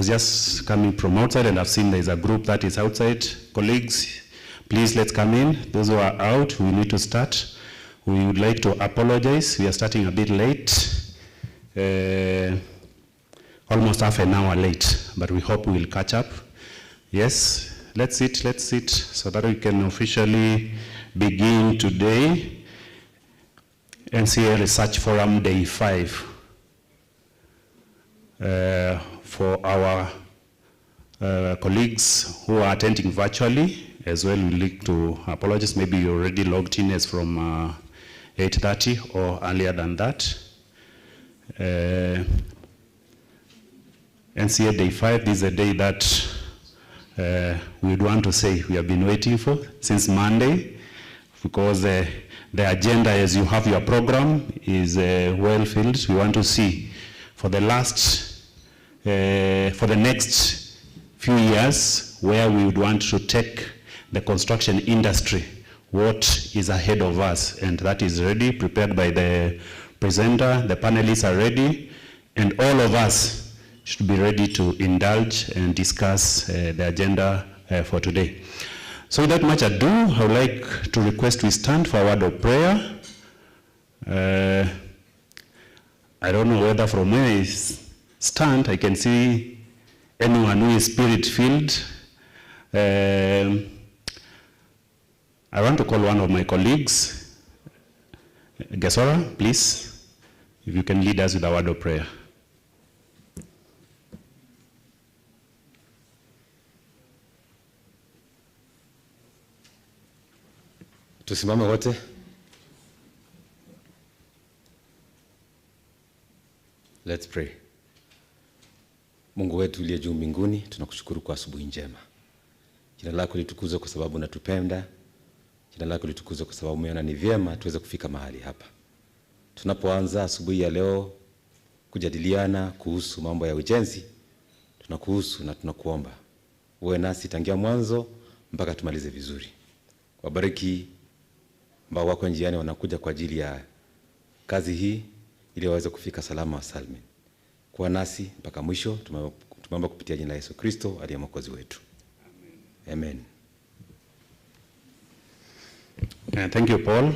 was just coming from outside, and I've seen there's a group that is outside. Colleagues, please let's come in. Those who are out, we need to start. We would like to apologize. We are starting a bit late, almost half an hour late, but we hope we will catch up. Yes, let's sit so that we can officially begin today. NCA Research Forum Day 5. For our colleagues who are attending virtually as well, we like to apologize. Maybe you already logged in as from 8:30 or earlier than that. NCA Day 5, this is a day that we would want to say we have been waiting for since Monday, because the agenda, as you have your program, is well filled. We want to see for the next few years where we would want to take the construction industry, what is ahead of us, and that is ready, prepared by the presenter. The panelists are ready, and all of us should be ready to indulge and discuss the agenda for today. So without much ado, I would like to request we stand for a word of prayer. I don't know whether from where I stand, I can see anyone who is spirit-filled. I want to call one of my colleagues. Gesora, please, if you can lead us with a word of prayer. Tusimame wote. Let's pray. Mungu wetu uliye juu mbinguni, tunakushukuru kwa asubuhi njema. Jina lako litukuzwe kwa sababu unatupenda. Jina lako litukuzwe kwa sababu umeona ni vyema tuweze kufika mahali hapa. Tunapoanza asubuhi ya leo kujadiliana kuhusu mambo ya ujenzi, tunakuhusu na tunakuomba uwe nasi tangia mwanzo mpaka tumalize vizuri. Wabariki ambao wako njiani wanakuja kwa ajili ya kazi hii, ili waweze kufika salama salmin. Kuwa nasi mpaka mwisho, tumeomba kupitia jina la Yesu Kristo aliye Mwokozi wetu. Amen. Thank you, Paul.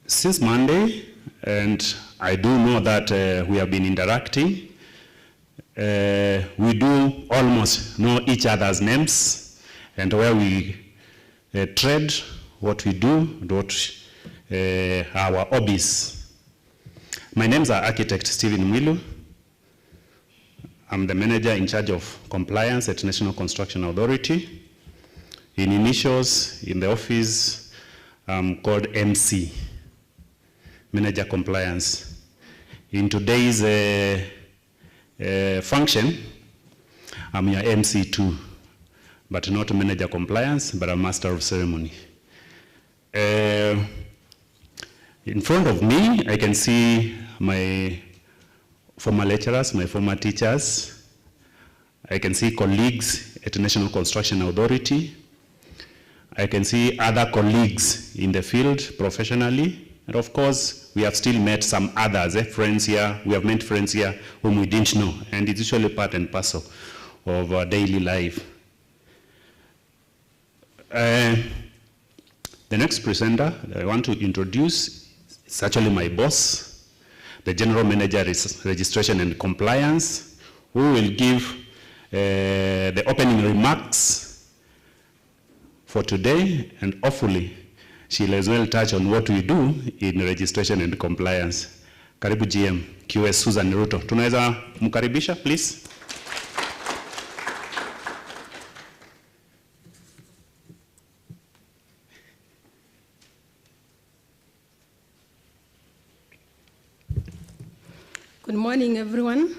Since Monday, and I do know that we have been interacting, we do almost know each other's names and where we tread, what we do, what our hobbies. My names are Architect Stephen Mwilu. I'm the manager in charge of compliance at National Construction Authority. In initials, in the office, I'm called MC, Manager Compliance. In today's function, I'm your MC too, but not Manager Compliance, but a Master of Ceremony. In front of me, I can see my former lecturers, my former teachers. I can see colleagues at the National Construction Authority. I can see other colleagues in the field professionally. And of course, we have still met some others, friends here. We have met friends here whom we didn't know. And it's usually part and parcel of our daily life. The next presenter that I want to introduce is actually my boss, the General Manager Registration and Compliance, who will give the opening remarks for today, and hopefully she'll as well touch on what we do in registration and compliance. Karibu GM, QS Susan Ruto. Tunaweza mkaribisha, please. Good morning, everyone,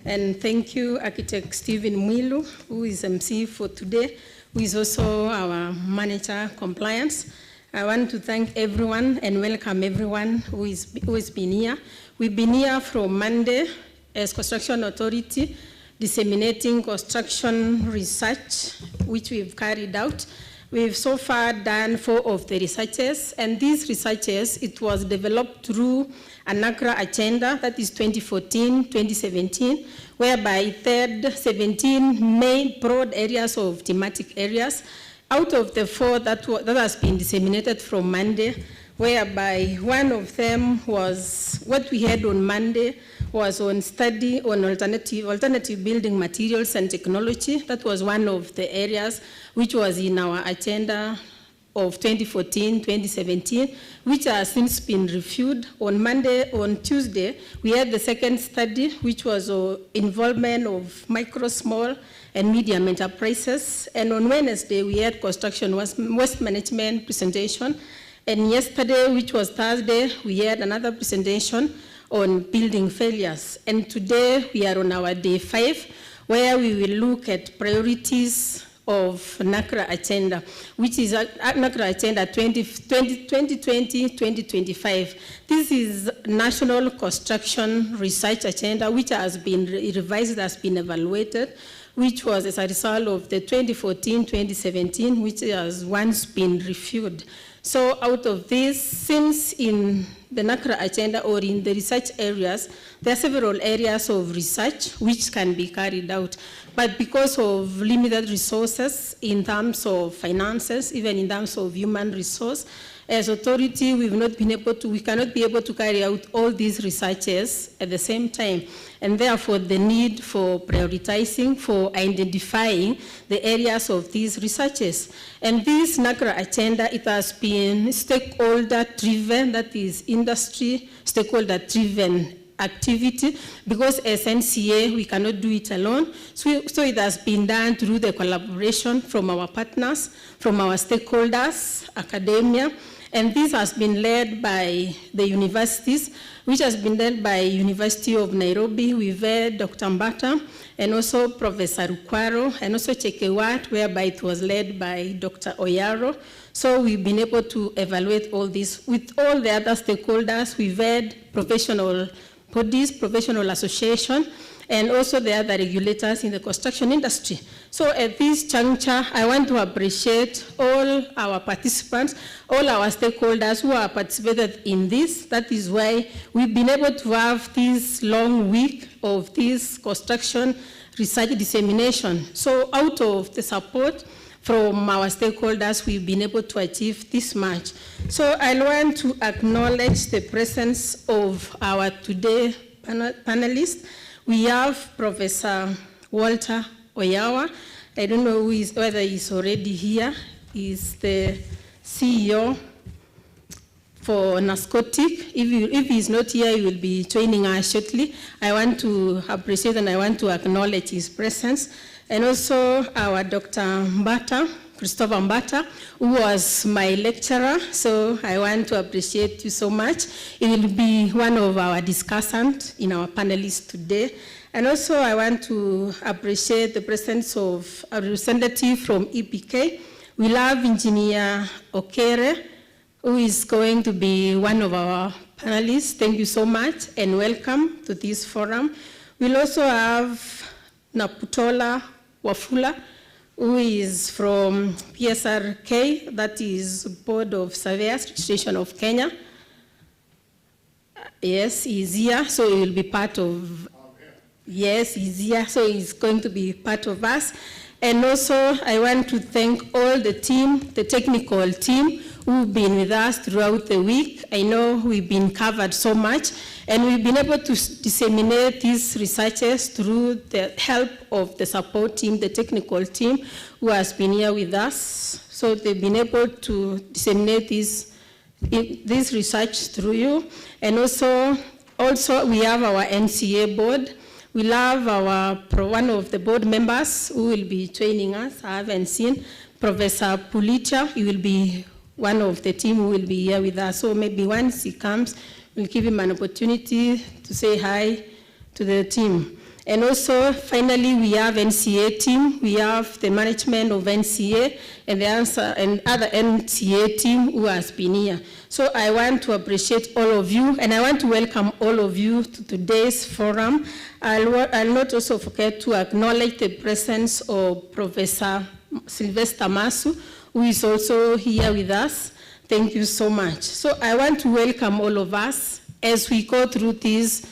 and thank you, Architect Stephen Mwilu, who is MC for today, who is also our Manager Compliance. I want to thank everyone and welcome everyone who has been here. We've been here from Monday as Construction Authority, disseminating construction research, which we've carried out. We've so far done 4 of the researches, and these researches, it was developed through a NACRA agenda, that is 2014-2017, whereby it had 17 main broad areas of thematic areas. Out of the 4 that has been disseminated from Monday, whereby one of them was, what we had on Monday was on study on alternative building materials and technology. That was one of the areas which was in our agenda of 2014-2017, which has since been reviewed. On Tuesday, we had the second study, which was involvement of micro, small, and medium enterprises. And on Wednesday, we had construction waste management presentation. And yesterday, which was Thursday, we had another presentation on building failures. And today, we are on our day 5, where we will look at priorities of NACRA agenda, which is NACRA agenda 2020-2025. This is National Construction Research Agenda, which has been revised, has been evaluated, which was as a result of the 2014-2017, which has once been reviewed. So out of this, since in the NACRA agenda or in the research areas, there are several areas of research which can be carried out. But because of limited resources in terms of finances, even in terms of human resource, as authority, we cannot be able to carry out all these researches at the same time. And therefore, the need for prioritizing, for identifying the areas of these researches. And this NACRA agenda, it has been stakeholder-driven, that is industry, stakeholder-driven activity, because as NCA, we cannot do it alone. So it has been done through the collaboration from our partners, from our stakeholders, academia, and this has been led by the universities, which has been led by University of Nairobi. We've had Dr. Mbata, and also Professor Rukwaro, and also Chekewat, whereby it was led by Dr. Oyaro. So we've been able to evaluate all this. With all the other stakeholders, we've had professional bodies, professional association, and also the other regulators in the construction industry. So at this juncture, I want to appreciate all our participants, all our stakeholders who have participated in this. That is why we've been able to have this long week of this construction research dissemination. So out of the support from our stakeholders, we've been able to achieve this much. So I want to acknowledge the presence of our today panelists. We have Professor Walter Oyawa. I don't know whether he's already here. He's the CEO for NASCOTIC. If he's not here, he will be joining us shortly. I want to appreciate and I want to acknowledge his presence. And also our Dr. Mbata, Christopher Mbata, who was my lecturer. So I want to appreciate you so much. He will be one of our discussants in our panelists today. And also I want to appreciate the presence of a representative from EPK. We'll have Engineer Okere, who is going to be one of our panelists. Thank you so much and welcome to this forum. We'll also have Naputola Wafula, who is from PSRK, that is Board of Surveyors, Registration of Kenya. Yes, he's here, so he will be part of, yes, he's here, so he's going to be part of us. And also, I want to thank all the team, the technical team, who've been with us throughout the week. I know we've been covered so much, and we've been able to disseminate these researches through the help of the support team, the technical team, who has been here with us. So they've been able to disseminate this research through you. And also we have our NCA board. We'll have one of the board members who will be joining us. I haven't seen Professor Pulicha. He will be one of the team who will be here with us. So maybe once he comes, we'll give him an opportunity to say hi to the team. And also, finally, we have NCA team. We have the management of NCA and other NCA team who has been here. So I want to appreciate all of you, and I want to welcome all of you to today's forum. I'll not also forget to acknowledge the presence of Professor Sylvester Masu, who is also here with us. Thank you so much. So I want to welcome all of us as we go through this,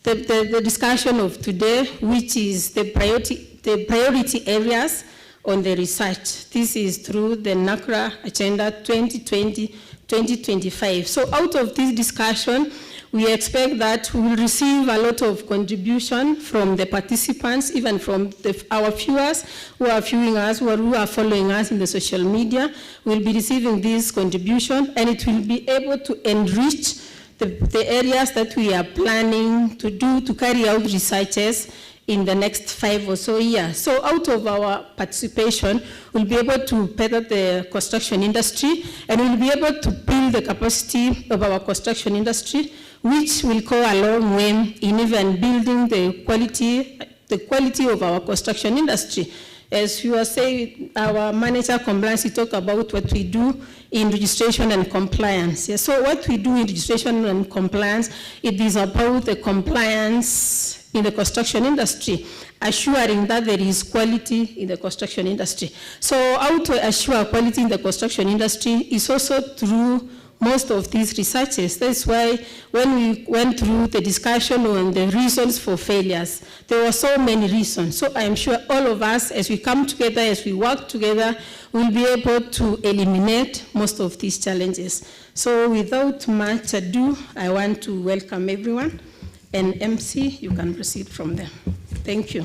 the discussion of today, which is the priority areas on the research. This is through the NACRA Agenda 2020-2025. So out of this discussion, we expect that we will receive a lot of contribution from the participants, even from our viewers who are viewing us, who are following us in the social media. We'll be receiving this contribution, and it will be able to enrich the areas that we are planning to do, to carry out researches in the next 5 or so years. So out of our participation, we'll be able to better the construction industry, and we'll be able to build the capacity of our construction industry, which will go a long way in even building the quality of our construction industry. As you were saying, our manager compliance, he talked about what we do in registration and compliance. Yeah, so what we do in registration and compliance, it is about the compliance in the construction industry, assuring that there is quality in the construction industry. So how to assure quality in the construction industry is also through most of these researches. That's why when we went through the discussion on the reasons for failures, there were so many reasons. So I'm sure all of us, as we come together, as we work together, will be able to eliminate most of these challenges. So without much ado, I want to welcome everyone. And MC, you can proceed from there. Thank you.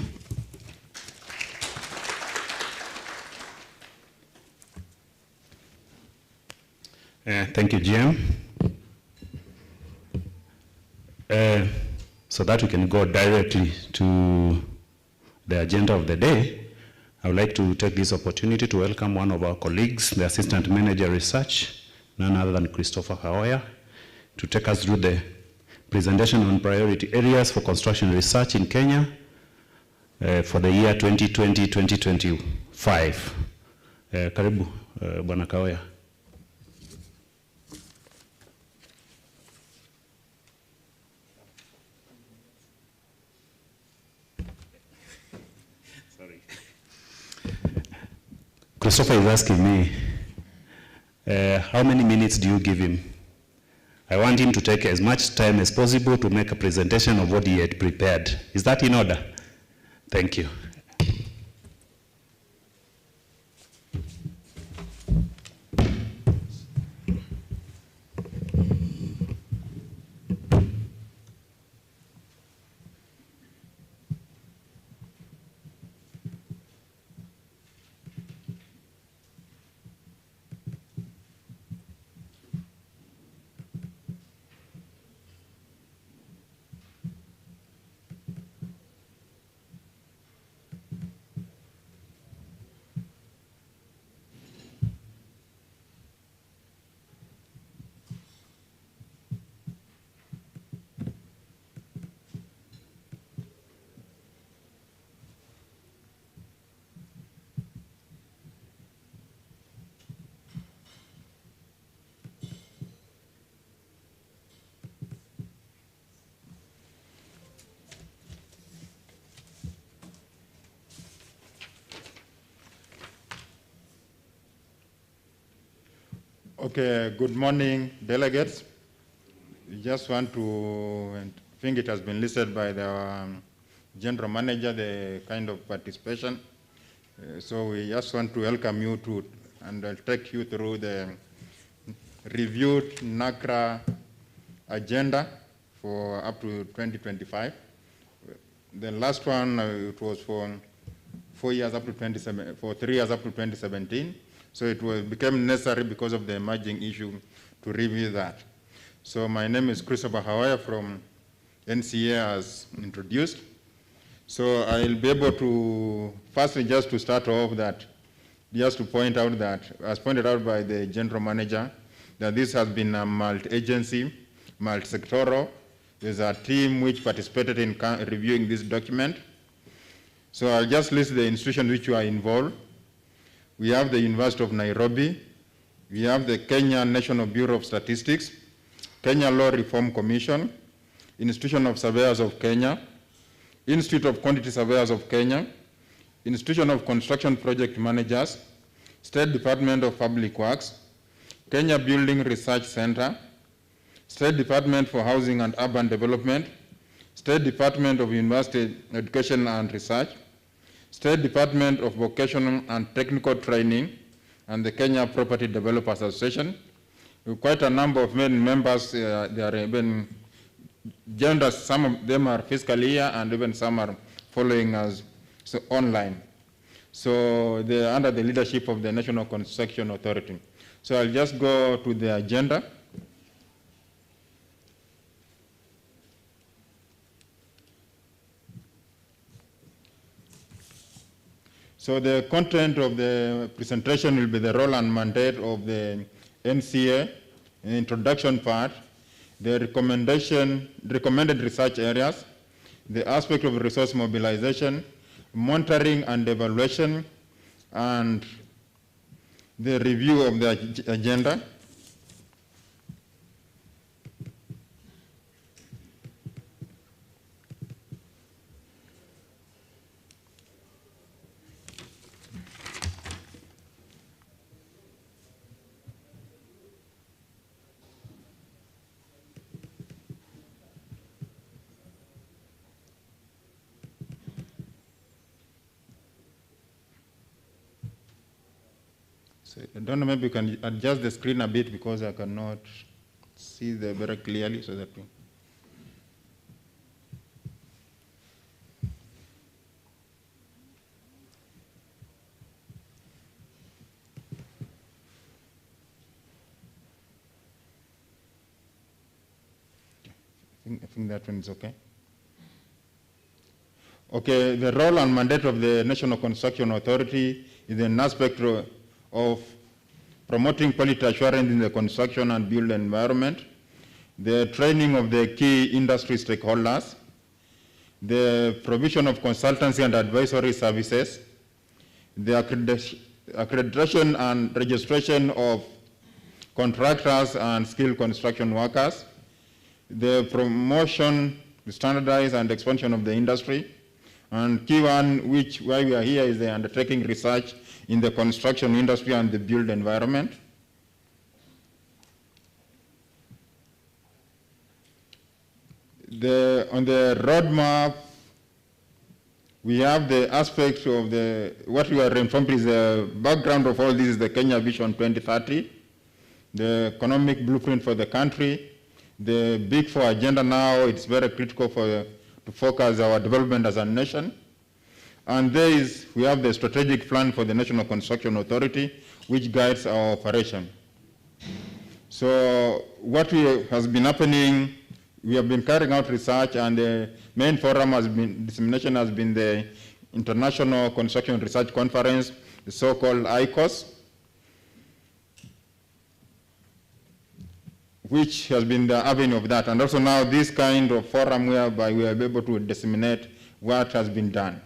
Thank you, GM. So that we can go directly to the agenda of the day, I would like to take this opportunity to welcome one of our colleagues, the Assistant Manager Research, none other than Christopher Haoya, to take us through the presentation on priority areas for construction research in Kenya for the year 2020-2025. Karibu, Bwana Kaoya. Sorry. Christopher is asking me, how many minutes do you give him? I want him to take as much time as possible to make a presentation of what he had prepared. Is that in order? Thank you. Okay, good morning, delegates. We just want to, I think it has been listed by the general manager, the kind of participation. So we just want to welcome you to, and I'll take you through the reviewed NACRA agenda for up to 2025. The last one, it was for 4 years up to 2017, for 3 years up to 2017. So it became necessary because of the emerging issue to review that. So my name is Christopher Haoya from NCA as introduced. So I'll be able to, firstly just to start off that, just to point out that, as pointed out by the general manager, that this has been a multi-agency, multi-sectoral. There's a team which participated in reviewing this document. So I'll just list the institutions which are involved. We have the University of Nairobi, we have the Kenya National Bureau of Statistics, Kenya Law Reform Commission, Institution of Surveyors of Kenya, Institute of Quantity Surveyors of Kenya, Institution of Construction Project Managers, State Department of Public Works, Kenya Building Research Center, State Department for Housing and Urban Development, State Department of University Education and Research, State Department of Vocational and Technical Training, and the Kenya Property Developers Association. Quite a number of members, they are even genders, some of them are physically here and even some are following us online. So they are under the leadership of the National Construction Authority. So I'll just go to the agenda. So the content of the presentation will be the role and mandate of the NCA, the introduction part, the recommended research areas, the aspect of resource mobilization, monitoring and evaluation, and the review of the agenda. So I don't know, maybe you can adjust the screen a bit because I cannot see the very clearly so that we... I think that one is okay. Okay, the role and mandate of the National Construction Authority is an aspect of promoting quality assurance in the construction and build environment, the training of the key industry stakeholders, the provision of consultancy and advisory services, the accreditation and registration of contractors and skilled construction workers, the promotion, standardize and expansion of the industry, and key one, which why we are here, is the undertaking research in the construction industry and the build environment. On the roadmap, we have the aspect of what we are informed is the background of all this is the Kenya Vision 2030, the economic blueprint for the country, the Big Four agenda now. It's very critical to focus our development as a nation. And we have the strategic plan for the National Construction Authority, which guides our operation. So what has been happening, we have been carrying out research, and the main forum dissemination has been the International Construction Research Conference, the so-called ICOS, which has been the avenue of that. And also now this kind of forum whereby we are able to disseminate what has been done.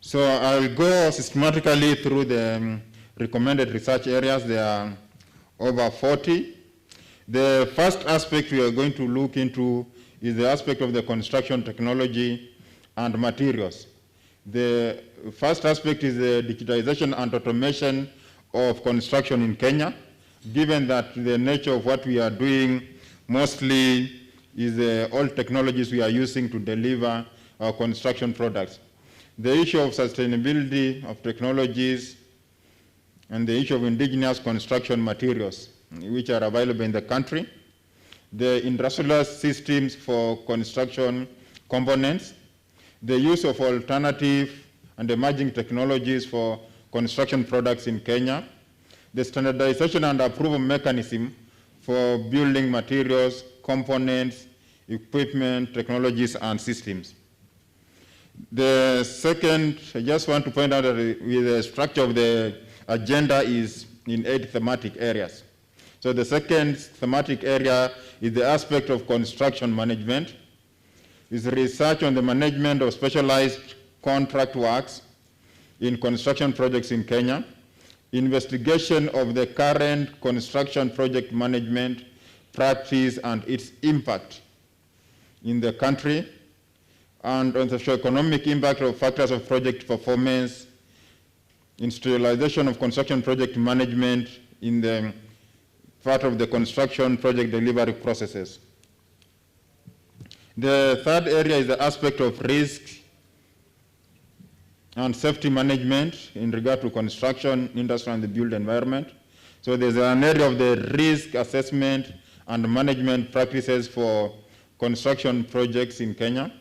So I'll go systematically through the recommended research areas. There are over 40. The first aspect we are going to look into is the aspect of the construction technology and materials. The first aspect is the digitization and automation of construction in Kenya, given that the nature of what we are doing mostly is all technologies we are using to deliver our construction products. The issue of sustainability of technologies and the issue of indigenous construction materials, which are available in the country, the industrial systems for construction components, the use of alternative and emerging technologies for construction products in Kenya, the standardization and approval mechanism for building materials, components, equipment, technologies, and systems. The second, I just want to point out that the structure of the agenda is in 8 thematic areas. So the second thematic area is the aspect of construction management, is research on the management of specialized contract works in construction projects in Kenya, investigation of the current construction project management practice and its impact in the country, and on the socio-economic impact of factors of project performance, industrialization of construction project management in the part of the construction project delivery processes. The third area is the aspect of risk and safety management in regard to construction industry and the built environment. So there's an area of the risk assessment and management practices for construction projects in Kenya,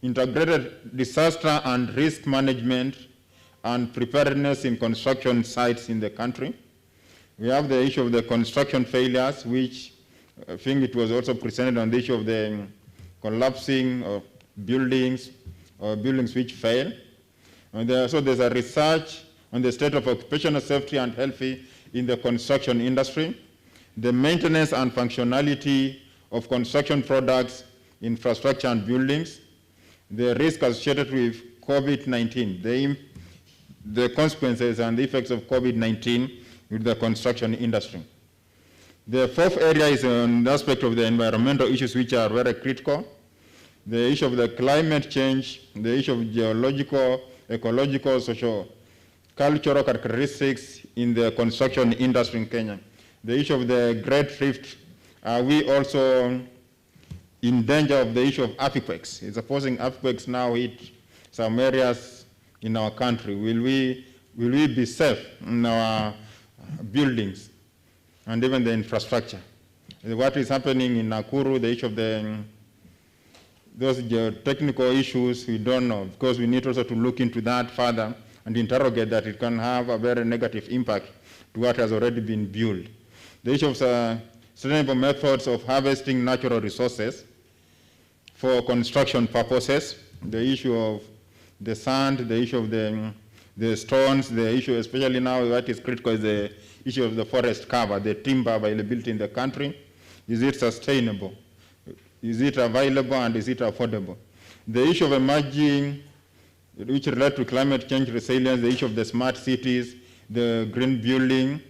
integrated disaster and risk management and preparedness in construction sites in the country. We have the issue of the construction failures, which I think it was also presented on the issue of the collapsing of buildings or buildings which fail. And so there's a research on the state of occupational safety and health in the construction industry, the maintenance and functionality of construction products, infrastructure and buildings, the risk associated with COVID-19, the consequences and the effects of COVID-19 with the construction industry. The fourth area is an aspect of the environmental issues which are very critical. The issue of the climate change, the issue of geological, ecological, social, cultural characteristics in the construction industry in Kenya. The issue of the Great Rift, are we also in danger of the issue of earthquakes? Supposing earthquakes now hit some areas in our country, will we be safe in our buildings and even the infrastructure? What is happening in Nakuru, the issue of those geotechnical issues, we don't know, because we need also to look into that further and interrogate that. It can have a very negative impact to what has already been built. The issue of sustainable methods of harvesting natural resources for construction purposes, the issue of the sand, the issue of the stones, the issue, especially now what is critical is the issue of the forest cover, the timber availability in the country. Is it sustainable? Is it available and is it affordable? The issue of emerging, which relate to climate change resilience, the issue of the smart cities, the green building,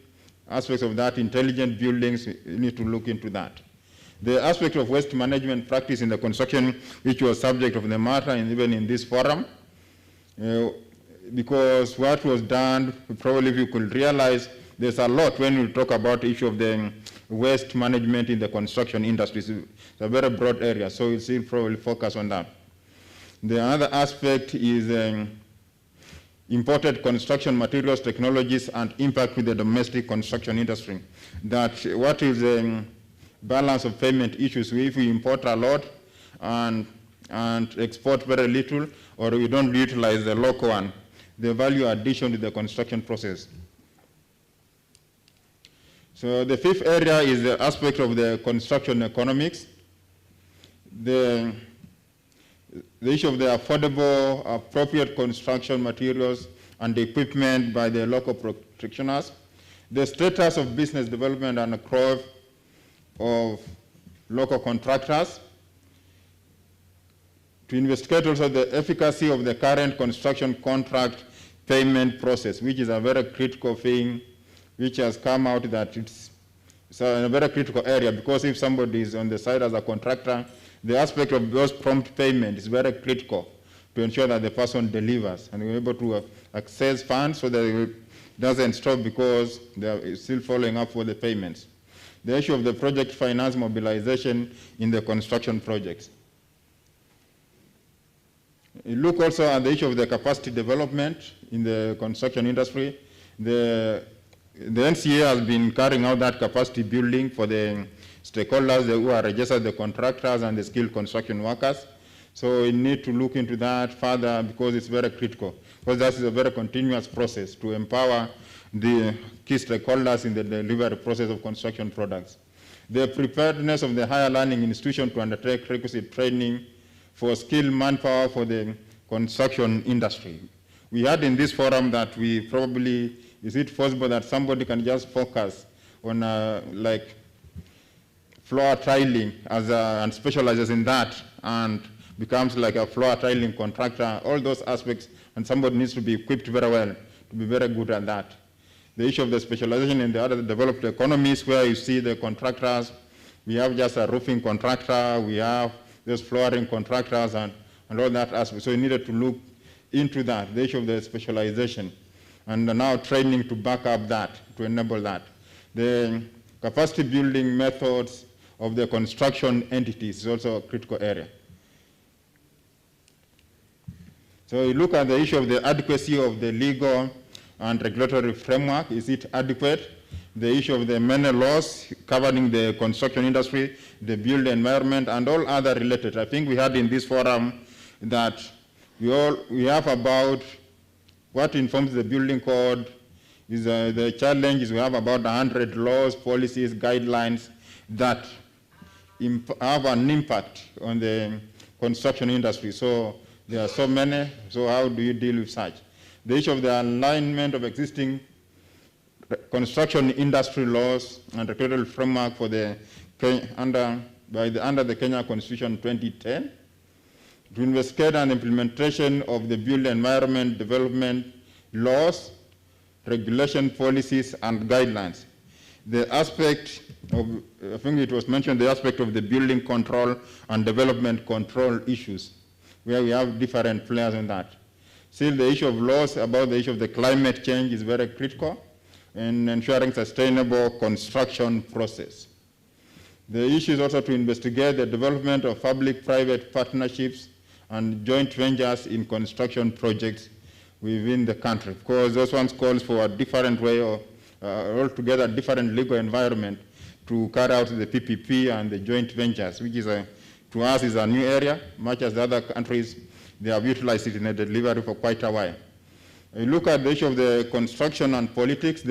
aspects of that, intelligent buildings, we need to look into that. The aspect of waste management practice in the construction, which was subject of the matter and even in this forum, because what was done, probably if you could realize, there's a lot when we talk about the issue of the waste management in the construction industry. It's a very broad area, so we'll still probably focus on that. The other aspect is imported construction materials, technologies, and impact with the domestic construction industry. That what is the balance of payment issues if we import a lot and export very little, or we don't utilize the local one, the value addition to the construction process. So the fifth area is the aspect of the construction economics. The issue of the affordable, appropriate construction materials and equipment by the local practitioners. The status of business development and growth of local contractors. To investigate also the efficacy of the current construction contract payment process, which is a very critical thing, which has come out that it's a very critical area, because if somebody is on the side as a contractor, the aspect of those prompt payment is very critical to ensure that the person delivers and we're able to access funds so that it doesn't stop because they're still following up for the payments. The issue of the project finance mobilization in the construction projects. You look also at the issue of the capacity development in the construction industry. The NCA has been carrying out that capacity building for the stakeholders who are registered, the contractors and the skilled construction workers. So we need to look into that further because it's very critical, because that is a very continuous process to empower the key stakeholders in the delivery process of construction products. The preparedness of the higher learning institution to undertake requisite training for skilled manpower for the construction industry. We had in this forum that we probably, is it possible that somebody can just focus on like floor tiling and specializes in that and becomes like a floor tiling contractor, all those aspects, and somebody needs to be equipped very well to be very good at that. The issue of the specialization in the other developed economies where you see the contractors, we have just a roofing contractor, we have those flooring contractors and and all that aspect. So we needed to look into that, the issue of the specialization, and now training to back up that, to enable that. The capacity building methods of the construction entities is also a critical area. So you look at the issue of the adequacy of the legal and regulatory framework. Is it adequate? The issue of the many laws governing the construction industry, the built environment, and all other related. I think we had in this forum that we have about what informs the building code is the challenge is we have about 100 laws, policies, guidelines that have an impact on the construction industry. So there are so many, so how do you deal with such? The issue of the alignment of existing construction industry laws and regulatory framework for the under the Kenya Constitution 2010, to investigate an implementation of the built environment development laws, regulation policies, and guidelines. The aspect of, I think it was mentioned, the aspect of the building control and development control issues, where we have different players in that. Still, the issue of laws about the issue of the climate change is very critical in ensuring sustainable construction process. The issue is also to investigate the development of public-private partnerships and joint ventures in construction projects within the country. Of course, those ones calls for a different way of altogether different legal environment to carry out the PPP and the joint ventures, which is to us is a new area, much as the other countries, they have utilized it in the delivery for quite a while. We look at the issue of the construction and politics,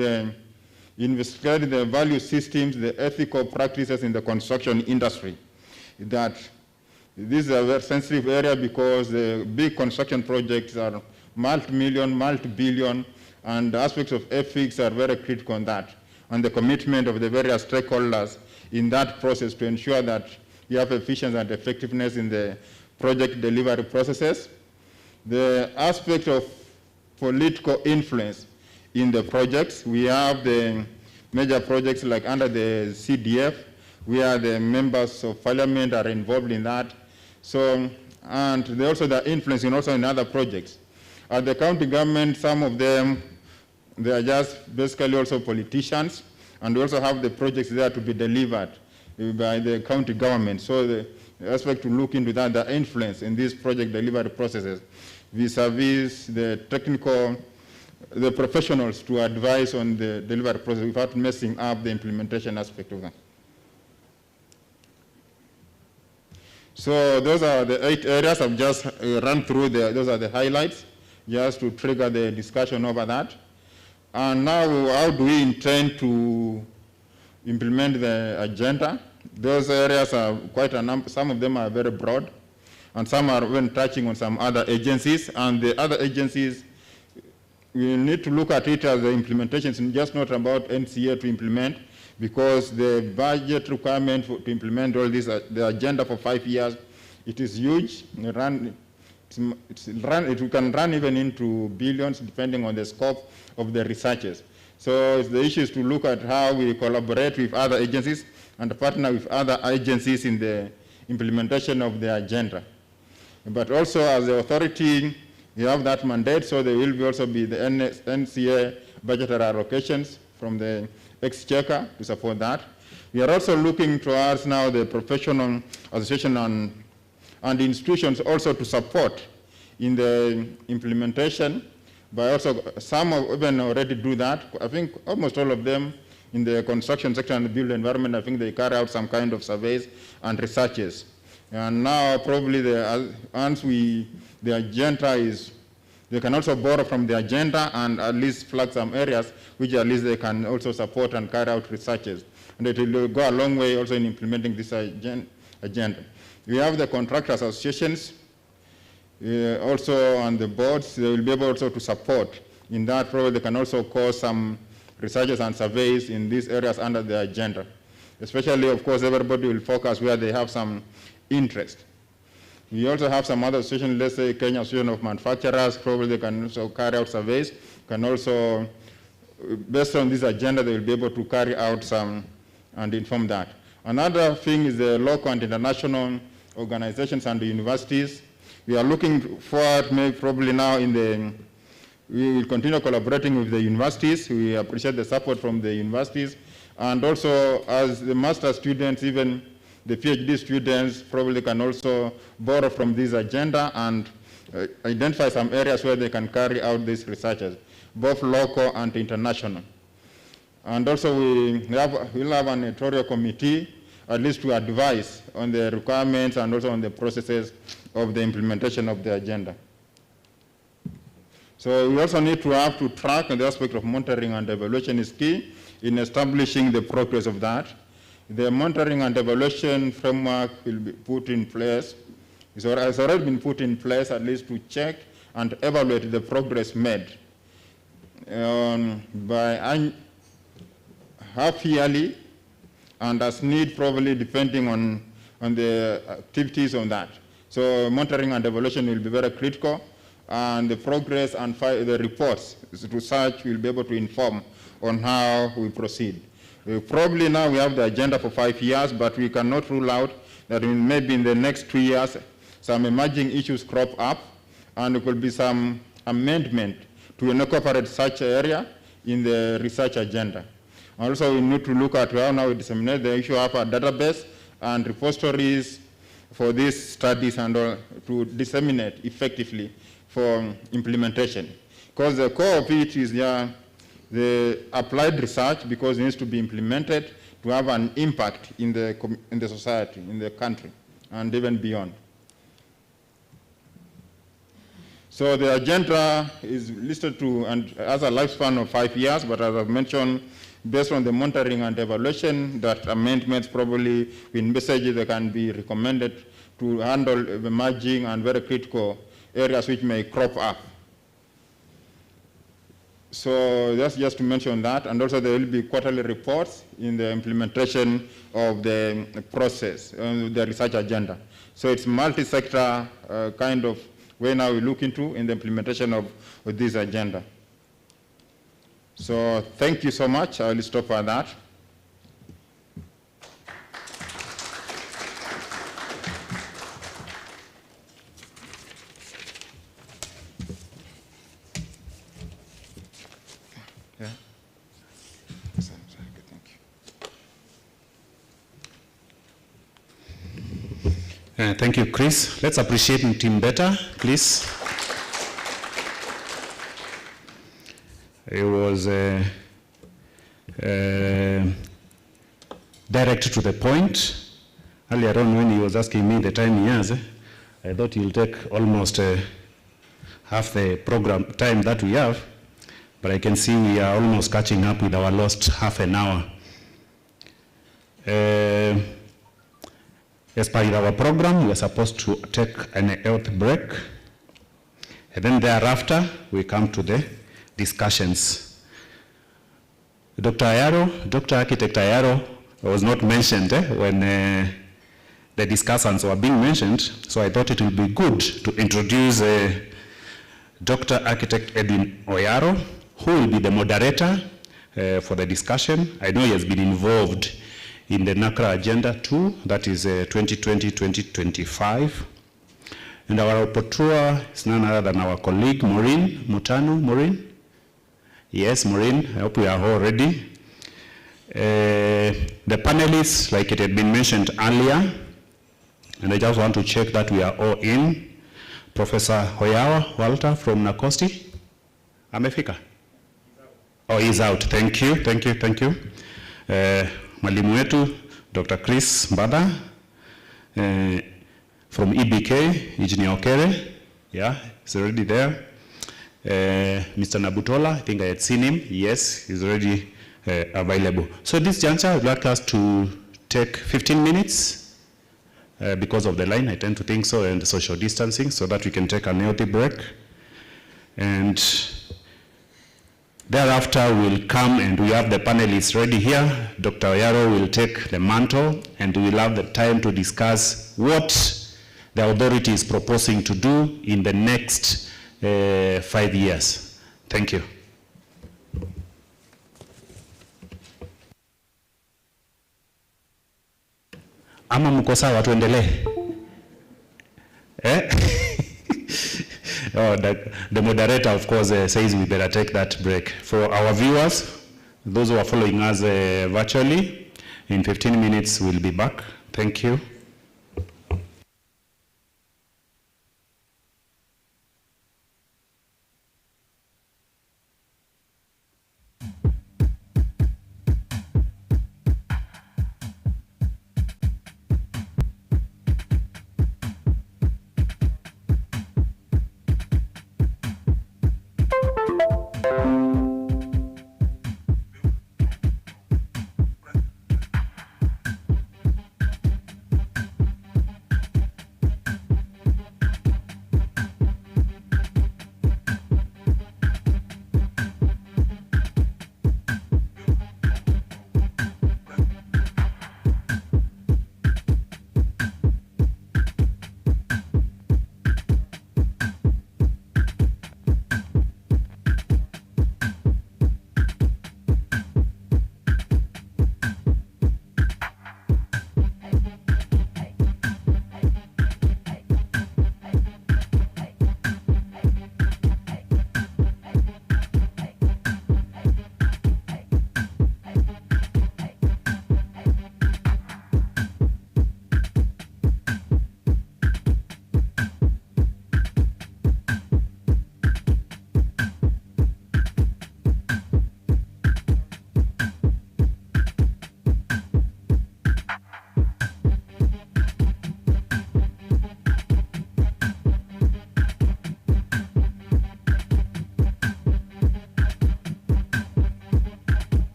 investigate the value systems, the ethical practices in the construction industry. That this is a very sensitive area because the big construction projects are multi-million, multi-billion, and the aspects of ethics are very critical on that, and the commitment of the various stakeholders in that process to ensure that you have efficiency and effectiveness in the project delivery processes. The aspect of political influence in the projects. We have the major projects like under the CDF, where the members of parliament are involved in that. So, and they also the influence also in other projects. At the county government, some of them, they are just basically also politicians, and we also have the projects there to be delivered by the county government. So the aspect to look into that, the influence in these project delivery processes, vis-a-vis the technical, the professionals to advise on the delivery process without messing up the implementation aspect of that. So those are the 8 areas I've just run through. Those are the highlights, just to trigger the discussion over that. And now, how do we intend to implement the agenda? Those areas are quite a number. Some of them are very broad, and some are even touching on some other agencies. And the other agencies, we need to look at it as the implementation. It's just not about NCA to implement, because the budget requirement to implement all this, the agenda for 5 years, it is huge. It can run even into billions, depending on the scope of the researches. So the issue is to look at how we collaborate with other agencies and partner with other agencies in the implementation of the agenda. But also, as the authority, we have that mandate, so there will also be the NCA budgetary allocations from the exchequer to support that. We are also looking towards now the professional association and institutions also to support in the implementation, but also some of even already do that. I think almost all of them in the construction sector and the built environment, I think they carry out some kind of surveys and researches. And now probably the agenda is, they can also borrow from the agenda and at least flag some areas which at least they can also support and carry out researches. And it will go a long way also in implementing this agenda. We have the contractors associations, also on the boards. They will be able also to support in that. Probably they can also cause some researches and surveys in these areas under the agenda. Especially, of course, everybody will focus where they have some interest. We also have some other associations, let's say Kenya Association of Manufacturers. Probably they can also carry out surveys, can also, based on this agenda, they will be able to carry out some and inform that. Another thing is the local and international organizations and the universities. We are looking forward, maybe probably now we will continue collaborating with the universities. We appreciate the support from the universities. And also, as the master students, even the PhD students probably can also borrow from this agenda and identify some areas where they can carry out these researches, both local and international. And also, we'll have an editorial committee, at least to advise on the requirements and also on the processes of the implementation of the agenda. So we also need to have to track, and the aspect of monitoring and evaluation is key in establishing the progress of that. The monitoring and evaluation framework will be put in place. It's already been put in place, at least to check and evaluate the progress made by half yearly, and as need, probably depending on the activities on that. So monitoring and evaluation will be very critical, and the progress and the reports, research will be able to inform on how we proceed. Probably now we have the agenda for 5 years, but we cannot rule out that maybe in the next 2 years, some emerging issues crop up, and there could be some amendment to incorporate such area in the research agenda. Also, we need to look at how now we disseminate the issue of our database and repositories for these studies and all, to disseminate effectively for implementation. Because the core of it is the applied research, because it needs to be implemented to have an impact in the society, in the country, and even beyond. So the agenda is listed to, and has a lifespan of 5 years, but as I've mentioned, based on the monitoring and evaluation, that amendments probably in messages that can be recommended to handle emerging and very critical areas which may crop up. So that's just to mention that, and also there will be quarterly reports in the implementation of the process, the research agenda. So it's multi-sector kind of way now we look into in the implementation of this agenda. So thank you so much. I will stop at that. Yeah. Thank you. Thank you, Chris. Let's appreciate Team Better, please. It was direct to the point. Earlier on, when he was asking me the time he has, I thought he'll take almost half the program time that we have, but I can see we are almost catching up with our lost half an hour. As per our program, we are supposed to take an health break, and then thereafter, we come to the discussions. Dr. Architect Ayaro was not mentioned when the discussants were being mentioned, so I thought it would be good to introduce Dr. Architect Edwin Oyaro, who will be the moderator for the discussion. I know he has been involved in the NACRA Agenda 2, that is 2020-2025. And our rapporteur is none other than our colleague, Maureen Mutano. Maureen? Yes, Maureen, I hope we are all ready. The panelists, like it had been mentioned earlier, and I just want to check that we are all in. Professor Hoyawa Walter from Nakosti. Amefika? Oh, he's out. Thank you, thank you, thank you. Mwalimu wetu, Dr. Chris Mbada, from EBK, Engineer Okere, yeah, he's already there. Mr. Nabutola, I think I had seen him. Yes, he's already available. So this juncture, I'd like us to take 15 minutes because of the line, I tend to think so, and the social distancing, so that we can take a healthy break. And thereafter, we'll come and we have the panelists ready here. Dr. Oyaro will take the mantle, and we'll have the time to discuss what the authority is proposing to do in the next 5 years. Thank you. Ama mko sawa tuendelee? Oh, the moderator, of course, says we better take that break. For our viewers, those who are following us virtually, in 15 minutes we'll be back. Thank you.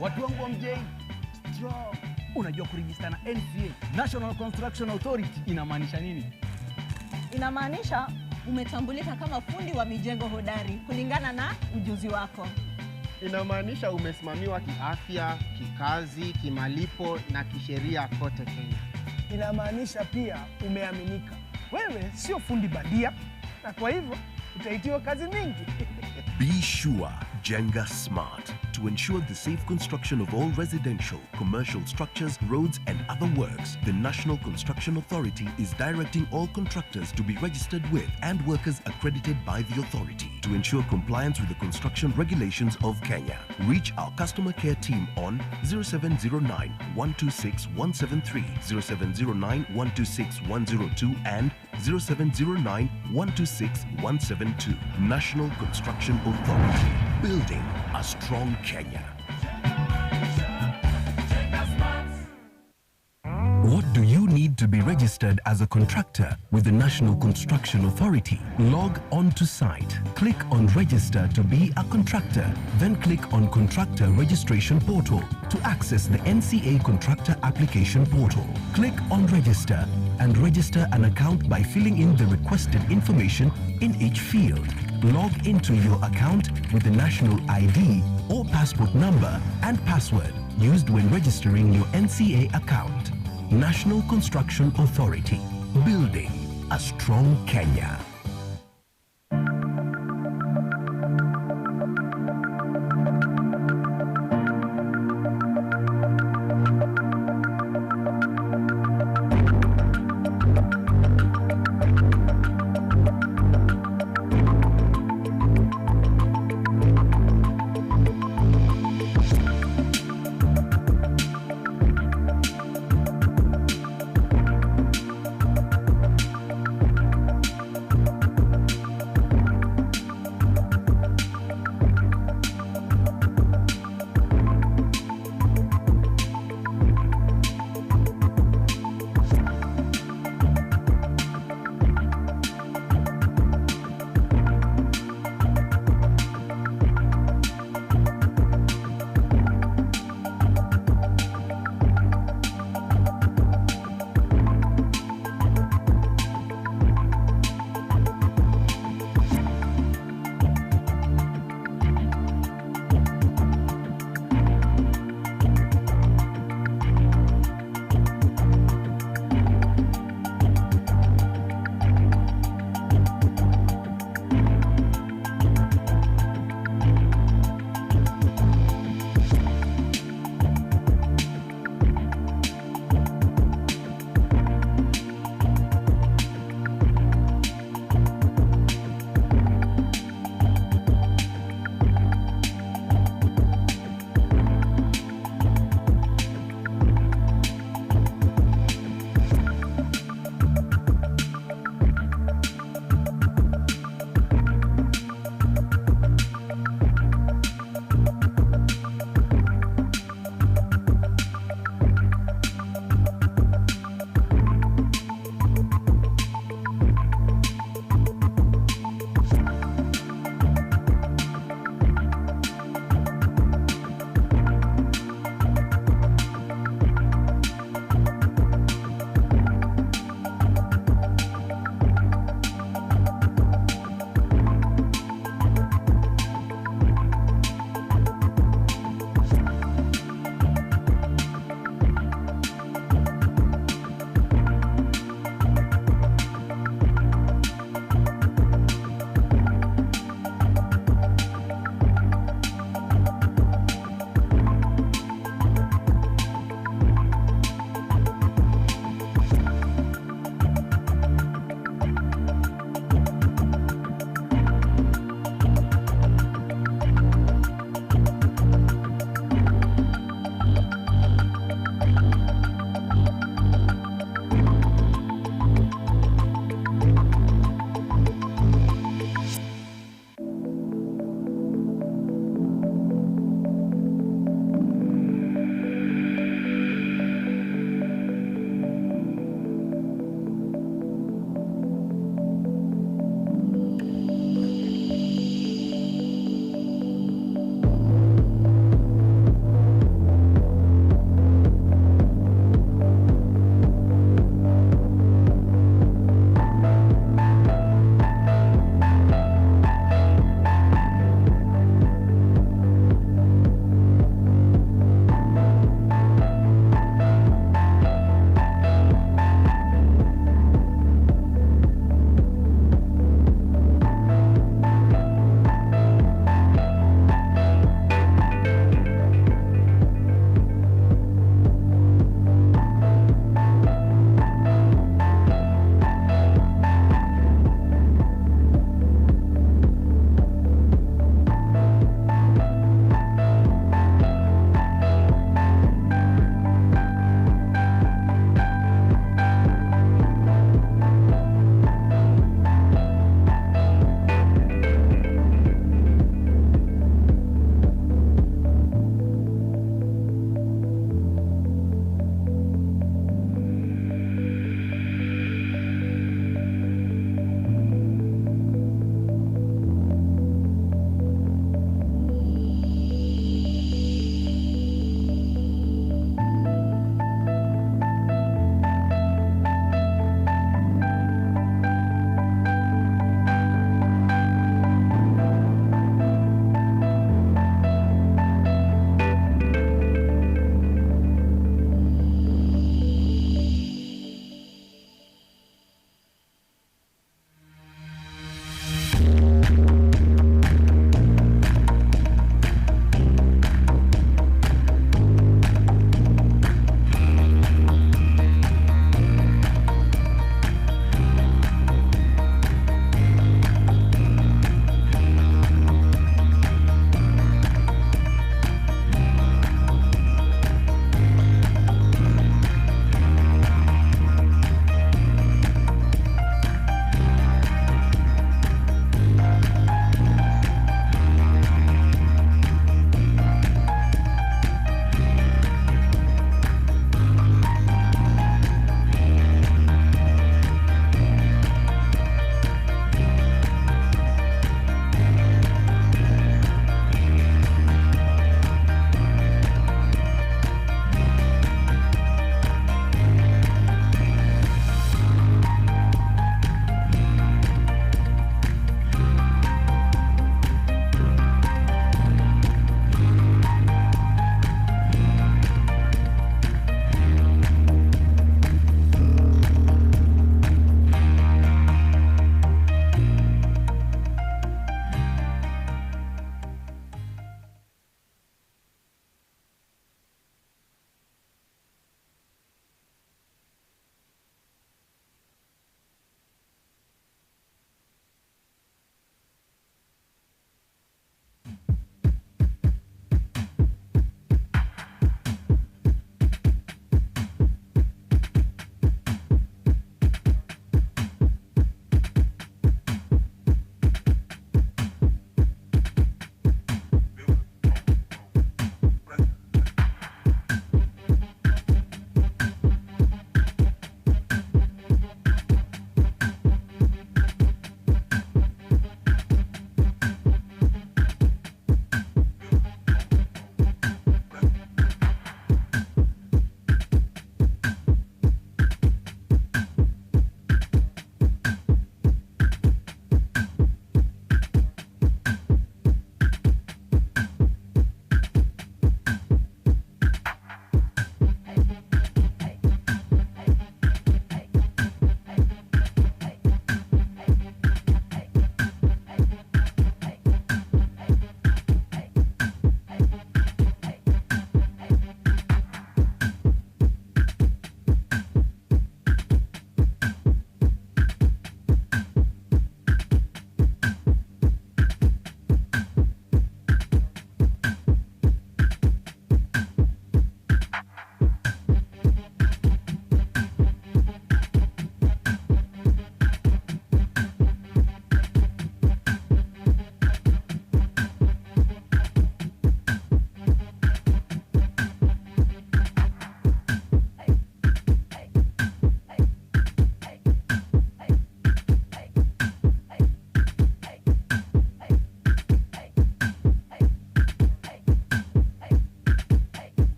Watu wangu wa mjei, strong. Unajua kurejista na NCA, National Construction Authority, inamaanisha nini? Inamaanisha umetambulika kama fundi wa mijengo hodari kulingana na ujuzi wako. Inamaanisha umesimamiwa kiafya, kikazi, kimalipo na kisheria kote Kenya. Inamaanisha pia umeaminika. Wewe sio fundi bandia na kwa hivyo utaitiwa kazi mingi. Be sure, Jenga Smart, to ensure the safe construction of all residential, commercial structures, roads and other works. The National Construction Authority is directing all contractors to be registered with and workers accredited by the authority to ensure compliance with the construction regulations of Kenya. Reach our customer care team on 0709 126 173, 0709 126 102 and 0709 126 172. National Construction Authority, building a strong Kenya. What do you need to be registered as a contractor with the National Construction Authority? Log on to site, click on register to be a contractor, then click on contractor registration portal to access the NCA contractor application portal. Click on register and register an account by filling in the requested information in each field. Log into your account with the national ID or passport number and password used when registering your NCA account. National Construction Authority, building a strong Kenya.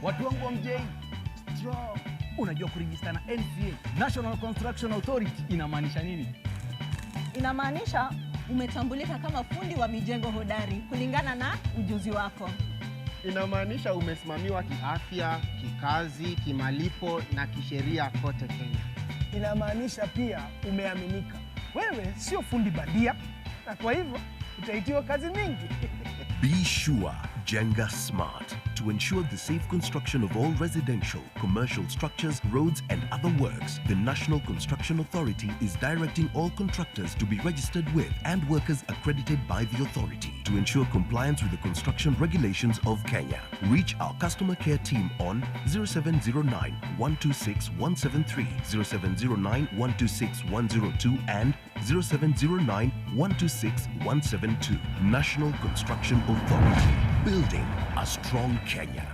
Watu wangu wa mjeng, strong. Unajua kurejista na NCA, National Construction Authority, inamaanisha nini? Inamaanisha umetambulika kama fundi wa mijengo hodari kulingana na ujuzi wako. Inamaanisha umesimamiwa kiafya, kikazi, kimalipo na kisheria kote Kenya. Inamaanisha pia umeaminika. Wewe sio fundi bandia, na kwa hivyo utaitiwa kazi mingi. Be sure, Jenga Smart, to ensure the safe construction of all residential, commercial structures, roads and other works. The National Construction Authority is directing all contractors to be registered with and workers accredited by the authority to ensure compliance with the construction regulations of Kenya. Reach our customer care team on 0709 126 173, 0709 126 102 and 0709 126 172. National Construction Authority, building a strong Kenya.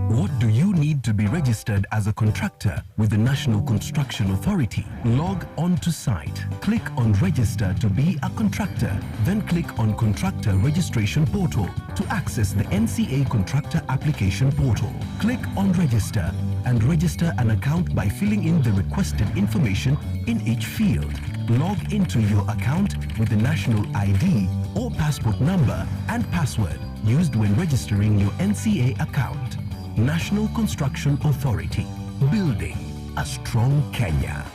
What do you need to be registered as a contractor with the National Construction Authority? Log on to site, click on Register to be a contractor, then click on Contractor Registration Portal to access the NCA Contractor Application Portal. Click on Register and register an account by filling in the requested information in each field. Log into your account with the national ID or passport number and password used when registering your NCA account. National Construction Authority, building a strong Kenya.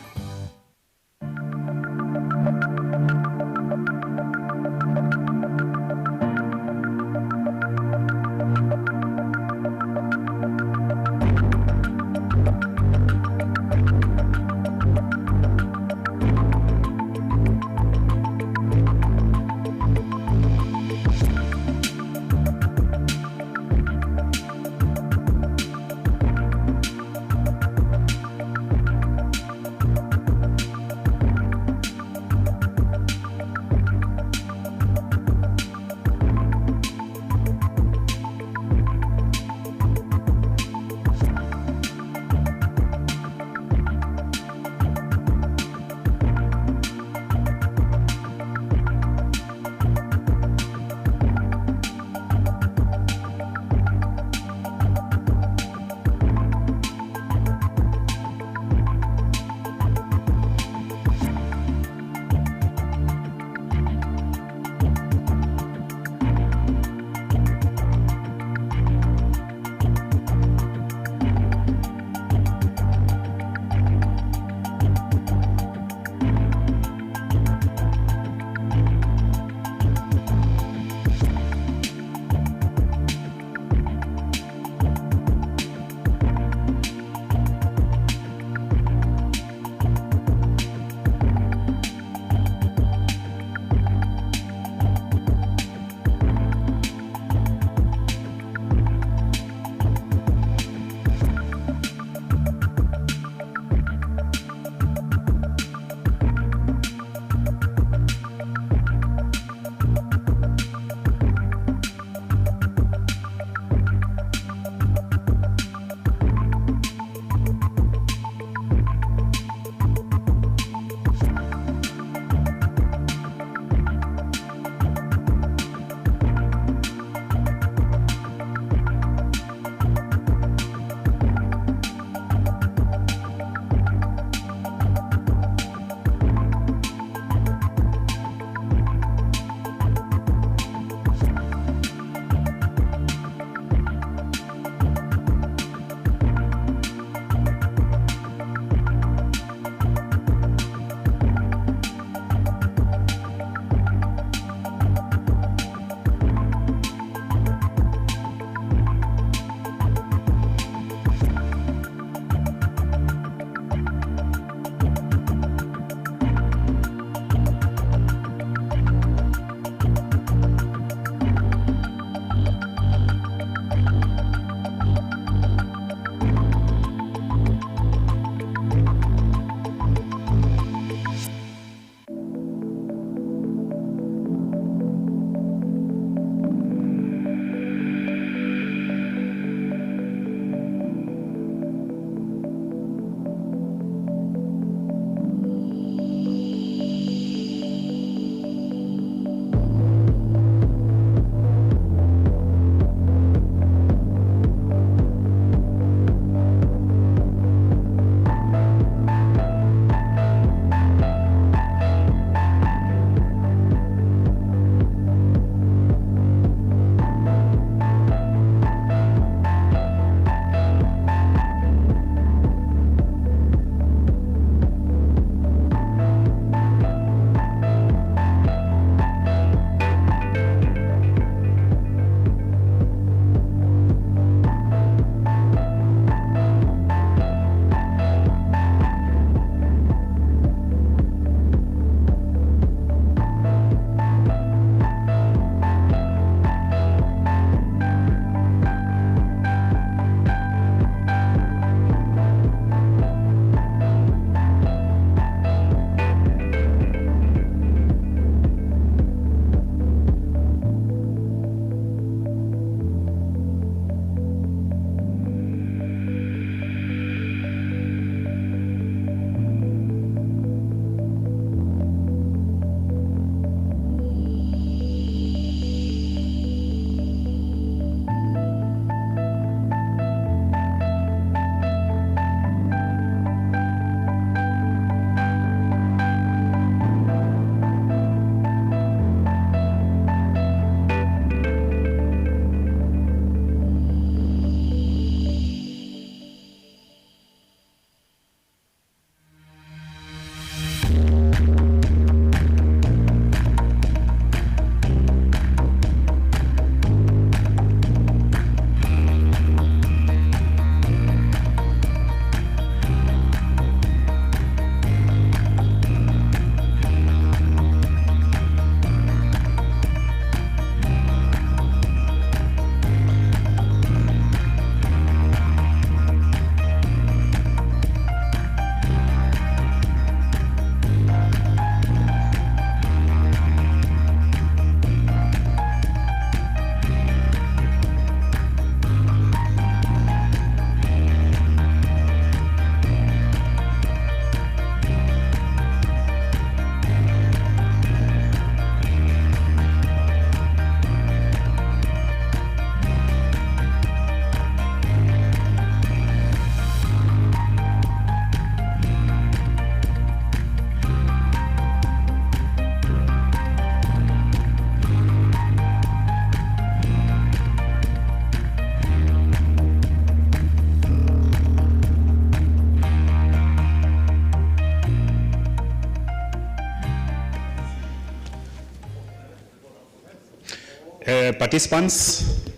participants,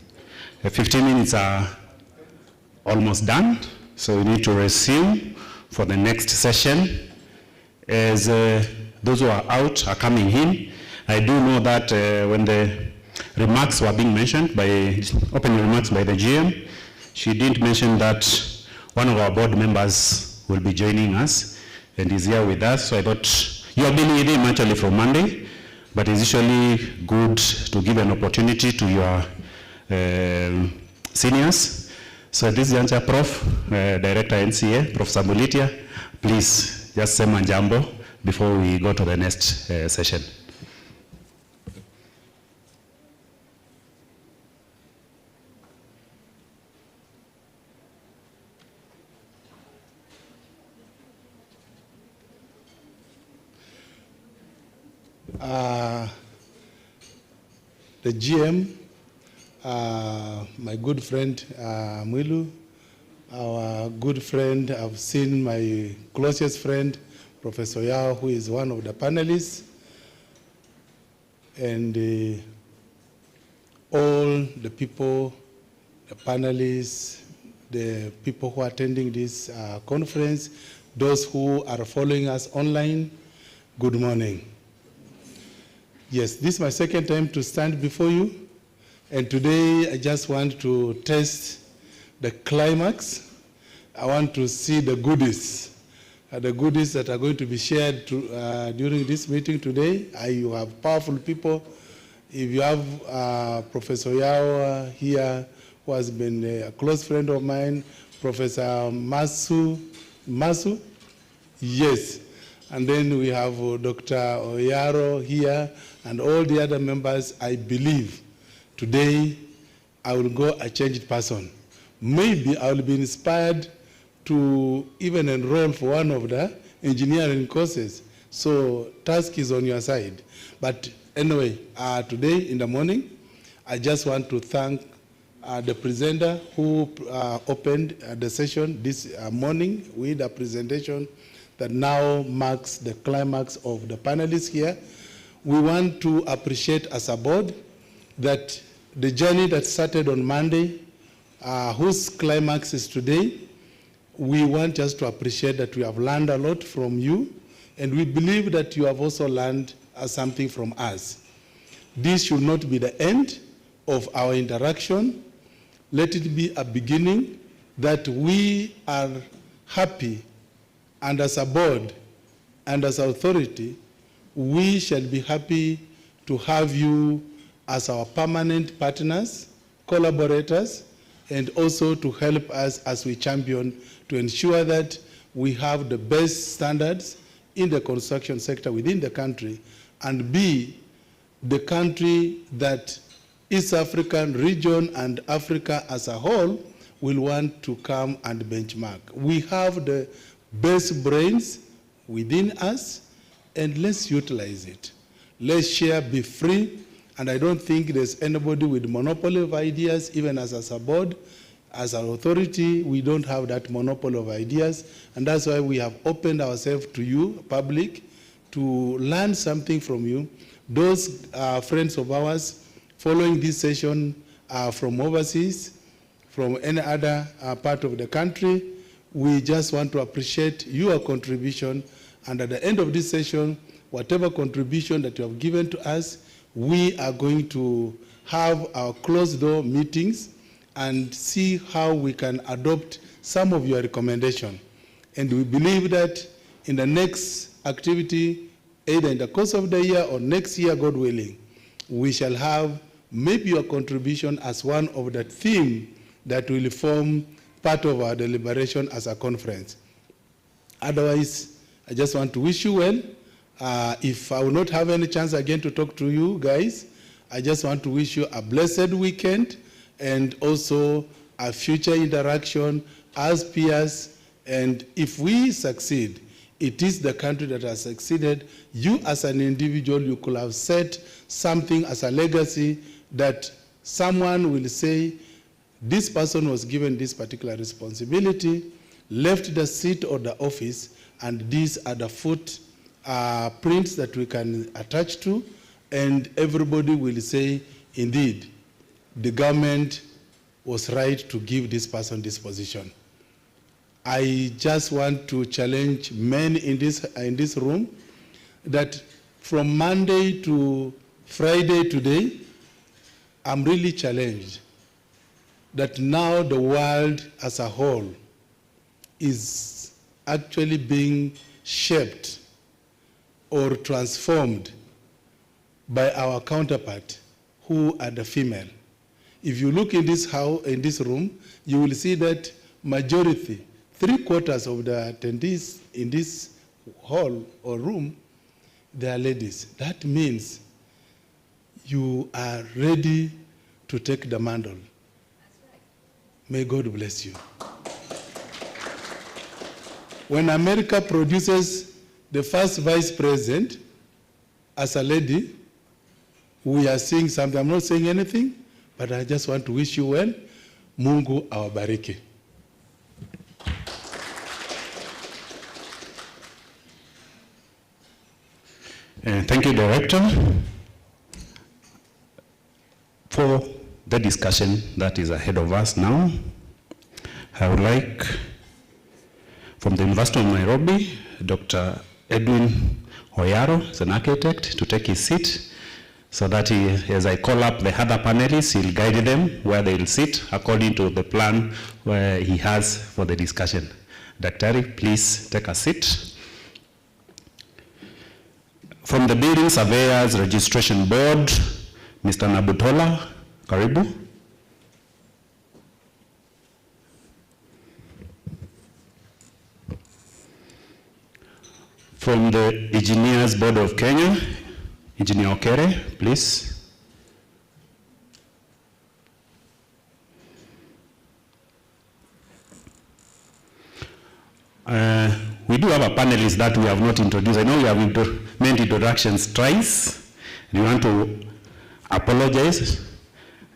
15 minutes are almost done, so we need to resume for the next session. As those who are out are coming in, I do know that when the remarks were being mentioned opening remarks by the GM, she didn't mention that one of our board members will be joining us and is here with us. So I thought, you have been with him actually from Monday, but it's usually good to give an opportunity to your seniors. So this is Jancha Prof, Director NCA, Prof. Samulitia. Please just say manjambo before we go to the next session. The GM, my good friend Mwilu, our good friend, I've seen my closest friend, Professor Yao, who is one of the panelists, and all the people, the panelists, the people who are attending this conference, those who are following us online, good morning. Yes, this is my second time to stand before you, and today I just want to test the climax. I want to see the goodies that are going to be shared during this meeting today. You have powerful people. If you have Professor Yao here, who has been a close friend of mine, Professor Masu, yes. And then we have Dr. Oyaro here, and all the other members. I believe today I will go a changed person. Maybe I will be inspired to even enroll for one of the engineering courses. So task is on your side. But anyway, today in the morning, I just want to thank the presenter who opened the session this morning with a presentation that now marks the climax of the panelists here. We want to appreciate as a board that the journey that started on Monday, whose climax is today, we want just to appreciate that we have learned a lot from you, and we believe that you have also learned something from us. This should not be the end of our interaction. Let it be a beginning that we are happy, and as a board and as authority, we shall be happy to have you as our permanent partners, collaborators, and also to help us as we champion to ensure that we have the best standards in the construction sector within the country, and be the country that East African region and Africa as a whole will want to come and benchmark. We have the best brains within us, and let's utilize it. Let's share, be free, and I don't think there's anybody with monopoly of ideas, even as a board. As an authority, we don't have that monopoly of ideas, and that's why we have opened ourselves to you, public, to learn something from you. Those friends of ours following this session from overseas, from any other part of the country, we just want to appreciate your contribution, and at the end of this session, whatever contribution that you have given to us, we are going to have our closed-door meetings and see how we can adopt some of your recommendations. And we believe that in the next activity, either in the course of the year or next year, God willing, we shall have maybe your contribution as one of the themes that will form part of our deliberation as a conference. Otherwise, I just want to wish you well. If I will not have any chance again to talk to you guys, I just want to wish you a blessed weekend and also a future interaction as peers. And if we succeed, it is the country that has succeeded. You as an individual, you could have set something as a legacy that someone will say, this person was given this particular responsibility, left the seat or the office, and these are the footprints that we can attach to, and everybody will say, indeed, the government was right to give this person this position. I just want to challenge men in this room that from Monday to Friday today, I'm really challenged that now the world as a whole is actually being shaped or transformed by our counterpart who are the female. If you look in this house, in this room, you will see that majority, 3/4 of the attendees in this hall or room, they are ladies. That means you are ready to take the mantle. That's right. May God bless you. When America produces the first vice president as a lady, we are seeing something. I'm not saying anything, but I just want to wish you well. Mungu awabariki. Thank you, Director, for the discussion that is ahead of us now. I would like, from the University of Nairobi, Dr. Edwin Oyaro, is an architect, to take his seat so that he, as I call up the other panelists, he'll guide them where they'll sit according to the plan he has for the discussion. Dr. please take a seat. From the Building Surveyors Registration Board, Mr. Nabutola, karibu. From the Engineers Board of Kenya, Engineer Okere, please. We do have a panelist that we have not introduced. I know we have made introductions twice. We want to apologize.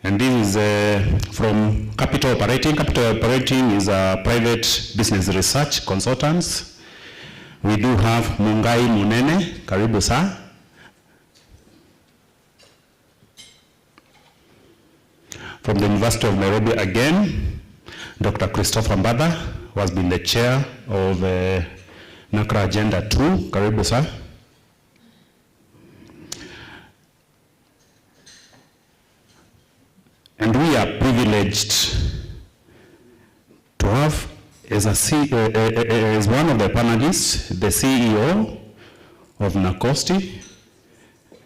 And this is from Capital Operating. Capital Operating is a private business research consultants. We do have Mungai Munene, karibu sa. From the University of Nairobi again, Dr. Christopher Mbada, who has been the chair of NACRA Agenda 2, karibu sa. And we are privileged to have as one of the panelists, the CEO of NACOSTI.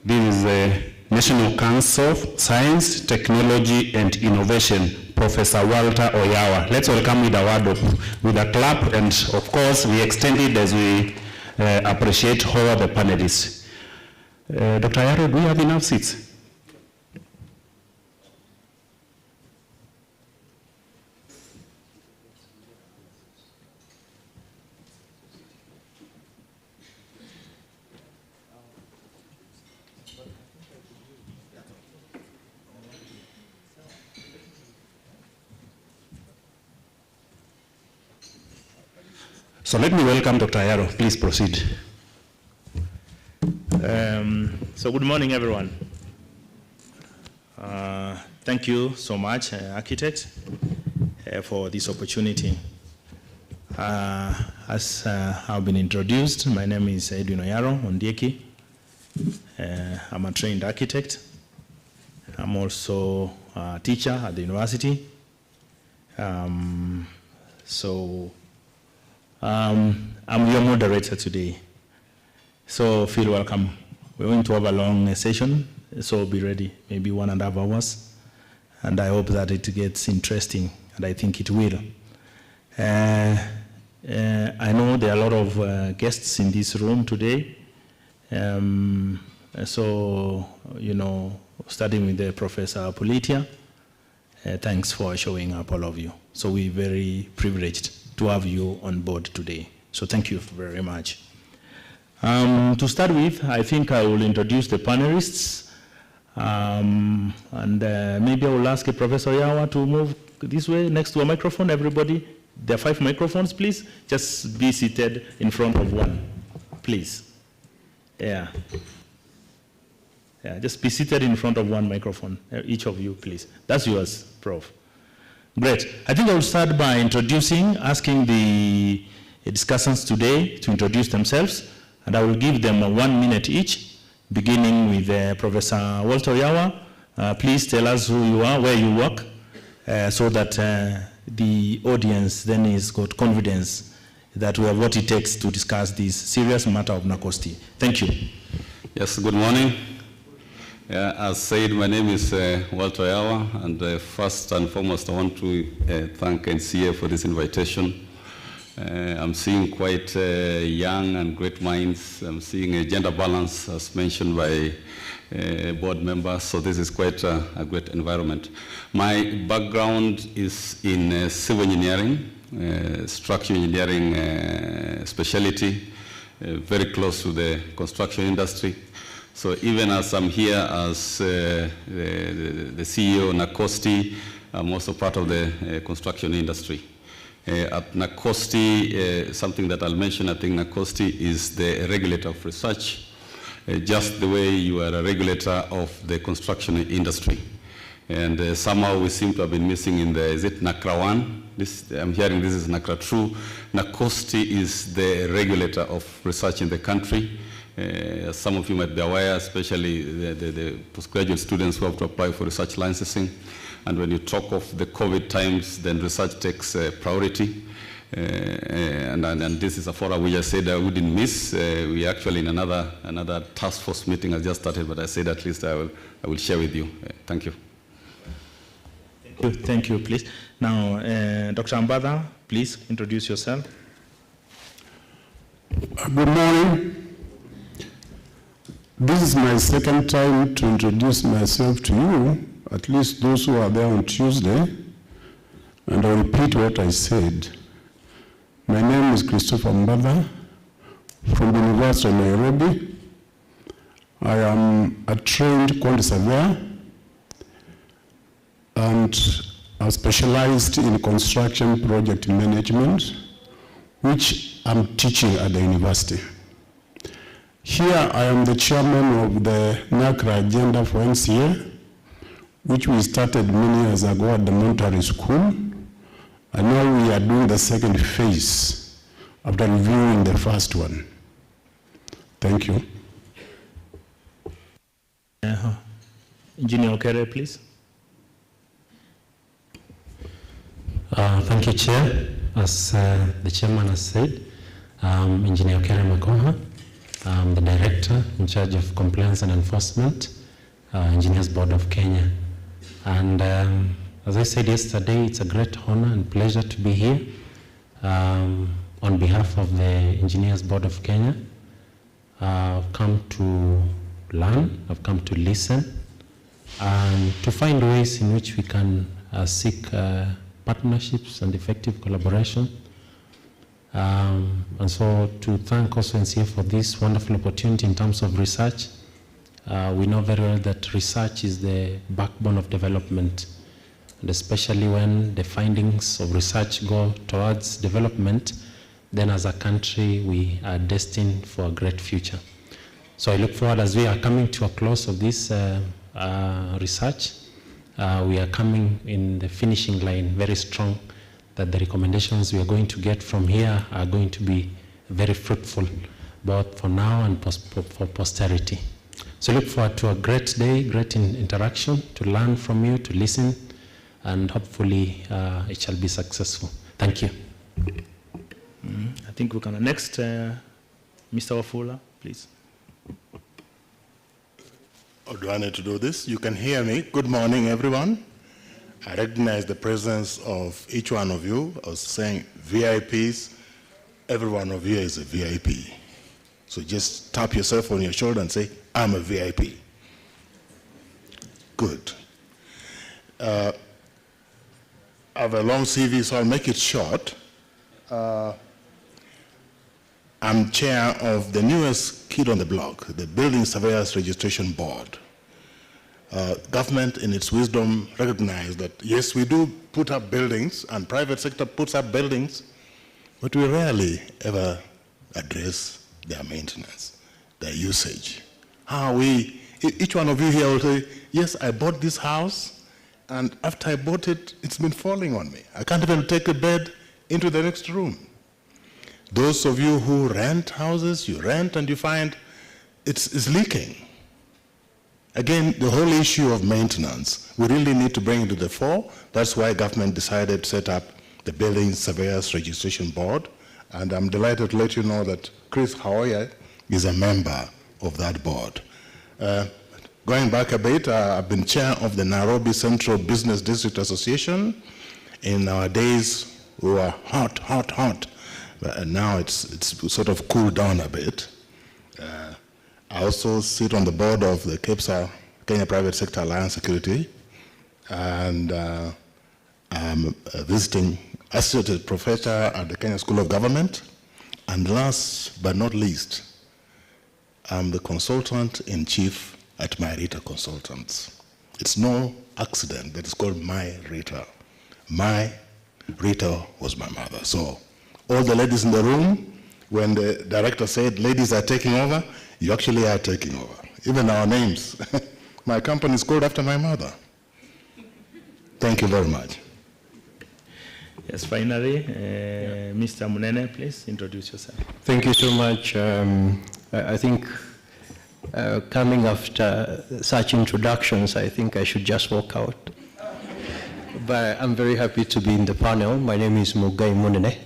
This is the National Council of Science, Technology and Innovation, Professor Walter Oyawa. Let's welcome with a word with a clap, and of course we extend it as we appreciate all the panelists. Dr. Oyaro, do we have enough seats? So let me welcome Dr. Oyaro. Please proceed. So good morning, everyone. Thank you so much, architect, for this opportunity. As I've been introduced, my name is Edwin Oyaro Ondieki. I'm a trained architect. I'm also a teacher at the university. I'm your moderator today, so feel welcome. We're going to have a long session, so be ready, maybe 1.5 hours, and I hope that it gets interesting, and I think it will. I know there are a lot of guests in this room today, so, you know, starting with Professor Politia, thanks for showing up, all of you. So we're very privileged to have you on board today. So thank you very much. To start with, I think I will introduce the panelists. And maybe I will ask Professor Oyawa to move this way next to a microphone. Everybody, there are 5 microphones, please. Just be seated in front of one, please. Yeah. Yeah, just be seated in front of one microphone, each of you, please. That's yours, Prof. Great. I think I will start by asking the discussants today to introduce themselves, and I will give them 1 minute each, beginning with Professor Walter Yawa. Please tell us who you are, where you work, so that the audience then has got confidence that we have what it takes to discuss this serious matter of narcotics. Thank you. Yes, good morning. As said, my name is Walter Yawa, and first and foremost, I want to thank NCA for this invitation. I'm seeing quite young and great minds. I'm seeing a gender balance, as mentioned by board members, so this is quite a great environment. My background is in civil engineering, structural engineering specialty, very close to the construction industry. So even as I'm here as the CEO of Nacosti, I'm also part of the construction industry. At Nacosti, something that I'll mention, I think Nacosti is the regulator of research, just the way you are a regulator of the construction industry. And somehow we seem to have been missing in the, is it NACRA 1? I'm hearing this is NACRA 2. Nacosti is the regulator of research in the country. As some of you might be aware, especially the postgraduate students who have to apply for research licensing. And when you talk of the COVID times, then research takes priority. And this is a forum which I said I wouldn't miss. We actually in another task force meeting has just started, but I said at least I will share with you. Thank you. Thank you, please. Now, Dr. Ambada, please introduce yourself. Good morning. This is my second time to introduce myself to you, at least those who are there on Tuesday, and I'll repeat what I said. My name is Christopher Mbada from the University of Nairobi. I am a trained quantity surveyor, and I'm specialized in construction project management, which I'm teaching at the university. Here I am the chairman of the NACRA agenda for NCA, which we started many years ago at the Monterey School, and now we are doing the second phase after reviewing the first one. Thank you. Engineer Okere, please. Thank you, Chair. As the chairman has said, Engineer Okere Makoha. I'm the director in charge of compliance and enforcement, Engineers Board of Kenya. And as I said yesterday, it's a great honor and pleasure to be here on behalf of the Engineers Board of Kenya. I've come to learn, I've come to listen, and to find ways in which we can seek partnerships and effective collaboration. And so to thank also NCA for this wonderful opportunity in terms of research. We know very well that research is the backbone of development, and especially when the findings of research go towards development, then as a country we are destined for a great future. So I look forward, as we are coming to a close of this research, we are coming in the finishing line very strong, that the recommendations we are going to get from here are going to be very fruitful, both for now and for posterity. So look forward to a great day, great interaction, to learn from you, to listen, and hopefully it shall be successful. Thank you. I think we can next, Mr. Wafula, please. Or do I need to do this? You can hear me. Good morning, everyone. I recognize the presence of each one of you. I was saying VIPs. Every one of you is a VIP. So just tap yourself on your shoulder and say, I'm a VIP. Good. I have a long CV, so I'll make it short. I'm chair of the newest kid on the block, the Building Surveyors Registration Board. Government in its wisdom recognized that, yes, we do put up buildings and private sector puts up buildings, but we rarely ever address their maintenance, their usage. How are we each one of you here will say, yes, I bought this house, and after I bought it, it's been falling on me. I can't even take a bed into the next room. Those of you who rent houses, you rent and you find it's leaking. Again, the whole issue of maintenance, we really need to bring it to the fore. That's why government decided to set up the Building Surveyors Registration Board, and I'm delighted to let you know that Chris Haoya is a member of that board. Going back a bit, I've been chair of the Nairobi Central Business District Association. In our days, we were hot, but now it's sort of cooled down a bit. I also sit on the board of the KEPSA, Kenya Private Sector Alliance Security, and I'm a visiting associate professor at the Kenya School of Government. And last but not least, I'm the consultant in chief at MyRita Consultants. It's no accident that it's called MyRita. MyRita was my mother. So all the ladies in the room, when the director said ladies are taking over, you actually are taking over. Even our names. My company is called after my mother. Thank you very much. Yes, finally, Mr. Munene, please introduce yourself. Thank you so much. I think coming after such introductions, I think I should just walk out. But I'm very happy to be in the panel. My name is Mugai Munene.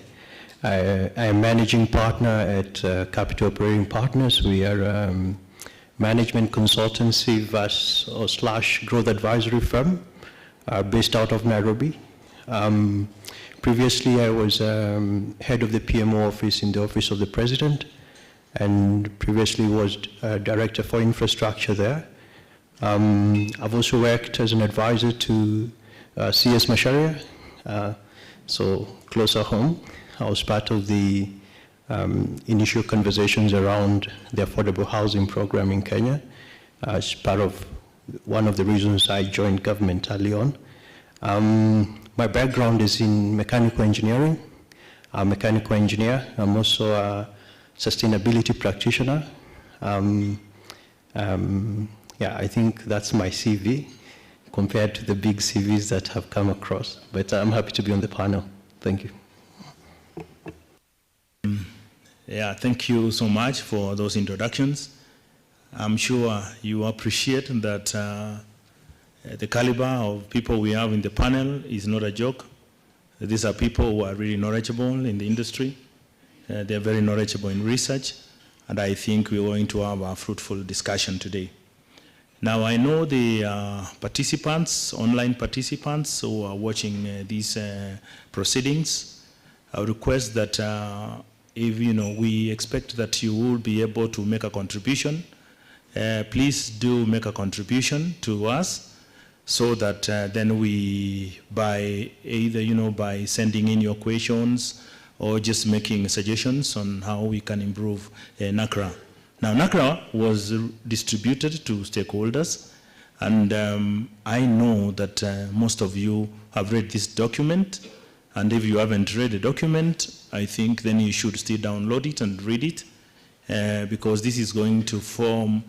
I am managing partner at Capital Operating Partners. We are management consultancy / growth advisory firm based out of Nairobi. Previously, I was head of the PMO office in the Office of the President, and previously was director for infrastructure there. I've also worked as an advisor to CS Macharia, so closer home. I was part of the initial conversations around the affordable housing program in Kenya, as part of one of the reasons I joined government early on. My background is in mechanical engineering. I'm a mechanical engineer. I'm also a sustainability practitioner. Yeah, I think that's my CV compared to the big CVs that have come across. But I'm happy to be on the panel. Thank you. Yeah, thank you so much for those introductions. I'm sure you appreciate that the caliber of people we have in the panel is not a joke. These are people who are really knowledgeable in the industry. They're very knowledgeable in research, and I think we're going to have a fruitful discussion today. Now, I know the participants, online participants who are watching these proceedings. I would request that if we expect that you will be able to make a contribution, please do make a contribution to us, so that then we, by either by sending in your questions or just making suggestions on how we can improve NACRA. Now, NACRA was distributed to stakeholders, and I know that most of you have read this document, and if you haven't read the document, I think then you should still download it and read it, because this is going to form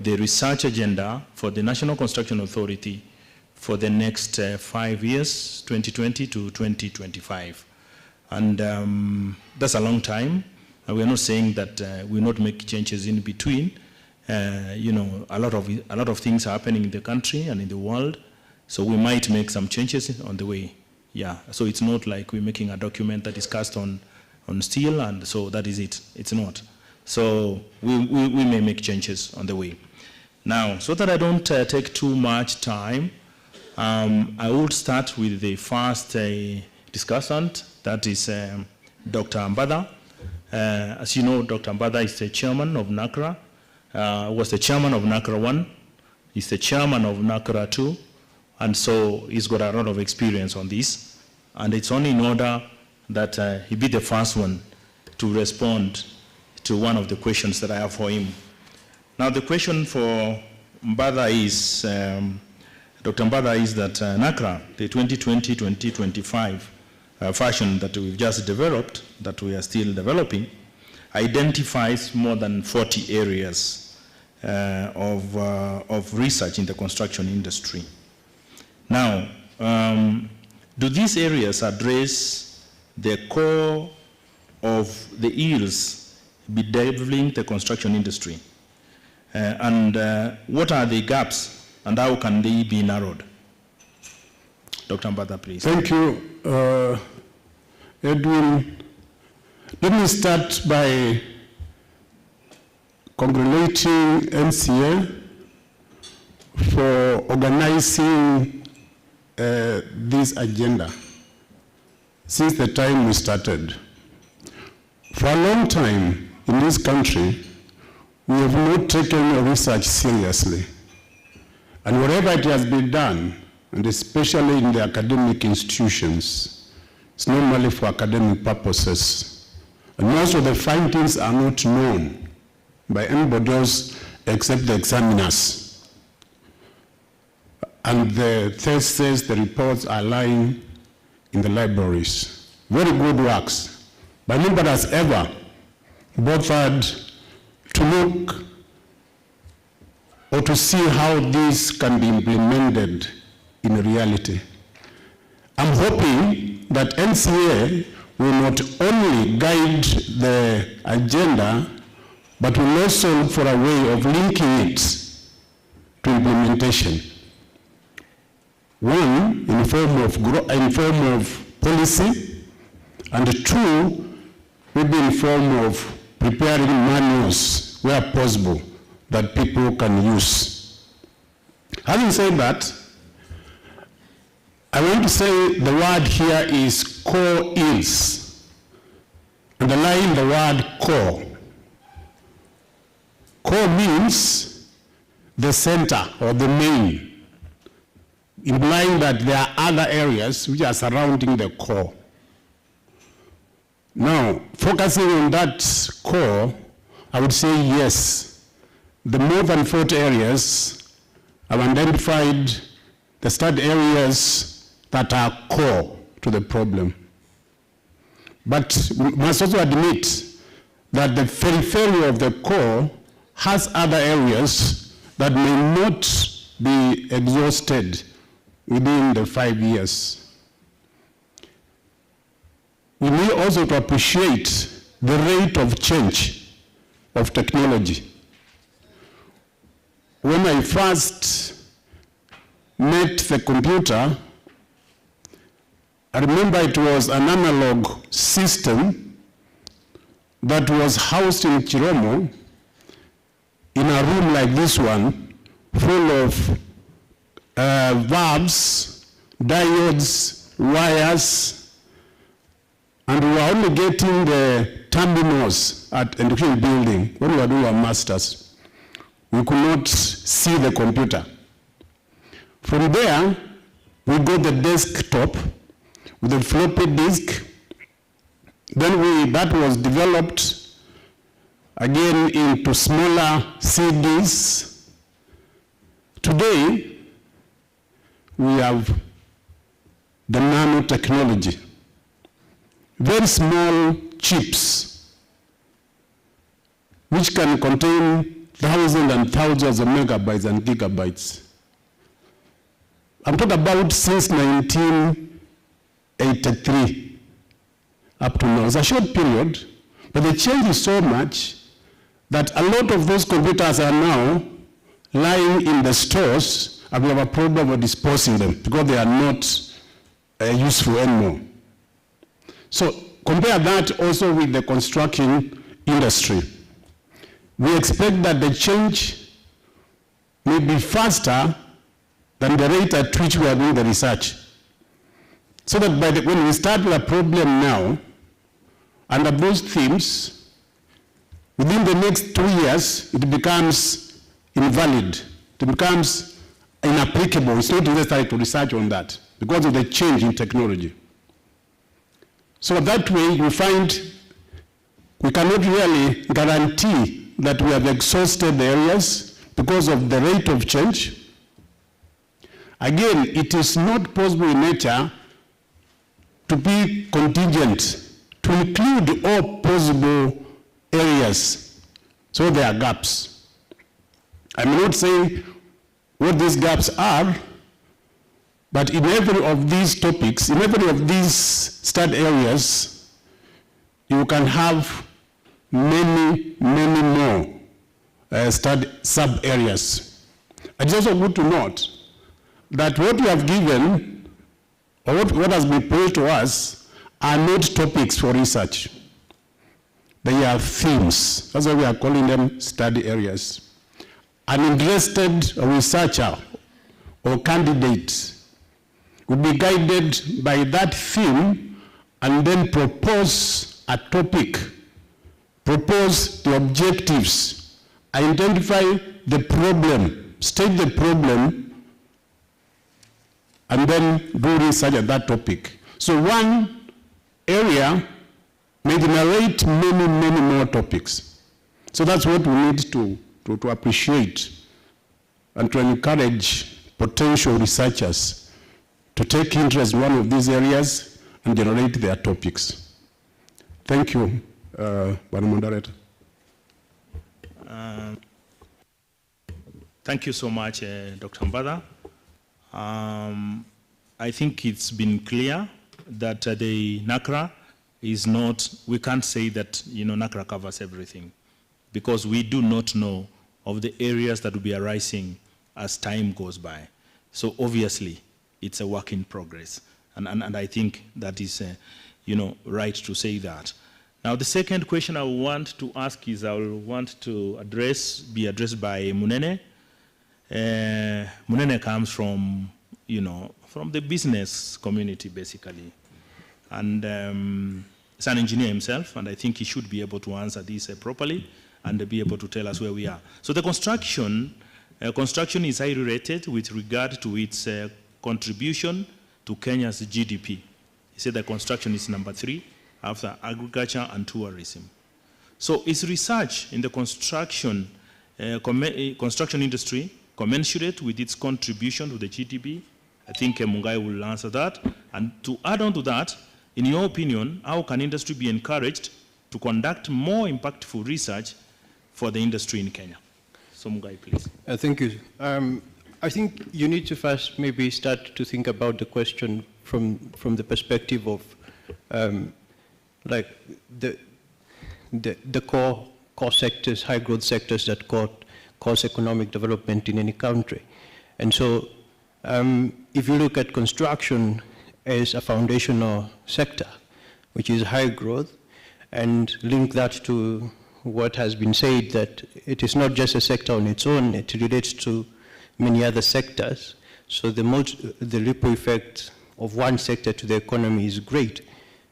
the research agenda for the National Construction Authority for the next 5 years, 2020 to 2025. And that's a long time. We're not saying that we'll not make changes in between. A lot of things are happening in the country and in the world, so we might make some changes on the way. Yeah, so it's not like we're making a document that is cast on steel, and so that is it. It's not. So we may make changes on the way. Now, so that I don't take too much time, I will start with the first discussant, that is Dr. Mbada. As you know, Dr. Mbada is the chairman of NACRA, was the chairman of NACRA 1, he's the chairman of NACRA 2, and so he's got a lot of experience on this. And it's only in order that he be the first one to respond to one of the questions that I have for him. Now, the question for Mbada is, Dr. Mbada, is that NACRA, the 2020-2025 version that we've just developed, that we are still developing, identifies more than 40 areas of research in the construction industry. Now, do these areas address the core of the ills bedeviling the construction industry? And what are the gaps and how can they be narrowed? Dr. Mbata, please. Thank you, Edwin. Let me start by congratulating NCA for organizing this agenda since the time we started. For a long time in this country, we have not taken research seriously. And wherever it has been done, and especially in the academic institutions, it's normally for academic purposes. And most of the findings are not known by anybody else except the examiners. And the theses, the reports are lying in the libraries. Very good works. But nobody has ever bothered to look or to see how this can be implemented in reality. I'm hoping that NCA will not only guide the agenda, but will also look for a way of linking it to implementation. One, in form of policy, and two, maybe in form of preparing manuals where possible that people can use. Having said that, I want to say the word here is core ills. Underline the word core. Core means the center or the main, implying that there are other areas which are surrounding the core. Now, focusing on that core, I would say yes. The more than 40 areas have identified the study areas that are core to the problem. But we must also admit that the periphery of the core has other areas that may not be exhausted within the 5 years. We need also to appreciate the rate of change of technology. When I first met the computer, I remember it was an analog system that was housed in Chiromo in a room like this one, full of valves, diodes, wires, and we were only getting the terminals at education building when we were doing our masters. We could not see the computer. From there, we got the desktop with a floppy disk. Then that was developed again into smaller CDs. Today, we have the nanotechnology. Very small chips, which can contain thousands and thousands of megabytes and gigabytes. I'm talking about since 1983 up to now. It's a short period, but the change is so much that a lot of those computers are now lying in the stores, and we have a problem of disposing them because they are not useful anymore. So compare that also with the construction industry. We expect that the change may be faster than the rate at which we are doing the research. So that when we start with a problem now, under those themes, within the next 2 years, it becomes invalid. It becomes inapplicable. It's not necessary to research on that because of the change in technology. So that way, you find we cannot really guarantee that we have exhausted the areas because of the rate of change. Again, it is not possible in nature to be contingent, to include all possible areas. So there are gaps. I'm not saying what these gaps are, but in every of these topics, in every of these study areas, you can have many more sub-areas. It's also good to note that what you have given, or what has been posed to us, are not topics for research. They are themes. That's why we are calling them study areas. An interested researcher or candidate would be guided by that theme and then propose a topic, propose the objectives, identify the problem, state the problem, and then do research at that topic. So one area may generate many more topics. So that's what we need to appreciate and to encourage potential researchers to take interest in one of these areas and generate their topics. Thank you, Madam Moderator. Thank you so much, Dr. Mbada. I think it's been clear that the NACRA is not, we can't say that, NACRA covers everything, because we do not know of the areas that will be arising as time goes by. So obviously, it's a work in progress. And I think that is, right to say that. Now, the second question I want to ask is, I will want to be addressed by Munene. Munene comes from, from the business community, basically. And he's an engineer himself, and I think he should be able to answer this properly and be able to tell us where we are. So the construction is highly rated with regard to its contribution to Kenya's GDP. He said that construction is number 3 after agriculture and tourism. So is research in the construction industry commensurate with its contribution to the GDP? I think Mungai will answer that. And to add on to that, in your opinion, how can industry be encouraged to conduct more impactful research for the industry in Kenya? So Mungai, please. Thank you. I think you need to first maybe start to think about the question from the perspective of like the core sectors, high growth sectors that cause economic development in any country. And so if you look at construction as a foundational sector, which is high growth, and link that to what has been said, that it is not just a sector on its own, it relates to many other sectors. So the ripple effect of one sector to the economy is great.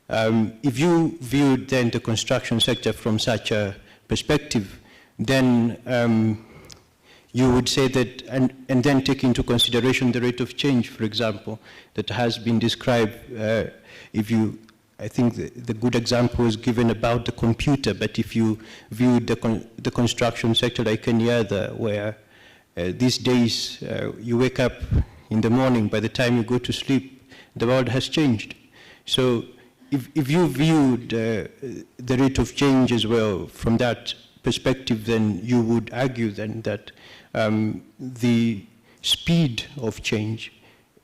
If you view then the construction sector from such a perspective, then you would say that, and then take into consideration the rate of change, for example, that has been described. I think the good example was given about the computer, but if you view the construction sector like any other, where these days you wake up in the morning, by the time you go to sleep, the world has changed. So if you view the rate of change as well from that perspective, then you would argue then that the speed of change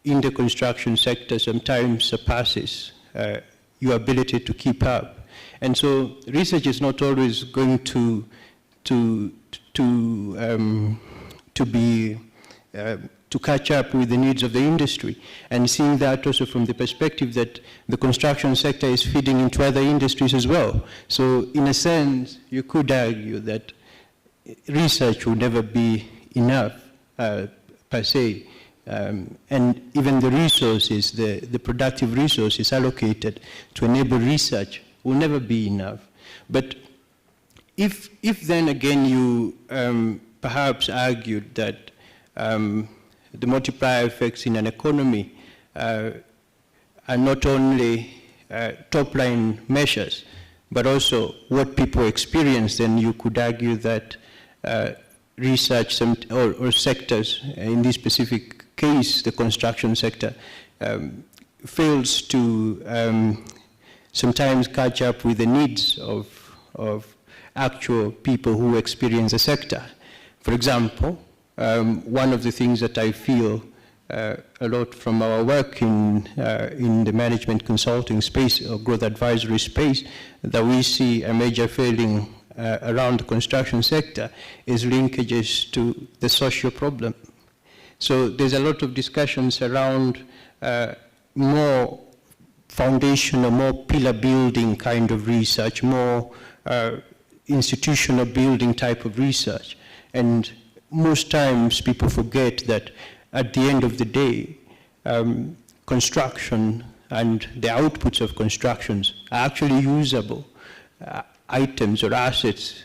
in the construction sector sometimes surpasses your ability to keep up. And so research is not always going to catch up with the needs of the industry, and seeing that also from the perspective that the construction sector is feeding into other industries as well. So in a sense, you could argue that research will never be enough per se, and even the resources, the productive resources allocated to enable research will never be enough. But if then again you perhaps argued that the multiplier effects in an economy are not only top-line measures, but also what people experience, then you could argue that research or sectors, in this specific case, the construction sector, fails to sometimes catch up with the needs of actual people who experience the sector. For example, one of the things that I feel a lot from our work in the management consulting space or growth advisory space, that we see a major failing around the construction sector is linkages to the social problem. So there's a lot of discussions around more foundational, more pillar building kind of research, more institutional building type of research. And most times people forget that at the end of the day, construction and the outputs of constructions are actually usable items or assets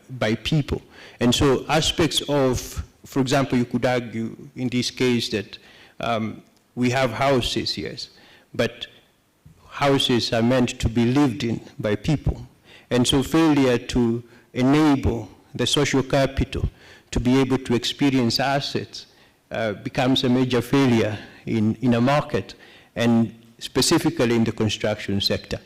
by people. And so aspects of, for example, you could argue in this case that we have houses, yes, but houses are meant to be lived in by people. And so failure to enable the social capital to be able to experience assets becomes a major failure in a market, and specifically in the construction sector.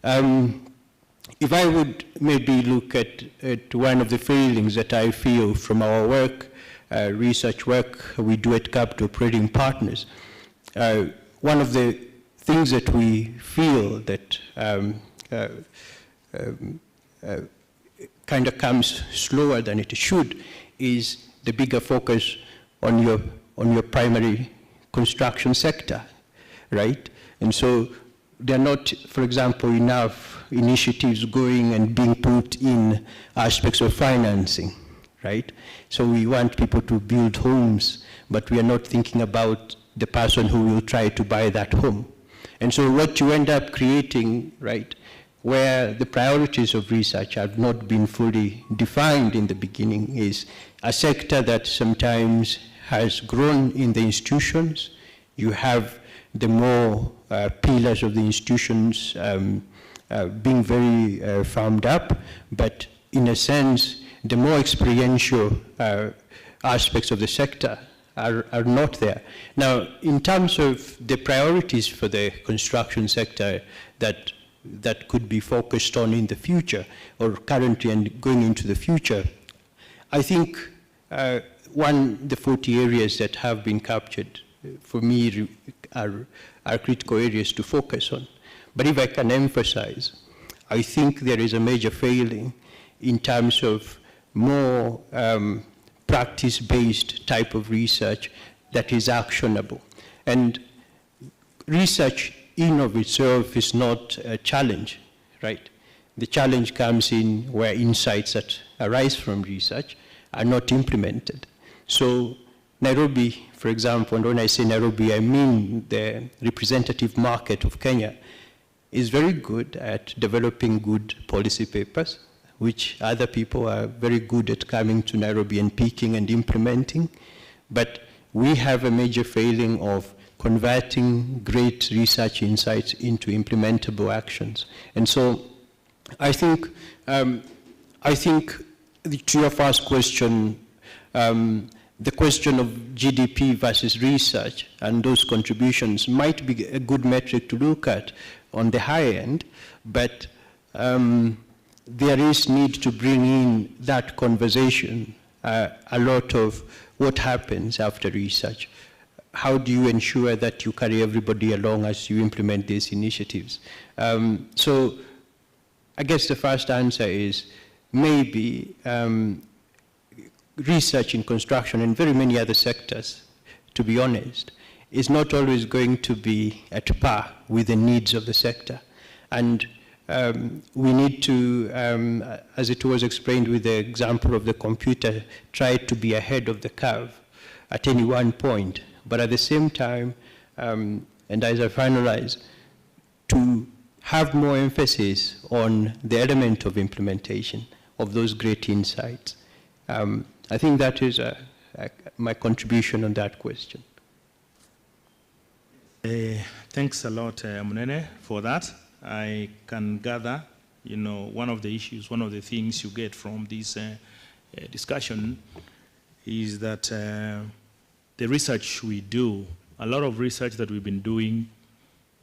If I would maybe look at one of the failings that I feel from our work, research work we do at Capital Operating Partners, one of the things that we feel that kind of comes slower than it should is the bigger focus on your primary construction sector, right? And so there are not, for example, enough initiatives going and being put in aspects of financing, right? So we want people to build homes, but we are not thinking about the person who will try to buy that home. And so what you end up creating, right, where the priorities of research have not been fully defined in the beginning is a sector that sometimes has grown in the institutions. You have the more pillars of the institutions being very farmed up, but in a sense, the more experiential aspects of the sector are not there. Now, in terms of the priorities for the construction sector that could be focused on in the future, or currently and going into the future, I think the 40 areas that have been captured for me are critical areas to focus on. But if I can emphasize, I think there is a major failing in terms of more practice-based type of research that is actionable. And research in of itself is not a challenge, right? The challenge comes in where insights that arise from research are not implemented. So Nairobi, for example, and when I say Nairobi, I mean the representative market of Kenya, is very good at developing good policy papers, which other people are very good at coming to Nairobi and picking and implementing. But we have a major failing of converting great research insights into implementable actions. And so I think to your first question, the question of GDP versus research and those contributions might be a good metric to look at on the high end, but there is need to bring in that conversation, a lot of what happens after research. How do you ensure that you carry everybody along as you implement these initiatives? So I guess the first answer is maybe research in construction and very many other sectors, to be honest, is not always going to be at par with the needs of the sector. And we need to, as it was explained with the example of the computer, try to be ahead of the curve at any one point. But at the same time, and as I finalize, to have more emphasis on the element of implementation of those great insights. I think that is my contribution on that question. Thanks a lot, Munene, for that. I can gather, one of the issues, one of the things you get from this discussion is that the research we do, a lot of research that we've been doing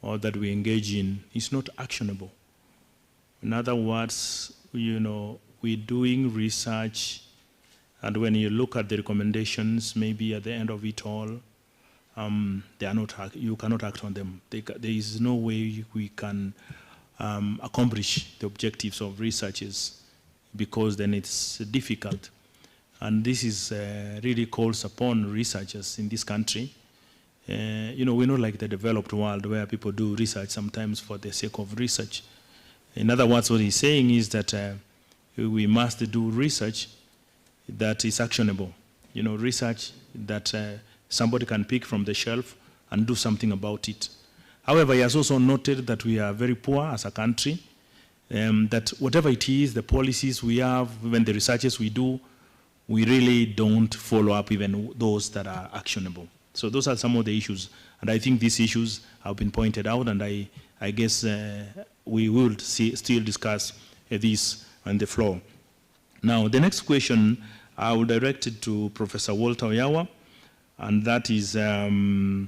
or that we engage in is not actionable. In other words, we're doing research And when you look at the recommendations, maybe at the end of it all, they are not, you cannot act on them. There is no way we can accomplish the objectives of researches, because then it's difficult. And this is really calls upon researchers in this country. You know, we're not like the developed world where people do research sometimes for the sake of research. In other words, what he's saying is that we must do research that is actionable. You know, research that somebody can pick from the shelf and do something about it. However, he has also noted that we are very poor as a country, that whatever it is, the policies we have, even the researches we do, we really don't follow up even those that are actionable. So those are some of the issues. And I think these issues have been pointed out, and I guess we will still discuss this on the floor. Now, the next question I will direct it to Professor Walter Oyawa, and that is, the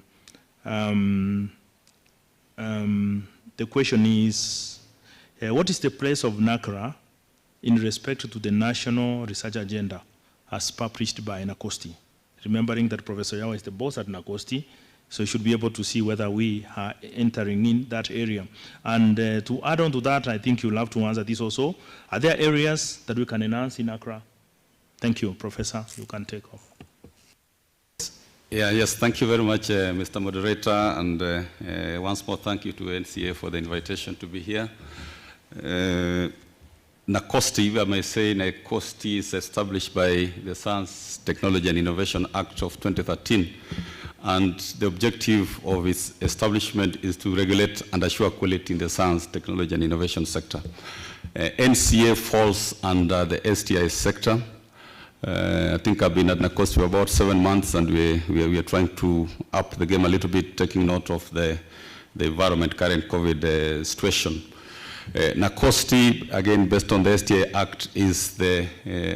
question is, what is the place of NACRA in respect to the National Research Agenda as published by NACOSTI? Remembering that Professor Oyawa is the boss at NACOSTI, so you should be able to see whether we are entering in that area. And to add on to that, I think you'll have to answer this also. Are there areas that we can enhance in NACRA? Thank you, Professor. You can take off. Yeah, yes, thank you very much, Mr. Moderator, and once more thank you to NCA for the invitation to be here. NACOSTI, if I may say, NACOSTI is established by the Science, Technology and Innovation Act of 2013, and the objective of its establishment is to regulate and assure quality in the science, technology and innovation sector. NCA falls under the STI sector. I think I've been at NACOSTI for about 7 months, and we are trying to up the game a little bit, taking note of the environment, current COVID situation. NACOSTI, again, based on the STI Act, is the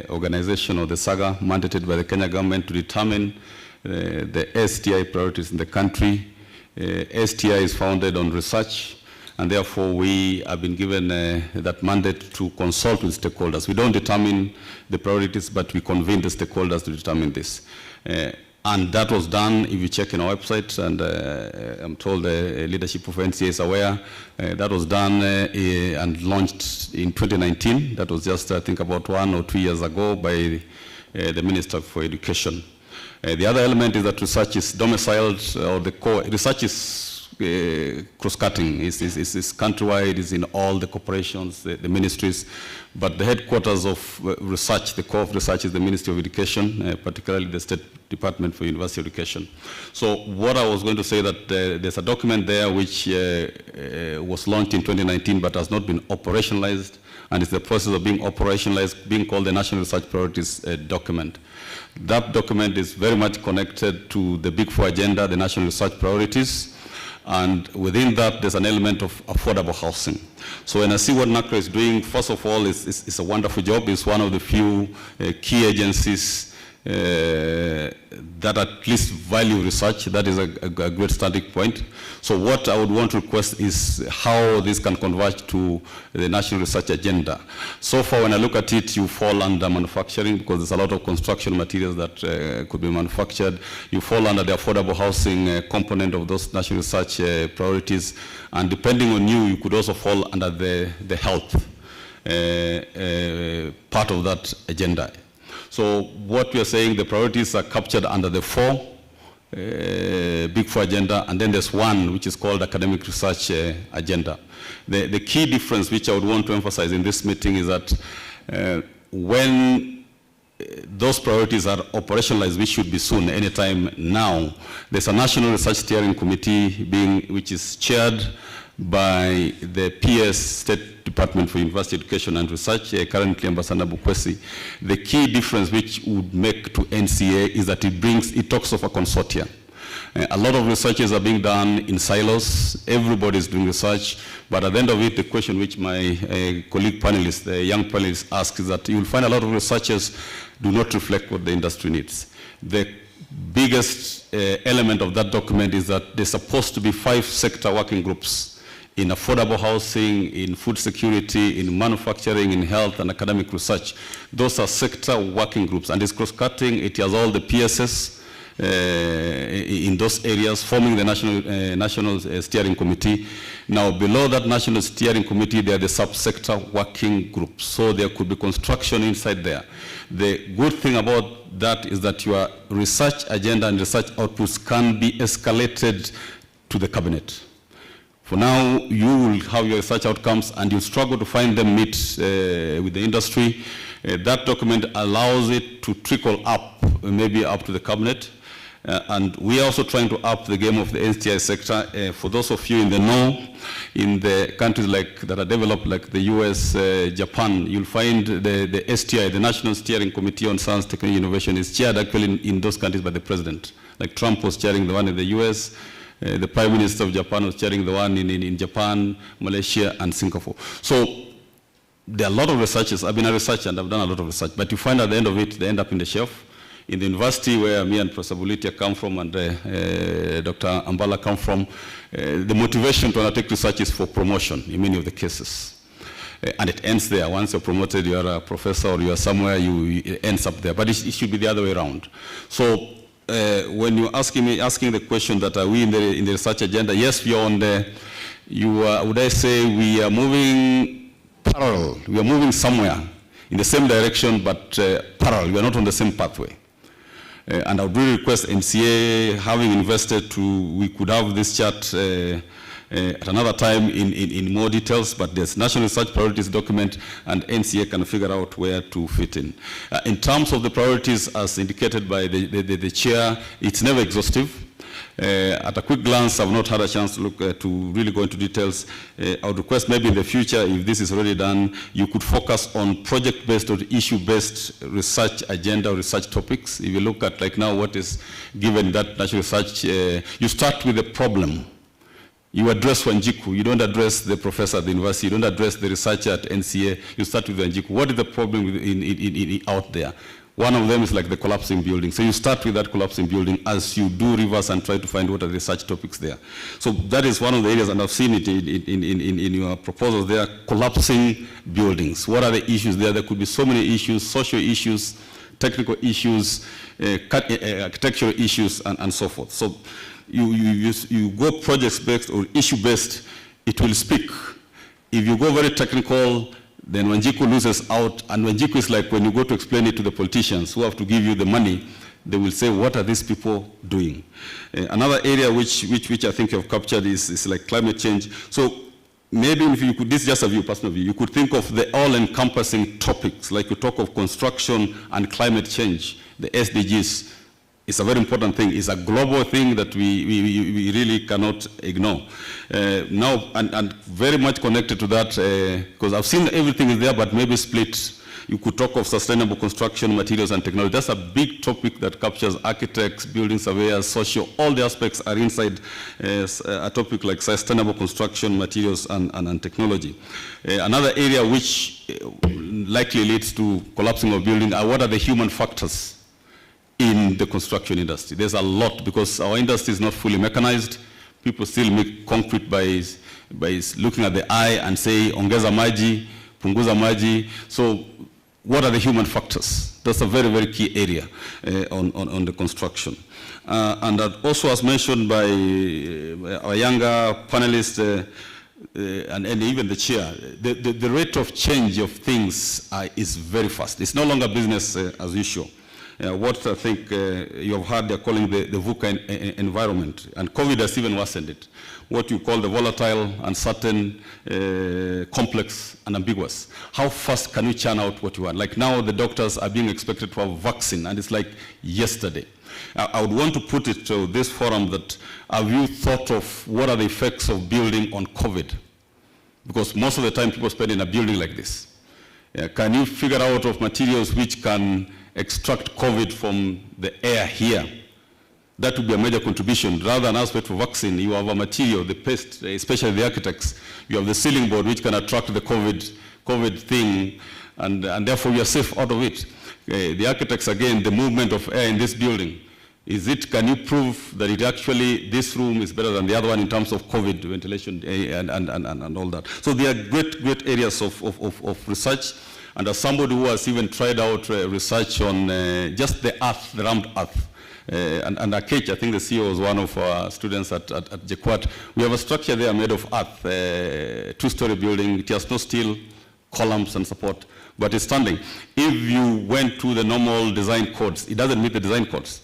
organization or the SAGA mandated by the Kenya government to determine the STI priorities in the country. STI is founded on research, and therefore we have been given that mandate to consult with stakeholders. We don't determine the priorities, but we convene the stakeholders to determine this. And that was done, if you check in our website, and I'm told the leadership of NCA is aware, that was done and launched in 2019. That was just, I think, about 1 or 2 years ago by the Minister for Education. The other element is that research is domiciled, or the core research is cross-cutting, is countrywide, is in all the corporations, the ministries, but the headquarters of research, the core of research, is the Ministry of Education, particularly the State Department for University Education. So what I was going to say, that there's a document there which was launched in 2019 but has not been operationalized, and it's the process of being operationalized, being called the National Research Priorities document. That document is very much connected to the Big Four agenda, the National Research Priorities, and within that, there's an element of affordable housing. So when I see what NACRA is doing, first of all, it's a wonderful job. It's one of the few key agencies that at least value research. That is a great starting point. So what I would want to request is how this can converge to the National Research Agenda. So far, when I look at it, you fall under manufacturing, because there's a lot of construction materials that could be manufactured. You fall under the affordable housing component of those National Research priorities. And depending on you could also fall under the health part of that agenda. So what we are saying, the priorities are captured under the 4 Big Four agenda, and then there's one which is called academic research agenda. The key difference which I would want to emphasize in this meeting is that when those priorities are operationalized, which should be soon, anytime now, there's a National Research Steering Committee which is chaired by the PS State Department for University Education and Research, currently Ambassador Bukwesi. The key difference which would make to NCA is that it talks of a consortia. A lot of researches are being done in silos. Everybody is doing research, but at the end of it, the question which my colleague panelists, the young panelists, ask is that you'll find a lot of researchers do not reflect what the industry needs. The biggest element of that document is that there's supposed to be 5 sector working groups in affordable housing, in food security, in manufacturing, in health and academic research. Those are sector working groups, and it's cross-cutting. It has all the PSS in those areas, forming the national steering committee. Now, below that national steering committee, there are the sub-sector working groups. So there could be construction inside there. The good thing about that is that your research agenda and research outputs can be escalated to the cabinet. For now, you will have your research outcomes and you struggle to find them meet with the industry. That document allows it to trickle up, maybe up to the cabinet. And we are also trying to up the game of the NCA sector. For those of you in the know, in the countries that are developed, like the US, Japan, you'll find the STI, the National Steering Committee on Science, Technology, Innovation, is chaired actually in those countries by the president. Like Trump was chairing the one in the US, the Prime Minister of Japan was chairing the one in Japan, Malaysia, and Singapore. So there are a lot of researchers. I've been a researcher and I've done a lot of research, but you find at the end of it, they end up in the shelf. In the university where me and Professor Bulitia come from and Dr. Ambala come from, the motivation to undertake research is for promotion in many of the cases. And it ends there. Once you're promoted, you're a professor or you're somewhere, it ends up there. But it should be the other way around. So when you're asking the question that are we in the research agenda, yes, we are on the, would I say we are moving parallel. We are moving somewhere in the same direction, but parallel. We are not on the same pathway. And I would really request NCA, having invested we could have this chat at another time in more details, but there's National Research Priorities document and NCA can figure out where to fit in. In terms of the priorities as indicated by the chair, it's never exhaustive. At a quick glance, I've not had a chance to look to really go into details. I would request maybe in the future, if this is already done, you could focus on project-based or issue-based research agenda or research topics. If you look at like now what is given that national research, you start with the problem. You address Wanjiku, you don't address the professor at the university, you don't address the researcher at NCA, you start with Wanjiku. What is the problem out there? One of them is like the collapsing building. So you start with that collapsing building as you do reverse and try to find what are the research topics there. So that is one of the areas, and I've seen it in your proposals there, collapsing buildings. What are the issues there? There could be so many issues, social issues, technical issues, architectural issues, and so forth. So you go project-based or issue-based, it will speak. If you go very technical, then Wanjiku loses out, and Wanjiku is like when you go to explain it to the politicians who have to give you the money, they will say, what are these people doing? Another area which I think you have captured is like climate change. So maybe if you could, this is just a view, personal view, you could think of the all-encompassing topics, like you talk of construction and climate change, the SDGs. It's a very important thing. It's a global thing that we really cannot ignore. Now, and very much connected to that, because I've seen everything is there, but maybe split. You could talk of sustainable construction materials and technology. That's a big topic that captures architects, building surveyors, social, all the aspects are inside a topic like sustainable construction materials and technology. Another area which likely leads to collapsing of building are what are the human factors in the construction industry. There's a lot because our industry is not fully mechanized. People still make concrete by looking at the eye and say, ongeza maji, punguza maji. So what are the human factors? That's a very, very key area on the construction. And also as mentioned by our younger panelists, and even the chair, the rate of change of things is very fast. It's no longer business as usual. What I think you have heard, they're calling the VUCA environment, and COVID has even worsened it. What you call the volatile, uncertain, complex, and ambiguous. How fast can you churn out what you want? Like now the doctors are being expected to have vaccine, and it's like yesterday. I would want to put it to this forum that have you thought of what are the effects of building on COVID? Because most of the time people spend in a building like this. Can you figure out of materials which can extract COVID from the air here? That would be a major contribution. Rather than aspect for vaccine, you have a material, the paste, especially the architects. You have the ceiling board which can attract the COVID thing, and therefore you are safe out of it. The architects, again, the movement of air in this building. Can you prove that it actually, this room is better than the other one in terms of COVID ventilation and all that? So there are great areas of research. And as somebody who has even tried out research on just the earth, the round earth, and Akech, I think the CEO was one of our students at JKUAT. We have a structure there made of earth, two-story building. It has no steel columns and support, but it's standing. If you went to the normal design codes, it doesn't meet the design codes.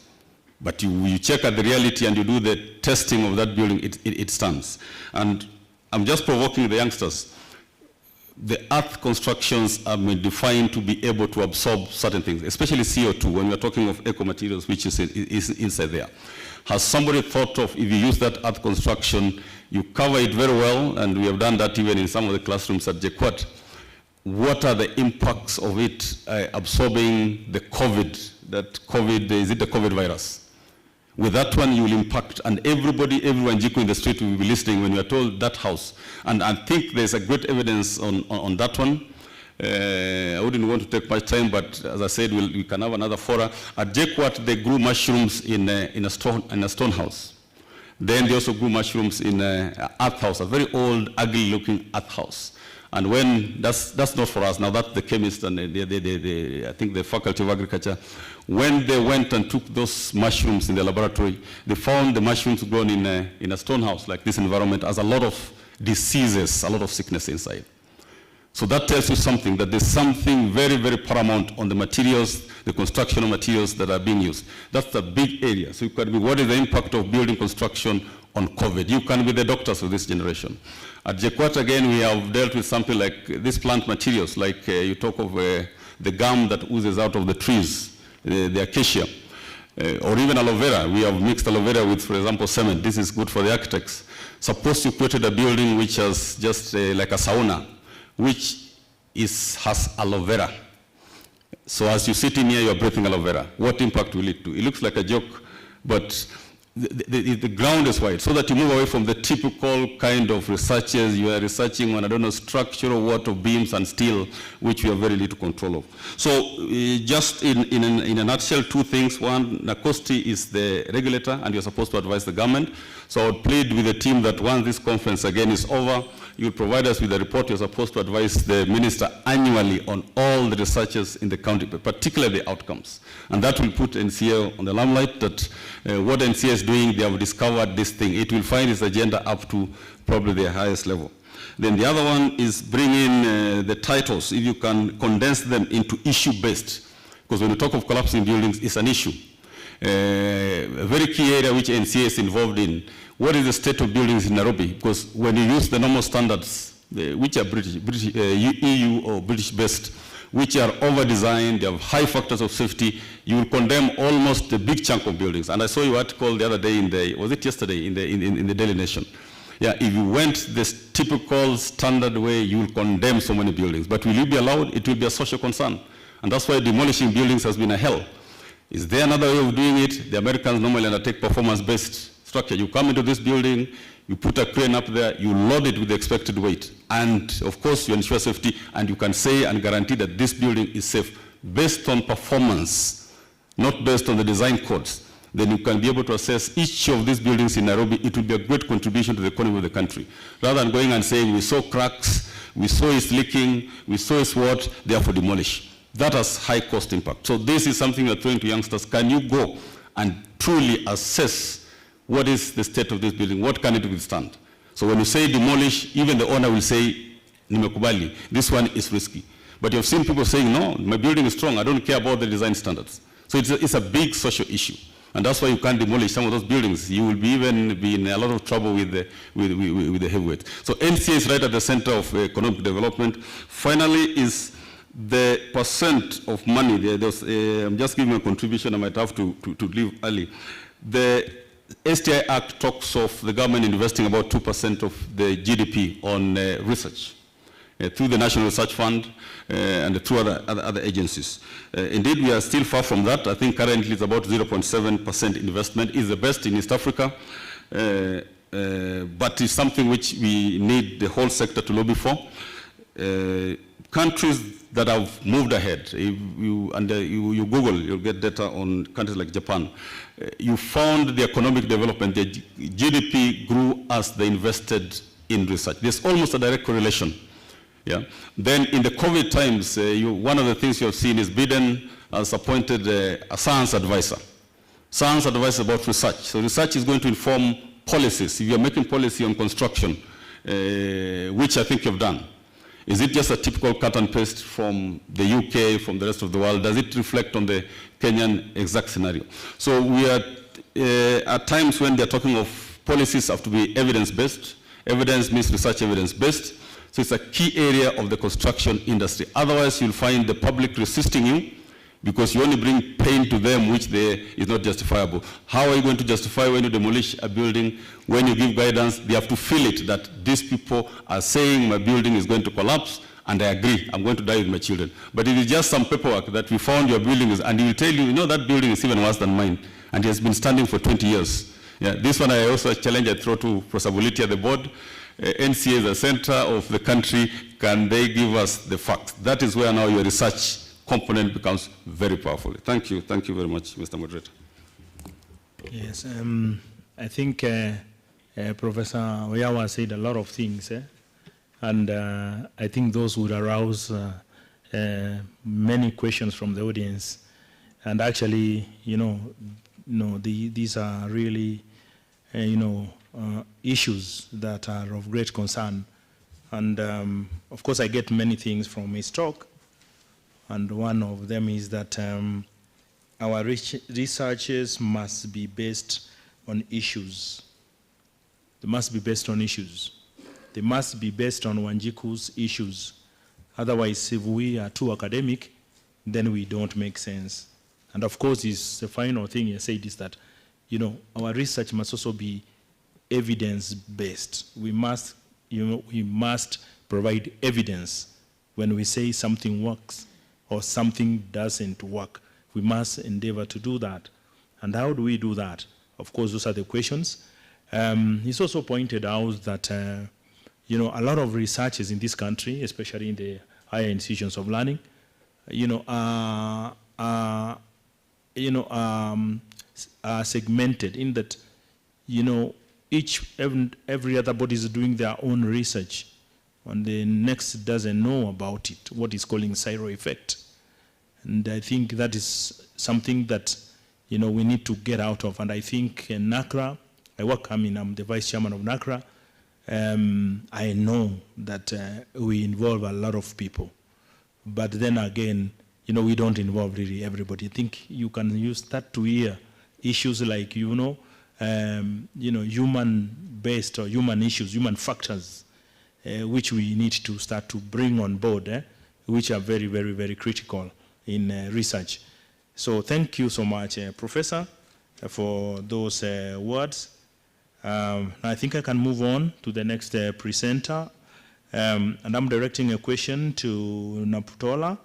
But you check at the reality and you do the testing of that building, it stands. And I'm just provoking the youngsters. The earth constructions are defined to be able to absorb certain things, especially CO2, when we're talking of eco materials, which is inside there. Has somebody thought of, if you use that earth construction, you cover it very well, and we have done that even in some of the classrooms at JKUAT. What are the impacts of it absorbing the COVID, is it the COVID virus? With that one, you will impact, and everyone Jiku in the street will be listening when you are told that house. And I think there's a great evidence on that one. I wouldn't want to take much time, but as I said, we can have another forum. At JKUAT, they grew mushrooms in a stone house. Then they also grew mushrooms in an earth house, a very old, ugly-looking earth house. And when, that's not for us, now that's the chemist and I think the Faculty of Agriculture. When they went and took those mushrooms in the laboratory, they found the mushrooms grown in a stone house like this environment has a lot of diseases, a lot of sickness inside. So that tells you something, that there's something very, very paramount on the materials, the constructional materials that are being used. That's a big area. So you can be, what is the impact of building construction on COVID? You can be the doctors of this generation. At JKUAT, again, we have dealt with something like these plant materials, like you talk of the gum that oozes out of the trees, the acacia, or even aloe vera. We have mixed aloe vera with, for example, cement. This is good for the architects. Suppose you created a building which has just like a sauna, which has aloe vera. So as you sit in here, you're breathing aloe vera. What impact will it do? It looks like a joke, but the ground is wide, so that you move away from the typical kind of researches. You are researching on, I don't know, structural what of beams and steel, which we have very little control of. So just in a nutshell, two things. One, NACOSTI is the regulator, and you're supposed to advise the government. So I would plead with the team that once this conference again is over, you will provide us with a report. You're supposed to advise the minister annually on all the researches in the county, particularly the outcomes. And that will put NCA on the limelight, that what NCA is doing, they have discovered this thing. It will find its agenda up to probably the highest level. Then the other one is bring in the titles, if you can condense them into issue-based. Because when you talk of collapsing buildings, it's an issue. A very key area which NCA is involved in. What is the state of buildings in Nairobi? Because when you use the normal standards, which are EU or British-based, which are over-designed, they have high factors of safety, you will condemn almost a big chunk of buildings. And I saw your article the other day was it yesterday, in the Daily Nation? Yeah, if you went this typical standard way, you will condemn so many buildings. But will you be allowed? It will be a social concern. And that's why demolishing buildings has been a hell. Is there another way of doing it? The Americans normally undertake performance-based structure. You come into this building, you put a crane up there, you load it with the expected weight. And of course, you ensure safety, and you can say and guarantee that this building is safe based on performance, not based on the design codes. Then you can be able to assess each of these buildings in Nairobi. It will be a great contribution to the economy of the country. Rather than going and saying, we saw cracks, we saw it's leaking, we saw it's what, therefore demolish. That has high cost impact. So this is something we're throwing to youngsters. Can you go and truly assess what is the state of this building? What can it withstand? So when you say demolish, even the owner will say, nimekubali, this one is risky. But you've seen people saying, no, my building is strong, I don't care about the design standards. So it's a big social issue. And that's why you can't demolish some of those buildings. You will be in a lot of trouble with the heavyweight. So NCA is right at the center of economic development. Finally is the percent of money. I'm just giving a contribution, I might have to leave early. The STI Act talks of the government investing about 2% of the GDP on research through the National Research Fund and through other agencies. Indeed, we are still far from that. I think currently it's about 0.7% investment. It's the best in East Africa, but it's something which we need the whole sector to lobby for. countries that have moved ahead, if you Google, you'll get data on countries like Japan. You found the economic development, the GDP grew as they invested in research. There's almost a direct correlation. Yeah. Then in the COVID times, one of the things you have seen is Biden has appointed a science advisor. Science advisor about research. So research is going to inform policies. If you're making policy on construction, which I think you've done, is it just a typical cut and paste from the UK, from the rest of the world? Does it reflect on the Kenyan exact scenario? So we are at times when they're talking of policies have to be evidence-based. Evidence means research evidence-based. So it's a key area of the construction industry. Otherwise, you'll find the public resisting you because you only bring pain to them which is not justifiable. How are you going to justify when you demolish a building? When you give guidance, they have to feel it that these people are saying my building is going to collapse, and I agree, I'm going to die with my children. But it is just some paperwork that we found your building is, and he will tell you, you know, that building is even worse than mine, and it has been standing for 20 years. Yeah, this one I also challenge, I throw to Professor Buliti at the board. NCA is the center of the country. Can they give us the facts? That is where now your research component becomes very powerful. Thank you very much, Mr. Moderator. Yes, I think Professor Oyawa said a lot of things, and I think those would arouse many questions from the audience. And actually, these are really, issues that are of great concern. And of course, I get many things from his talk. And one of them is that our researches must be based on issues. They must be based on issues. They must be based on Wanjiku's issues. Otherwise, if we are too academic, then we don't make sense. And of course, the final thing you said is that, our research must also be evidence-based. We must provide evidence when we say something works or something doesn't work. We must endeavor to do that. And how do we do that? Of course, those are the questions. He's also pointed out that, a lot of researchers in this country, especially in the higher institutions of learning, are segmented in that, every other body is doing their own research, and the next doesn't know about it, what is calling silo effect. And I think that is something that, we need to get out of. And I think in NACRA, I'm the vice chairman of NACRA, I know that we involve a lot of people. But then again, we don't involve really everybody. I think you can use that to hear issues like, human-based or human issues, human factors, which we need to start to bring on board, which are very, very, very critical in research. So thank you so much, Professor, for those words. I think I can move on to the next presenter. And I'm directing a question to Naputola.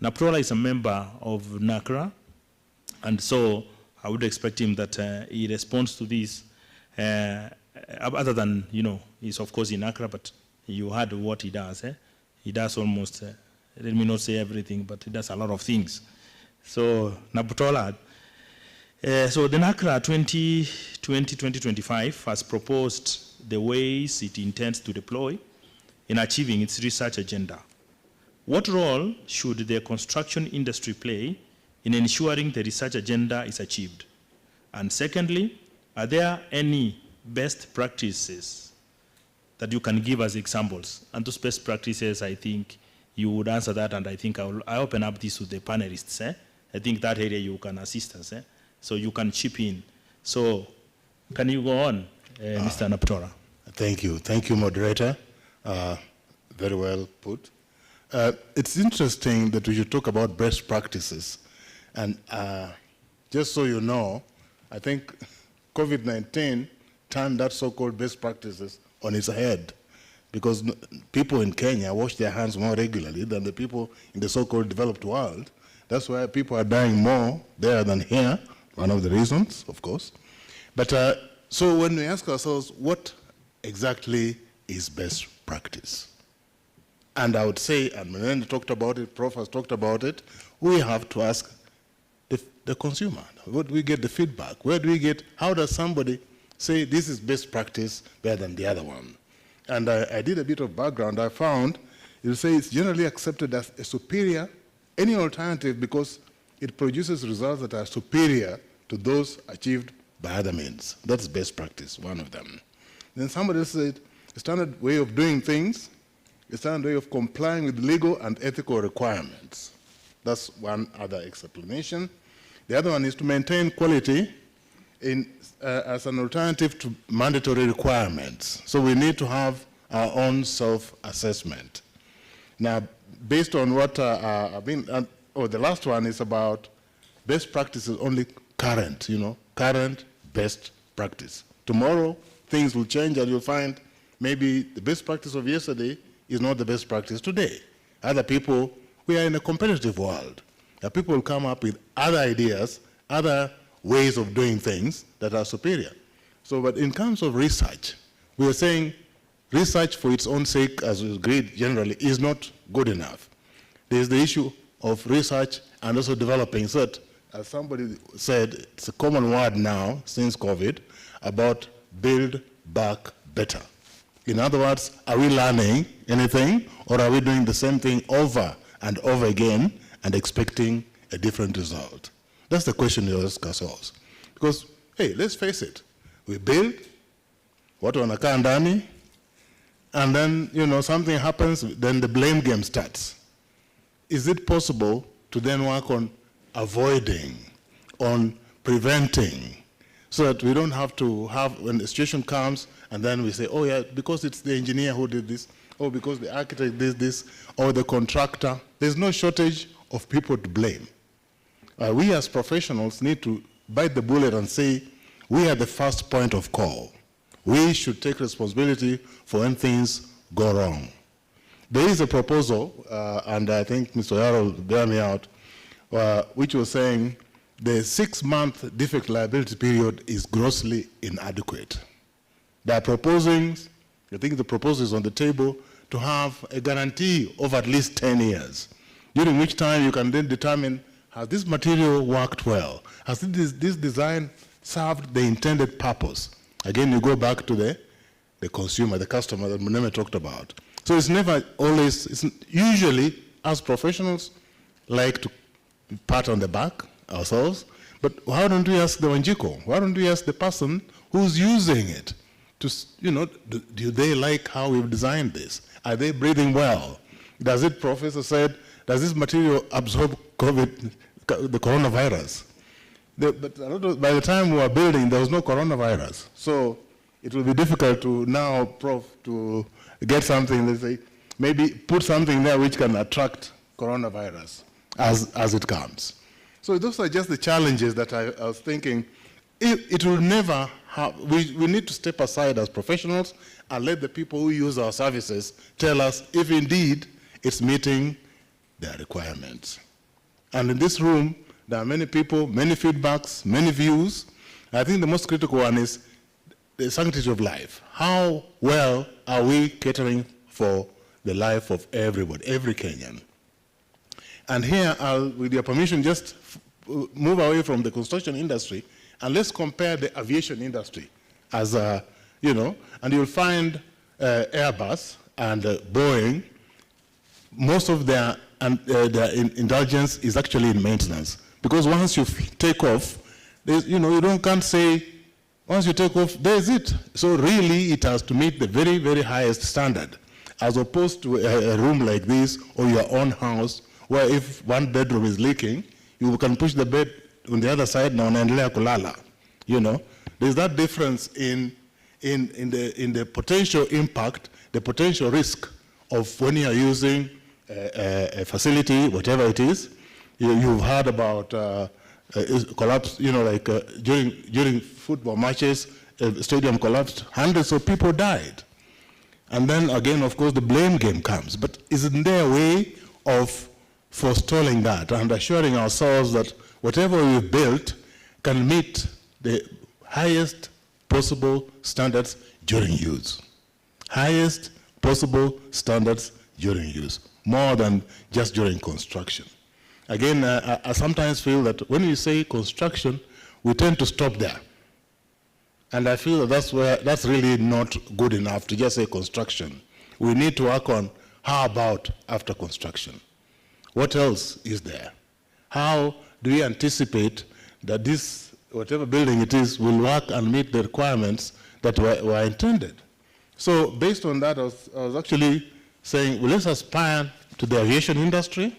Naputola is a member of NACRA, and so I would expect him that he responds to this, other than, he's of course in NACRA, but you heard what he does. He does almost, let me not say everything, but he does a lot of things. So, Naputola, so the NACRA 2020-2025 has proposed the ways it intends to deploy in achieving its research agenda. What role should the construction industry play in ensuring the research agenda is achieved? And secondly, are there any best practices that you can give as examples? And those best practices, I think you would answer that, and I think I open up this to the panelists. I think that area you can assist us, so you can chip in. So can you go on, Mr. Naputola? Thank you, moderator. Very well put. It's interesting that we should talk about best practices. And just so you know, I think COVID-19 turned that so-called best practices on its head, because people in Kenya wash their hands more regularly than the people in the so-called developed world. That's why people are dying more there than here, one of the reasons, of course. But so when we ask ourselves, what exactly is best practice? And I would say, and Menendez talked about it, Prof has talked about it, we have to ask the consumer. Where do we get the feedback? Where do we get, how does somebody say this is best practice better than the other one? And I did a bit of background. I found, you say it's generally accepted as a superior, any alternative, because it produces results that are superior to those achieved by other means. That's best practice, one of them. Then somebody said, a standard way of doing things, a standard way of complying with legal and ethical requirements. That's one other explanation. The other one is to maintain quality as an alternative to mandatory requirements. So we need to have our own self-assessment. Now, based on what the last one is about best practices, only current, current best practice. Tomorrow, things will change and you'll find maybe the best practice of yesterday is not the best practice today. Other people, we are in a competitive world. People will come up with other ideas, other ways of doing things that are superior. So, but in terms of research, we are saying research for its own sake, as we agreed generally, is not good enough. There's the issue of research and also developing. So that, as somebody said, it's a common word now since COVID about build back better. In other words, are we learning anything, or are we doing the same thing over and over again and expecting a different result? That's the question we ask ourselves. Because, hey, let's face it, we build, watu wanakaa ndani, and then, something happens, then the blame game starts. Is it possible to then work on avoiding, on preventing, so that we don't have to have, when the situation comes, and then we say, oh yeah, because it's the engineer who did this, or because the architect did this, or the contractor. There's no shortage of people to blame. We as professionals need to bite the bullet and say, we are the first point of call. We should take responsibility for when things go wrong. There is a proposal, and I think Mr. Yaro will bear me out, which was saying the 6-month defect liability period is grossly inadequate. They are proposing, I think the proposal is on the table, to have a guarantee of at least 10 years, during which time you can then determine, has this material worked well? Has this design served the intended purpose? Again, you go back to the consumer, the customer that Muneme talked about. So it's never always, it's usually, as professionals, like to pat on the back ourselves, but why don't we ask the Wanjiko? Why don't we ask the person who's using it? Do they like how we've designed this? Are they breathing well? Does it, Professor said, does this material absorb COVID, the coronavirus? But by the time we were building, there was no coronavirus. So it will be difficult to now, Prof, to get something, let's say, maybe put something there which can attract coronavirus as it comes. So those are just the challenges that I was thinking. It will never have, we need to step aside as professionals and let the people who use our services tell us if indeed it's meeting their requirements. And in this room, there are many people, many feedbacks, many views. I think the most critical one is the sanctity of life. How well are we catering for the life of everybody, every Kenyan? And here, I'll, with your permission, just move away from the construction industry and let's compare the aviation industry as a, and you'll find Airbus and Boeing, most of their indulgence is actually in maintenance. Because once you take off, you can't say, once you take off, there's it. So really, it has to meet the very, very highest standard, as opposed to a room like this or your own house, where if one bedroom is leaking, you can push the bed on the other side na unaendelea kulala. There's that difference in the potential impact, the potential risk of when you are using a facility, whatever it is. You've heard about collapse, during football matches, a stadium collapsed, hundreds of people died. And then again, of course, the blame game comes. But isn't there a way of forestalling that and assuring ourselves that whatever we've built can meet the highest possible standards during use? Highest possible standards during use, more than just during construction. Again, I sometimes feel that when we say construction, we tend to stop there. And I feel that that's really not good enough to just say construction. We need to work on how about after construction? What else is there? How do we anticipate that this, whatever building it is, will work and meet the requirements that were intended? So based on that, I was actually saying, well, let's aspire to the aviation industry.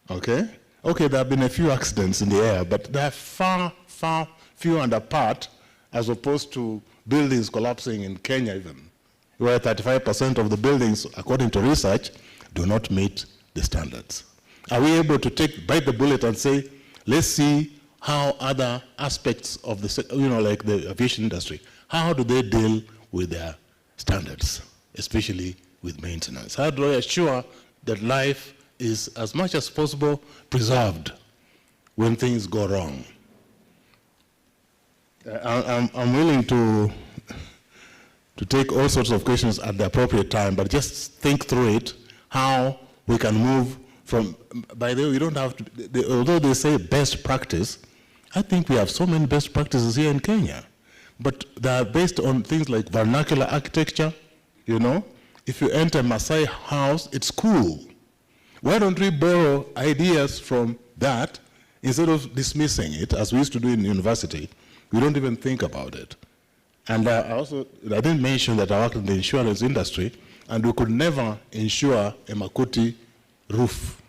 Okay? Okay, there have been a few accidents in the air, but they are far, far few and apart as opposed to buildings collapsing in Kenya even, where 35% of the buildings, according to research, do not meet the standards. Are we able to bite the bullet and say, let's see how other aspects of the, like the aviation industry, how do they deal with their standards, especially with maintenance? How do I assure that life is, as much as possible, preserved when things go wrong? I'm willing to take all sorts of questions at the appropriate time, but just think through it, how we can move from, by the way, we don't have to, although they say best practice, I think we have so many best practices here in Kenya, but they're based on things like vernacular architecture, If you enter a Maasai house, it's cool. Why don't we borrow ideas from that instead of dismissing it, as we used to do in university? We don't even think about it. And I didn't mention that I worked in the insurance industry, and we could never insure a Makuti roof.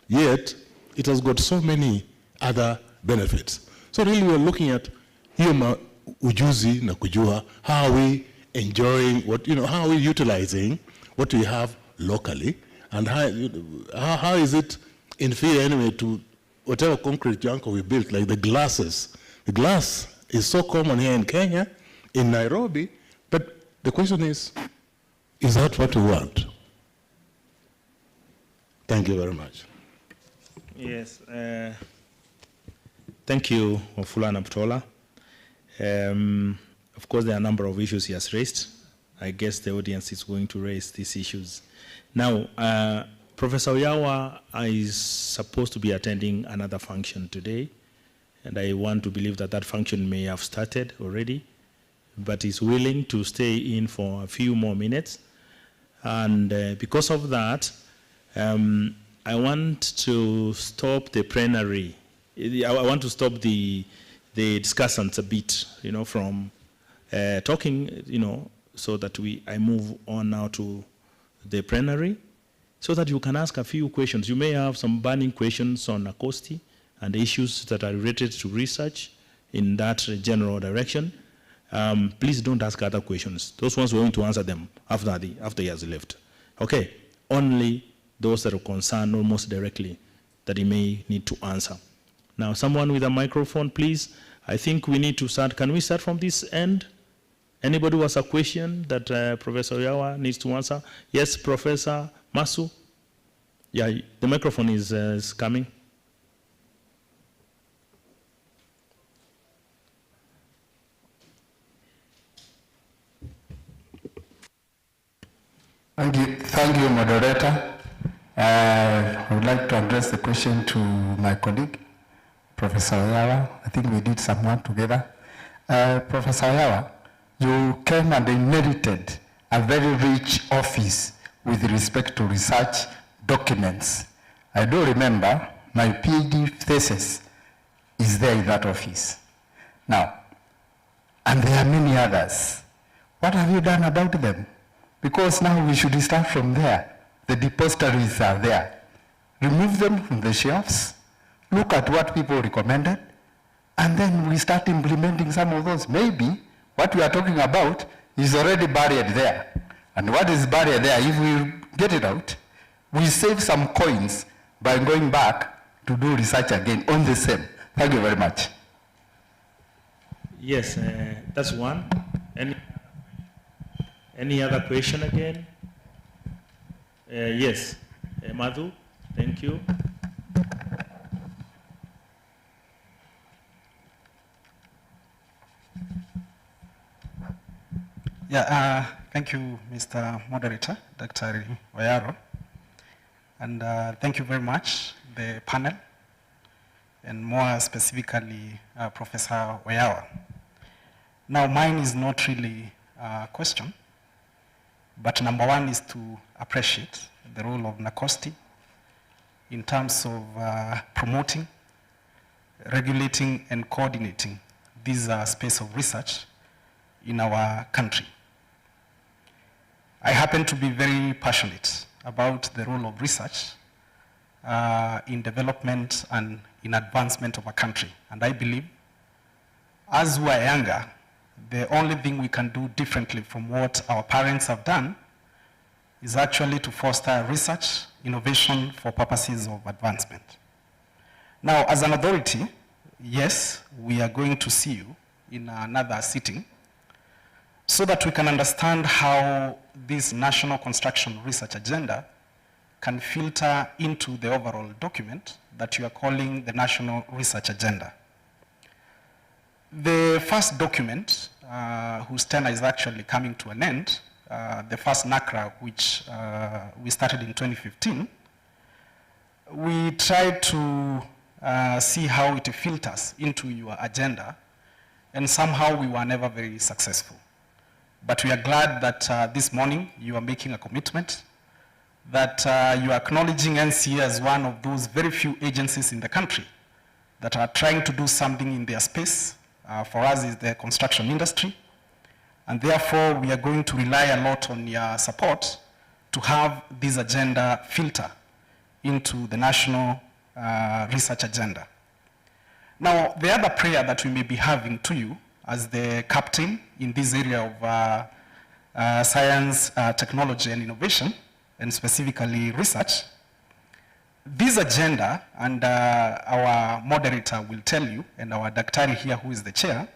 Yet, it has got so many other benefits. So really we're looking at hiyo ujuzi na kujua, how are we enjoying how are we utilizing what we have locally, and how is it inferior anyway to whatever concrete junk we built, like the glasses. The glass is so common here in Kenya, in Nairobi, but the question is that what we want? Thank you very much. Yes, thank you, Wafula Naptola. Of course, there are a number of issues he has raised. I guess the audience is going to raise these issues. Now, Professor Oyawa is supposed to be attending another function today, and I want to believe that that function may have started already, but he's willing to stay in for a few more minutes. And because of that, I want to stop the plenary. I want to stop the discussants a bit, from talking, so that I move on now to the plenary, so that you can ask a few questions. You may have some burning questions on acoustic and issues that are related to research in that general direction. Please don't ask other questions. Those ones we're going to answer them after he has left. Okay, only those that are concerned almost directly that he may need to answer. Now, someone with a microphone, please. I think we need to start. Can we start from this end? Anybody who has a question that Professor Oyawa needs to answer? Yes, Professor Masu? Yeah, the microphone is coming. Thank you, moderator. I would like to address the question to my colleague, Professor Oyawa. I think we did some work together. Professor Oyawa, you came and inherited a very rich office with respect to research documents. I do remember my PhD thesis is there in that office. Now, and there are many others. What have you done about them? Because now we should start from there. The depositories are there. Remove them from the shelves, look at what people recommended, and then we start implementing some of those. Maybe what we are talking about is already buried there. And what is buried there, if we get it out, we save some coins by going back to do research again on the same. Thank you very much. Yes, that's one. Any other question again? Yes, Madhu, thank you. Yeah, Thank you, Mr. Moderator, Dr. Oyaro. And thank you very much, the panel, and more specifically, Professor Oyaro. Now, mine is not really a question, but number one is to appreciate the role of NACOSTI in terms of promoting, regulating, and coordinating this space of research in our country. I happen to be very passionate about the role of research in development and in advancement of a country. And I believe, as we are younger, the only thing we can do differently from what our parents have done is actually to foster research, innovation for purposes of advancement. Now, as an authority, yes, we are going to see you in another sitting so that we can understand how this National Construction Research Agenda can filter into the overall document that you are calling the National Research Agenda. The first document, whose tenure is actually coming to an end, the first NACRA, which we started in 2015, we tried to see how it filters into your agenda, and somehow we were never very successful. But we are glad that this morning you are making a commitment, that you are acknowledging NCA as one of those very few agencies in the country that are trying to do something in their space. For us is the construction industry. And therefore, we are going to rely a lot on your support to have this agenda filter into the National Research Agenda. Now, the other prayer that we may be having to you as the captain in this area of science, technology, and innovation, and specifically research, this agenda, and our moderator will tell you, and our Daktari here, who is the chair,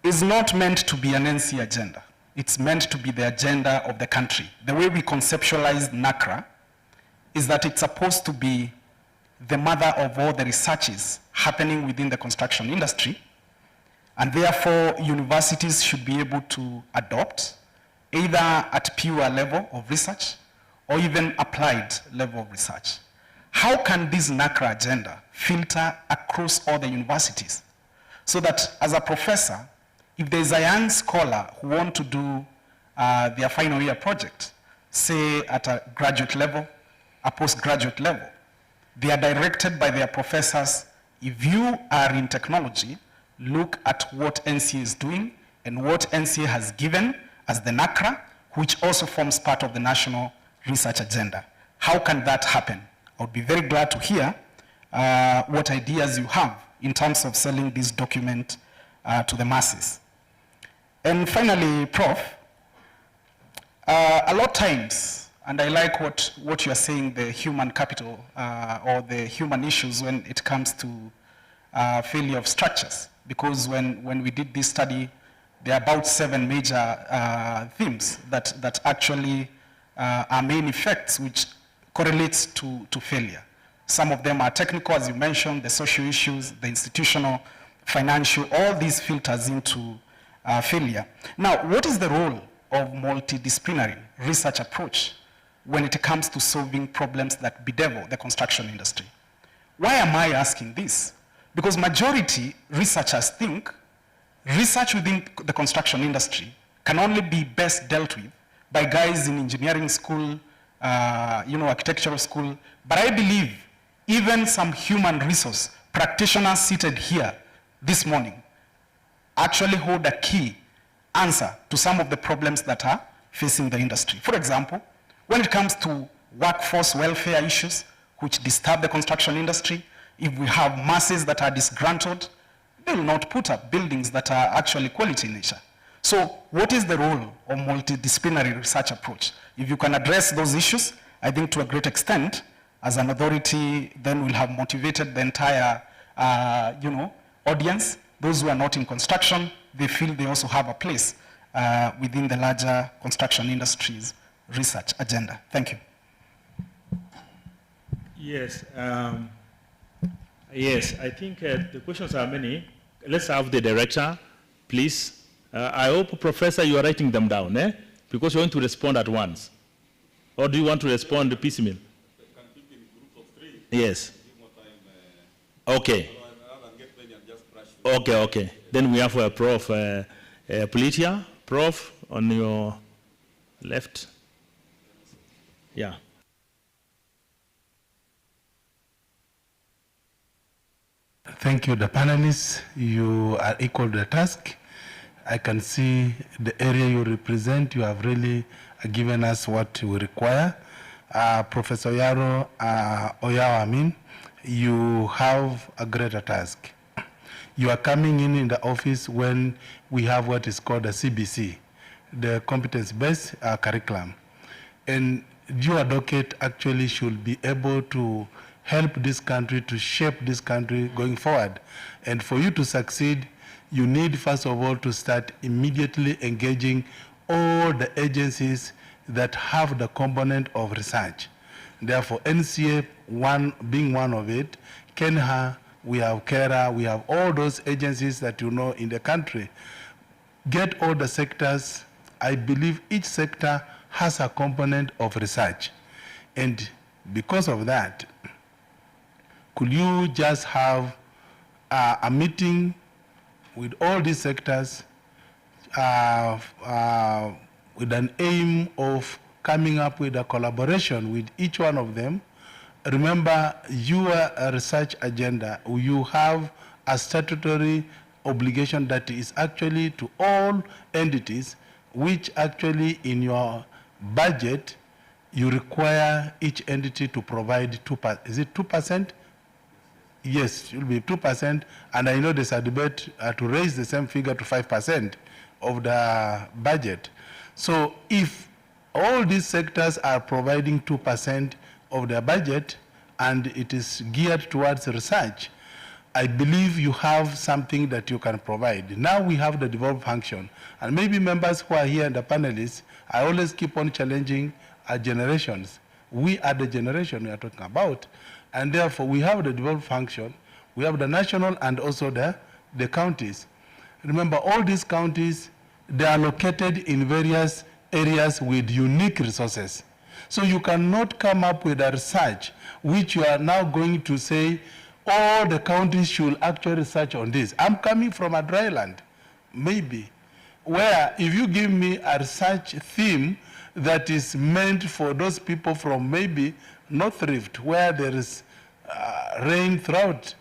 is not meant to be an NC agenda. It's meant to be the agenda of the country. The way we conceptualize NACRA is that it's supposed to be the mother of all the researches happening within the construction industry, and therefore universities should be able to adopt either at pure level of research or even applied level of research. How can this NACRA agenda filter across all the universities so that as a professor, if there's a young scholar who want to do their final year project, say at a graduate level, a postgraduate level, they are directed by their professors, if you are in technology, look at what NCA is doing and what NCA has given as the NACRA, which also forms part of the National Research Agenda. How can that happen? I would be very glad to hear what ideas you have in terms of selling this document to the masses. And finally, Prof, a lot of times, and I like what you are saying, the human capital or the human issues when it comes to failure of structures. Because when we did this study, there are about 7 major themes that actually are main effects which correlates to failure. Some of them are technical, as you mentioned, the social issues, the institutional, financial, all these filters into failure. Now, what is the role of multidisciplinary research approach when it comes to solving problems that bedevil the construction industry? Why am I asking this? Because majority researchers think research within the construction industry can only be best dealt with by guys in engineering school, architectural school. But I believe even some human resource practitioners seated here this morning actually hold a key answer to some of the problems that are facing the industry. For example, when it comes to workforce welfare issues, which disturb the construction industry, if we have masses that are disgruntled, they will not put up buildings that are actually quality in nature. So what is the role of multidisciplinary research approach? If you can address those issues, I think to a great extent, as an authority, then we'll have motivated the entire audience. Those who are not in construction, they feel they also have a place within the larger construction industry's research agenda. Thank you. Yes. Yes, I think the questions are many. Let's have the director, please, I hope, Professor, you are writing them down, eh? Because you want to respond at once. Or do you want to respond piecemeal? Yes. Okay. Okay, okay. Then we have Prof. Politia. Prof, on your left. Yeah. Thank you, the panelists. You are equal to the task. I can see the area you represent. You have really given us what we require. Professor Yaro Oyawa, you have a greater task. You are coming in the office when we have what is called a CBC, the competence-based curriculum. And your docket actually should be able to help this country, to shape this country going forward. And for you to succeed, you need, first of all, to start immediately engaging all the agencies that have the component of research. Therefore, NCA being one of it, KENHA, we have KERA, we have all those agencies that you know in the country. Get all the sectors. I believe each sector has a component of research. And because of that, could you just have a meeting with all these sectors with an aim of coming up with a collaboration with each one of them? Remember, your research agenda, you have a statutory obligation that is actually to all entities, which actually in your budget, you require each entity to provide 2%. Is it 2%? Yes, it will be 2%. And I know there's a debate to raise the same figure to 5% of the budget. So if all these sectors are providing 2% of their budget and it is geared towards research, I believe you have something that you can provide. Now we have the devolved function. And maybe members who are here and the panelists, I always keep on challenging our generations. We are the generation we are talking about. And therefore, we have the devolved function, we have the national and also the counties. Remember, all these counties, they are located in various areas with unique resources. So you cannot come up with a research which you are now going to say, all the counties should actually research on this. I'm coming from a dry land, maybe, where if you give me a research theme that is meant for those people from maybe North Rift, where there is rain throughout.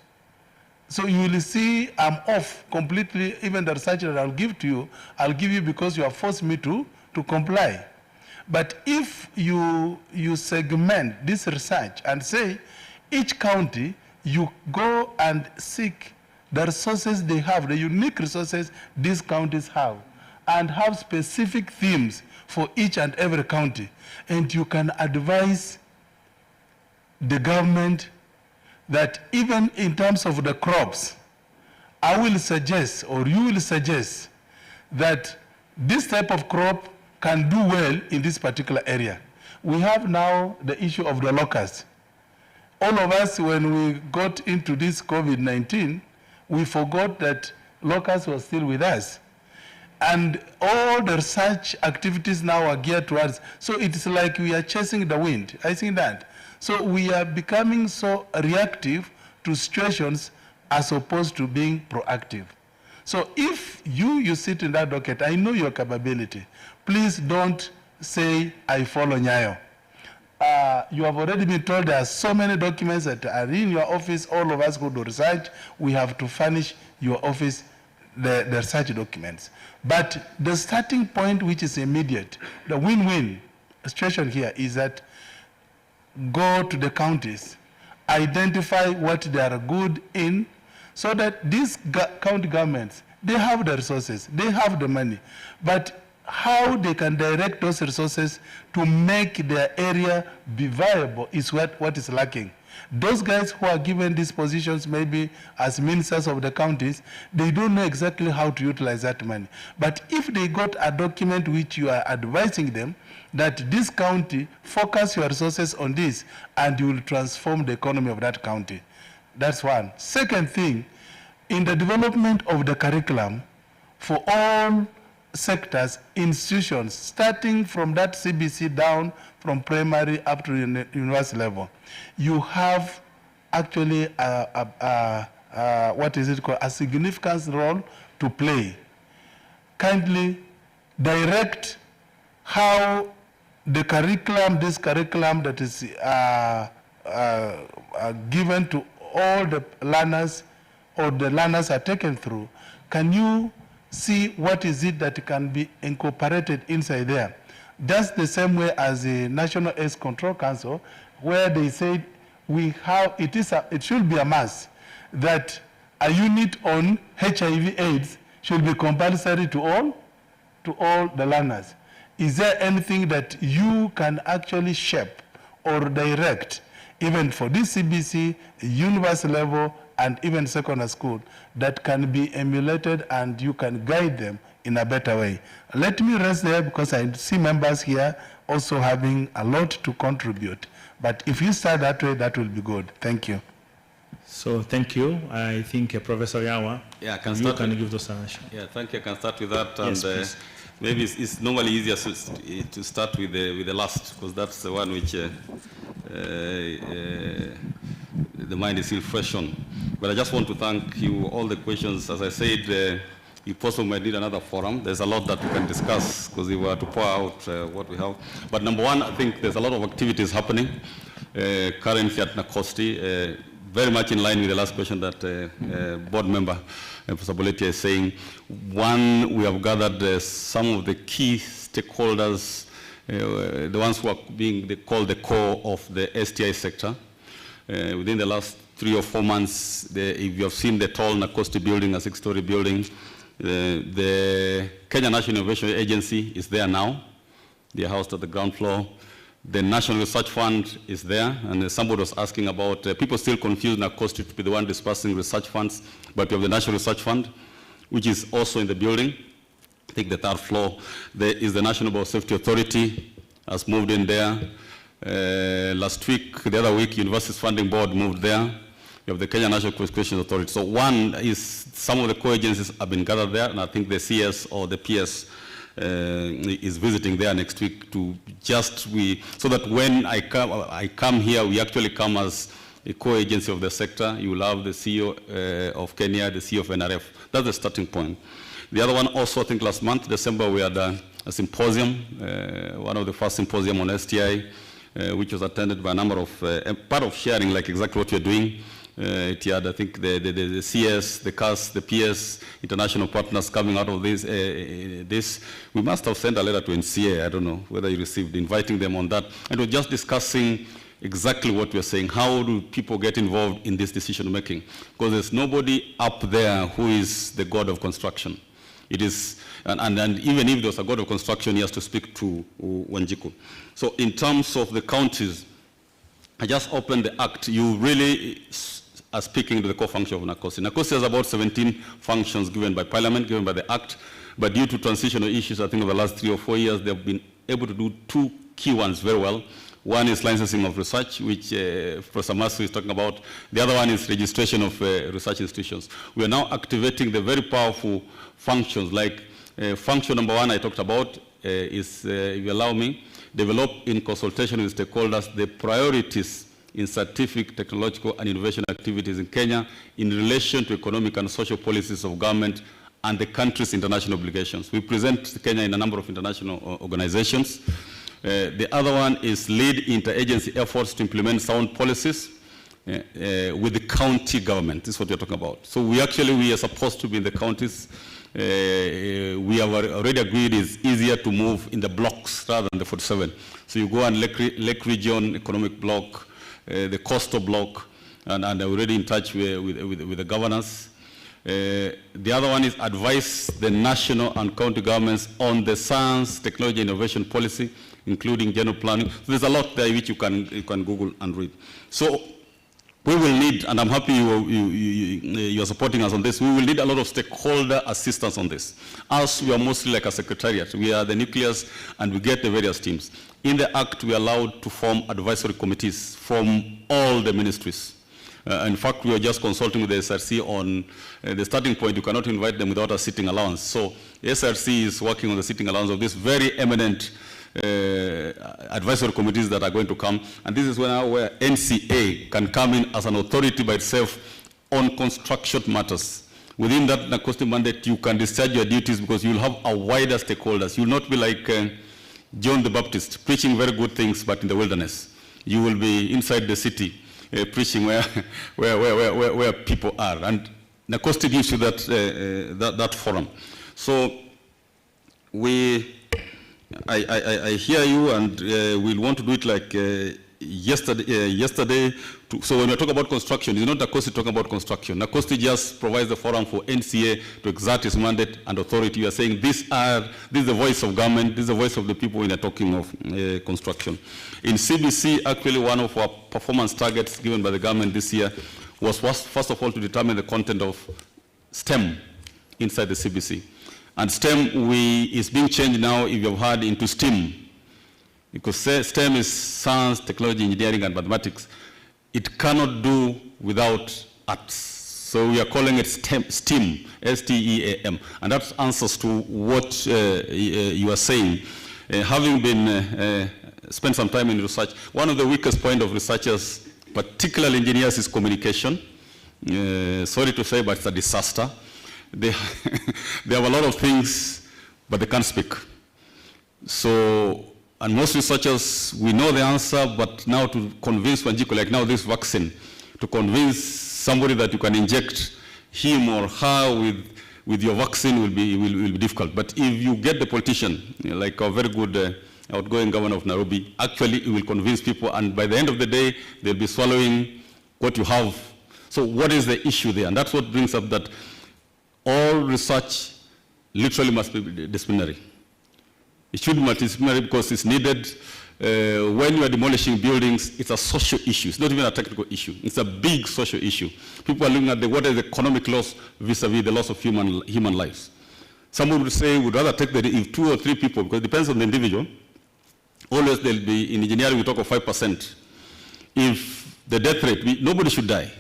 So you will see I'm off completely. Even the research that I'll give to you, I'll give you because you have forced me to comply. But if you segment this research and say, each county, you go and seek the resources they have, the unique resources these counties have, and have specific themes for each and every county. And you can advise the government that even in terms of the crops, I will suggest, or you will suggest, that this type of crop can do well in this particular area. We have now the issue of the locusts. All of us, when we got into this COVID-19, we forgot that locusts were still with us. And all the research activities now are geared towards, so it's like we are chasing the wind. I think that. So we are becoming so reactive to situations as opposed to being proactive. So if you sit in that docket, I know your capability. Please don't say, I follow Nyayo. You have already been told there are so many documents that are in your office. All of us who do research, we have to furnish your office the research documents. But the starting point, which is immediate, the win-win situation here is that go to the counties, identify what they are good in, so that these county governments, they have the resources, they have the money, but how they can direct those resources to make their area be viable is what is lacking. Those guys who are given these positions, maybe as ministers of the counties, they don't know exactly how to utilize that money. But if they got a document which you are advising them, that this county, focus your resources on this, and you will transform the economy of that county. That's one. Second thing, in the development of the curriculum, for all sectors, institutions, starting from that CBC down from primary up to university level. You have actually what is it called, a significant role to play. Kindly direct how the curriculum, this curriculum that is given to all the learners or the learners are taken through. Can you see what is it that can be incorporated inside there? That's the same way as the National AIDS Control Council, where they said it should be a must that a unit on HIV/AIDS should be compulsory to all the learners. Is there anything that you can actually shape or direct, even for this CBC, university level, and even secondary school, that can be emulated and you can guide them in a better way? Let me rest there because I see members here also having a lot to contribute. But if you start that way, that will be good. Thank you. So thank you. I think Professor Yawa, yeah, you can give those answers. Yeah, thank you. I can start with that. Yes, And please. maybe it's normally easier to start with the last, because that's the one which the mind is still fresh on. But I just want to thank you. All the questions, as I said, if possible, might need another forum. There's a lot that we can discuss because we were to pour out what we have. But number one, I think there's a lot of activities happening currently at Nakosti, very much in line with the last question that board member, Professor Boletia, is saying. One, we have gathered some of the key stakeholders, the ones who are being called the core of the STI sector. Within the last 3 or 4 months, if you have seen the tall Nakosti building, a 6-story building, the Kenya National Innovation Agency is there now. They are housed at the ground floor. The National Research Fund is there, and somebody was asking about, people still confuse Nakosti to be the one dispersing research funds, but we have the National Research Fund, which is also in the building. I think the 3rd floor. There is the National Biosafety Authority, has moved in there. Last week, the other week, Universities Funding Board moved there. You have the Kenya National Qualifications Authority. So one is some of the co-agencies have been gathered there, and I think the CS or the PS is visiting there next week to so that when I come here, we actually come as a co-agency of the sector. You will have the CEO of Kenya, the CEO of NRF. That's the starting point. The other one also, I think last month, December, we had a symposium, one of the first symposium on STI, which was attended by a number of, part of sharing, like exactly what you're doing. It had, I think, the CS, the CAS, the PS, international partners coming out of this. We must have sent a letter to NCA, I don't know whether you received, inviting them on that. And we're just discussing exactly what we're saying. How do people get involved in this decision making? Because there's nobody up there who is the god of construction. It is, and even if there's a god of construction, he has to speak to Wanjiku. So in terms of the counties, I just opened the act. You really are speaking to the core function of Nakosti. Nakosti has about 17 functions given by Parliament, given by the Act, but due to transitional issues, I think over the last 3 or 4 years, they've been able to do 2 key ones very well. One is licensing of research, which Professor Masu is talking about. The other one is registration of research institutions. We are now activating the very powerful functions, like function number 1 I talked about is, if you allow me, develop in consultation with stakeholders the priorities in scientific, technological, and innovation activities in Kenya in relation to economic and social policies of government and the country's international obligations. We present Kenya in a number of international organizations. The other one is lead interagency efforts to implement sound policies with the county government. This is what we're talking about. So we are supposed to be in the counties. We have already agreed it's easier to move in the blocks rather than the 47. So you go and Lake Region Economic Block, the coastal block, and they're already in touch with the governors. The other one is advise the national and county governments on the science, technology, innovation policy, including general planning. So there's a lot there which you can Google and read. So we will need, and I'm happy you are supporting us on this, we will need a lot of stakeholder assistance on this. Us, we are mostly like a secretariat. We are the nucleus, and we get the various teams. In the Act, we are allowed to form advisory committees from all the ministries. In fact, we are just consulting with the SRC on the starting point. You cannot invite them without a sitting allowance. So the SRC is working on the sitting allowance of these very eminent advisory committees that are going to come. And this is where NCA can come in as an authority by itself on construction matters. Within that NACOSTI mandate, you can discharge your duties because you will have a wider stakeholders. You will not be like John the Baptist, preaching very good things, but in the wilderness. You will be inside the city, preaching where people are. And NACOSTI gives you that forum. So I hear you, and we'll want to do it like yesterday. So when we talk about construction, it's not NACOSTI talking about construction. NACOSTI just provides the forum for NCA to exert its mandate and authority. You are saying this is the voice of government, this is the voice of the people when they're talking of construction. In CBC, actually one of our performance targets given by the government this year was first of all to determine the content of STEM inside the CBC. And STEM is being changed now, if you've heard, into STEAM. Because STEM is science, technology, engineering, and mathematics. It cannot do without arts. So we are calling it STEM, S-T-E-A-M. And that answers to what you are saying. Having been spent some time in research, one of the weakest points of researchers, particularly engineers, is communication. Sorry to say, but it's a disaster. They have a lot of things, but they can't speak. So, and most researchers, we know the answer, but now to convince Wanjiku, like now this vaccine, to convince somebody that you can inject him or her with your vaccine will be difficult. But if you get the politician, like our very good outgoing governor of Nairobi, actually it will convince people, and by the end of the day, they'll be swallowing what you have. So what is the issue there? And that's what brings up that all research literally must be disciplinary. It should be multidisciplinary because it's needed. When you are demolishing buildings, it's a social issue. It's not even a technical issue. It's a big social issue. People are looking at what is the economic loss vis-a-vis the loss of human lives. Someone would say, would rather take if 2 or 3 people, because it depends on the individual. Always there'll be, in engineering, we talk of 5%. If the death rate, nobody should die.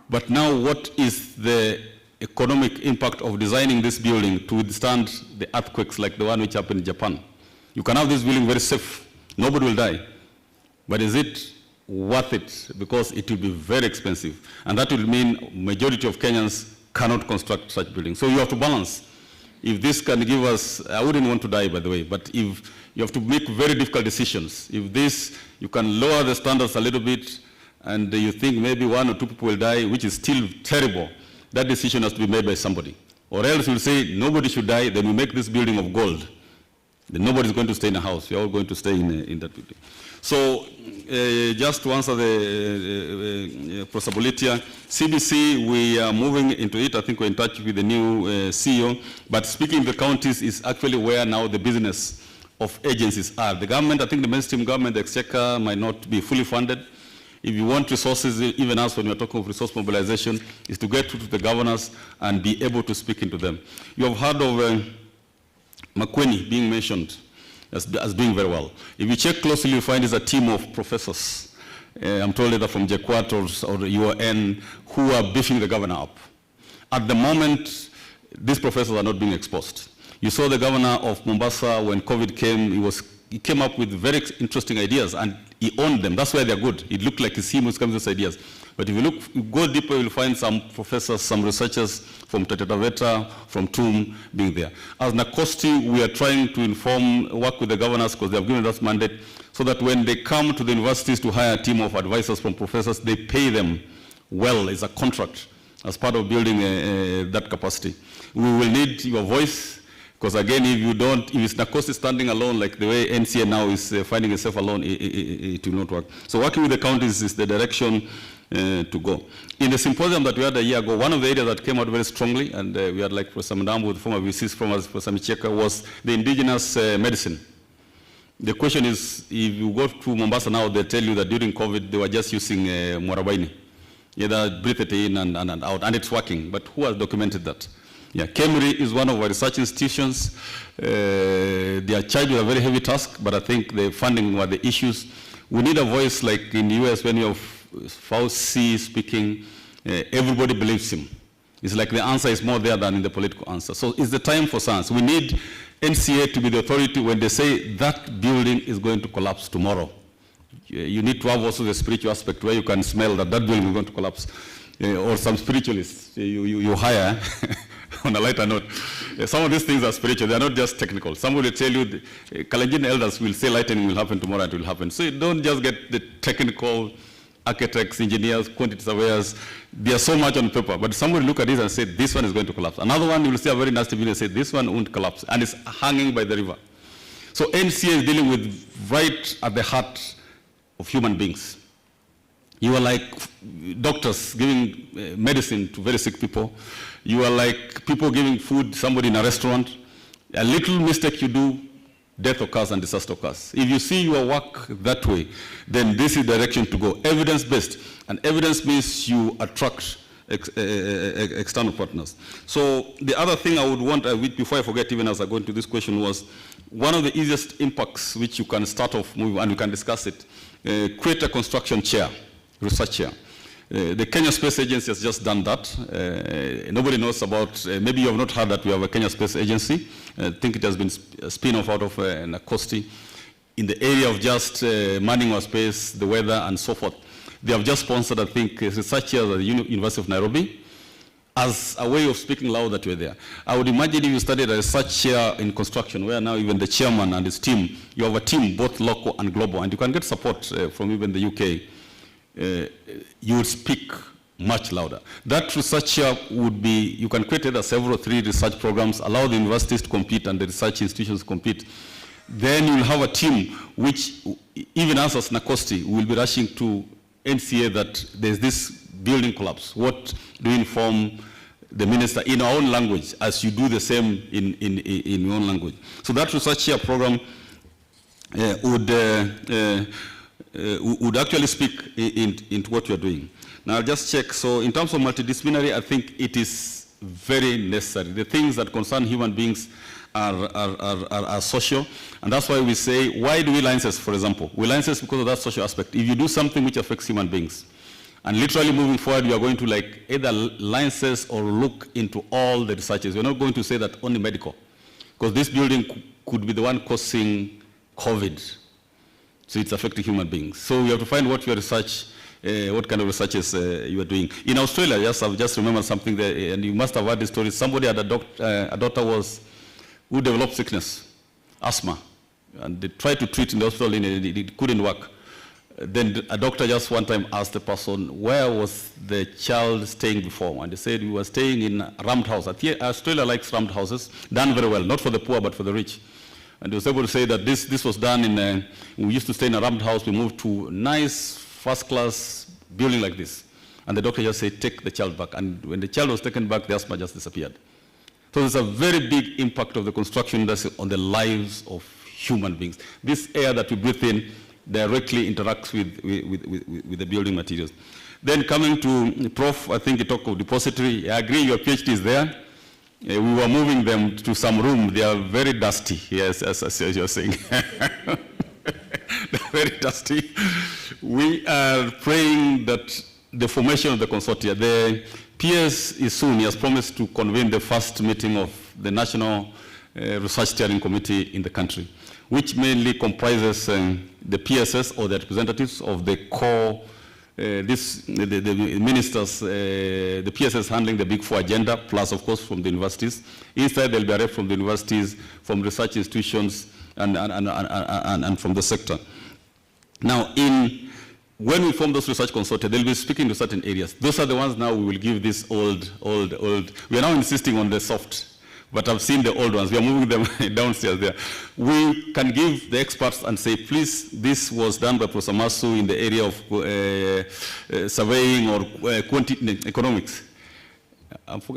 But now what is the economic impact of designing this building to withstand the earthquakes like the one which happened in Japan? You can have this building very safe. Nobody will die. But is it worth it? Because it will be very expensive. And that will mean majority of Kenyans cannot construct such buildings. So you have to balance. If this can give us, I wouldn't want to die, by the way, but if you have to make very difficult decisions. If this, you can lower the standards a little bit, and you think maybe 1 or 2 people will die, which is still terrible, that decision has to be made by somebody. Or else you'll say, nobody should die, then we make this building of gold. Then nobody's going to stay in a house. You're all going to stay in that building. So just to answer the possibility, CBC, we are moving into it. I think we're in touch with the new CEO. But speaking of the counties is actually where now the business of agencies are. The government, I think the mainstream government, the exchequer, might not be fully funded. If you want resources, even us when we're talking of resource mobilization, is to get to the governors and be able to speak into them. You have heard of Makweni being mentioned as doing very well. If you check closely, you find it's a team of professors. I'm told either from JKUAT or the UN who are beefing the governor up. At the moment, these professors are not being exposed. You saw the governor of Mombasa when COVID came, he came up with very interesting ideas and he owned them. That's why they're good. It looked like it's him who's coming with these ideas. But if you go deeper, you'll find some professors, some researchers from Taveta, from TUM being there. As NACOSTI, we are trying to work with the governors because they have given us mandate so that when they come to the universities to hire a team of advisors from professors, they pay them well as a contract as part of building that capacity. We will need your voice. Because again, if it's NACOSTI standing alone, like the way NCA now is finding itself alone, it will not work. So working with the counties is the direction to go. In the symposium that we had a year ago, one of the areas that came out very strongly, and we had like Professor Mdambu with former VCs from Professor Micheka, was the indigenous medicine. The question is, if you go to Mombasa now, they tell you that during COVID, they were just using Mwarabaini. They breathe it in and out, and it's working. But who has documented that? Yeah, KEMRI is one of our research institutions. They are charged with a very heavy task, but I think the funding were the issues. We need a voice like in the US when you have Fauci speaking, everybody believes him. It's like the answer is more there than in the political answer. So it's the time for science. We need NCA to be the authority when they say that building is going to collapse tomorrow. You need to have also the spiritual aspect where you can smell that that building is going to collapse. Or some spiritualists you hire on a lighter note. Some of these things are spiritual. They are not just technical. Somebody will tell you, Kalenjin elders will say lightning will happen tomorrow and it will happen. So you don't just get the technical architects, engineers, quantity surveyors. They are so much on paper. But somebody look at this and say, this one is going to collapse. Another one, you will see a very nasty video and say, this one won't collapse. And it's hanging by the river. So NCA is dealing with right at the heart of human beings. You are like doctors giving medicine to very sick people. You are like people giving food to somebody in a restaurant. A little mistake you do, death occurs and disaster occurs. If you see your work that way, then this is the direction to go, evidence-based. And evidence means you attract external partners. So the other thing I would want, before I forget, even as I go into this question, was one of the easiest impacts which you can start off with, and we can discuss it, create a construction chair, research chair. The Kenya Space Agency has just done that. Nobody knows about, maybe you have not heard that we have a Kenya Space Agency. I think it has been a spin-off out of Nakosti in the area of just manning our space, the weather, and so forth. They have just sponsored, I think, research chairs at the University of Nairobi as a way of speaking loud that we're there. I would imagine if you studied a research chair in construction, where now even the chairman and his team, you have a team, both local and global, and you can get support from even the UK, you would speak much louder. That research chair would be, you can create either several or 3 research programs, allow the universities to compete and the research institutions to compete. Then you'll have a team which, even us as Nakosti, will be rushing to NCA that there's this building collapse. What do you inform the minister in our own language as you do the same in your own language? So that research chair program would actually speak into what you're doing. Now I'll just check. So in terms of multidisciplinary, I think it is very necessary. The things that concern human beings are social, and that's why we say, why do we license, for example? We license because of that social aspect. If you do something which affects human beings, and literally moving forward, you are going to like either license or look into all the researches. We're not going to say that only medical, because this building could be the one causing COVID. So it's affecting human beings. So we have to find what your research, what kind of researches you are doing. In Australia, yes, I've just remembered something there, and you must have heard the story. Somebody had a daughter who developed sickness, asthma, and they tried to treat in the hospital, and it couldn't work. Then a doctor just one time asked the person, where was the child staying before? And they said, we were staying in a rammed house. Australia likes rammed houses, done very well, not for the poor, but for the rich. And they was able to say that this was done in we used to stay in a rammed house, we moved to a nice, first-class building like this. And the doctor just said, take the child back. And when the child was taken back, the asthma just disappeared. So there's a very big impact of the construction industry on the lives of human beings. This air that we breathe in directly interacts with the building materials. Then coming to Prof, I think you talk of depository. I agree, your PhD is there. We were moving them to some room. They are very dusty, yes, as you're saying. They're very dusty. We are praying that the formation of the consortia, the PS is soon, he has promised to convene the first meeting of the National Research Steering Committee in the country, which mainly comprises the PSS, or the representatives of the core, the ministers, the PSS handling the Big Four agenda, plus of course from the universities. Inside there'll be a rep from the universities, from research institutions, and from the sector. Now, when we form those research consortia, they'll be speaking to certain areas. Those are the ones now we will give this old. We are now insisting on the soft, but I've seen the old ones. We are moving them downstairs there. We can give the experts and say, please, this was done by Professor Masu in the area of surveying or quantity economics.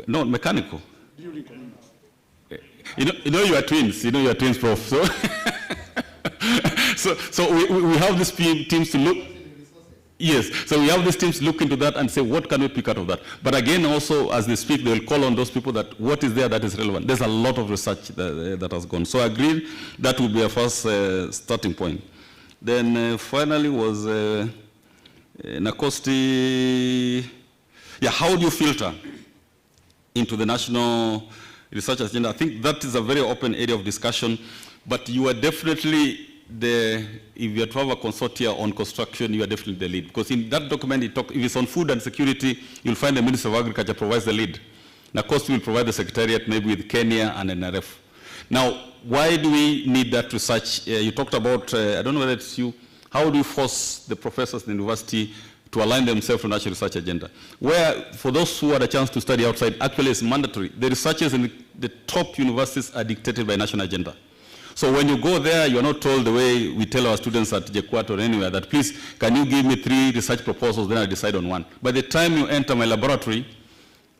No, mechanical. You know you are twins. You know you are twins, Prof. So we have these teams to look. Yes, so we have these teams look into that and say, what can we pick out of that? But again, also, as they speak, they will call on those people that what is there that is relevant. There's a lot of research that has gone. So I agree that would be a first starting point. Then finally was Nakosti, yeah, how do you filter into the national research agenda? I think that is a very open area of discussion, but you are definitely if you have a consortia on construction, you are definitely the lead. Because in that document, if it's on food and security, you'll find the Minister of Agriculture provides the lead. Nakosti will provide the secretariat, maybe with Kenya and NRF. Now, why do we need that research? You talked about, I don't know whether it's you, how do you force the professors in the university to align themselves to the national research agenda? Where, for those who had a chance to study outside, actually it's mandatory. The researchers in the top universities are dictated by national agenda. So when you go there, you're not told the way we tell our students at JKUAT or anywhere that, please, can you give me 3 research proposals, then I'll decide on one. By the time you enter my laboratory,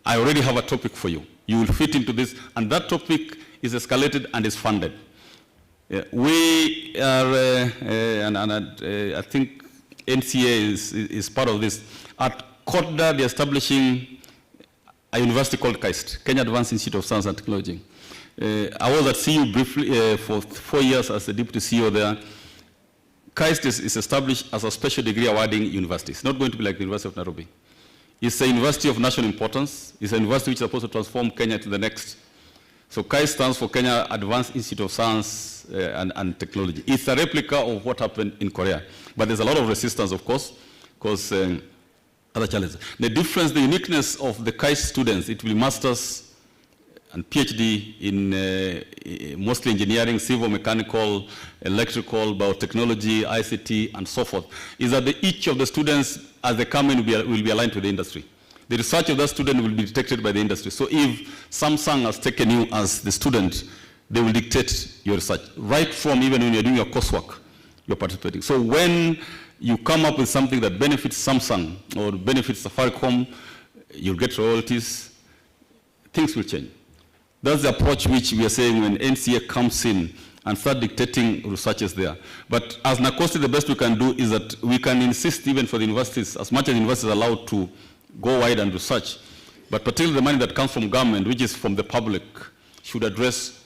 I already have a topic for you. You will fit into this, and that topic is escalated and is funded. We are, I think NCA is part of this. At Kotda, they're establishing a university called KAIST, Kenya Advanced Institute of Science and Technology. I was at CU briefly for 4 years as the deputy CEO there. KAIST is established as a special degree awarding university. It's not going to be like the University of Nairobi. It's a university of national importance. It's a university which is supposed to transform Kenya to the next. So KAIST stands for Kenya Advanced Institute of Science and Technology. It's a replica of what happened in Korea. But there's a lot of resistance, of course, because other challenges. The difference, the uniqueness of the KAIST students, it will be masters and PhD in mostly engineering, civil, mechanical, electrical, biotechnology, ICT, and so forth, is that each of the students, as they come in, will be aligned to the industry. The research of that student will be detected by the industry. So if Samsung has taken you as the student, they will dictate your research. Right from even when you're doing your coursework, you're participating. So when you come up with something that benefits Samsung or benefits Safaricom, you'll get royalties, things will change. That's the approach which we are saying when NCA comes in and start dictating researchers there. But as Nakosti, the best we can do is that we can insist even for the universities, as much as universities are allowed to go wide and research, but particularly the money that comes from government, which is from the public, should address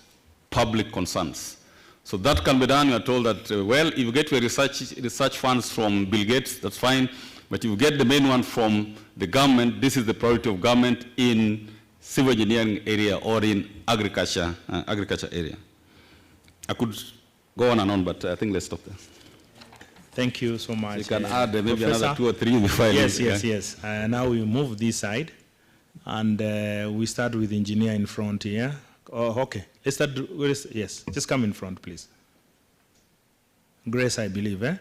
public concerns. So that can be done. You are told that, well, if you get your research funds from Bill Gates, that's fine, but if you get the main one from the government, this is the priority of government in civil engineering area or in agriculture area. I could go on and on, but I think let's stop there. Thank you so much. You can add maybe Professor. Another 2 or 3 before Yes, I leave. yes. Now we move this side, and we start with engineer in front here. Oh, okay. Let's start. Yes, just come in front, please. Grace, I believe, eh?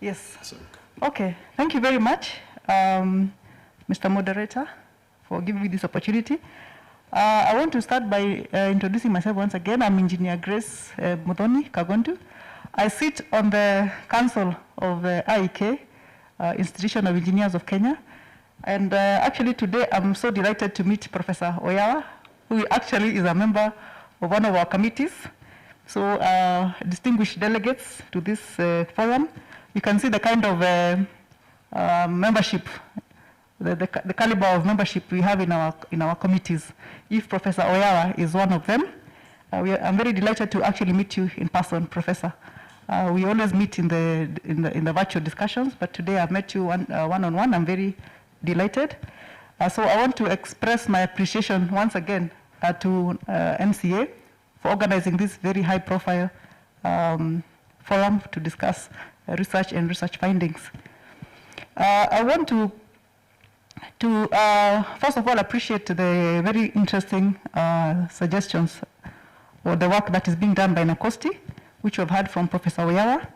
Yes. Okay. Thank you very much, Mr. Moderator, for giving me this opportunity. I want to start by introducing myself once again. I'm Engineer Grace Muthoni Kagondu. I sit on the Council of the IEK, Institution of Engineers of Kenya. And actually today I'm so delighted to meet Professor Oyawa, who actually is a member of one of our committees. So distinguished delegates to this forum, you can see the kind of membership, the caliber of membership we have in our committees. If Professor Oyawa is one of them, I'm very delighted to actually meet you in person, Professor. We always meet in the virtual discussions, but today I've met you one-on-one. I'm very delighted. So I want to express my appreciation once again to NCA for organizing this very high-profile forum to discuss research and research findings. I want to first of all appreciate the very interesting suggestions or the work that is being done by Nakosti, which we've heard from Professor Oyawa,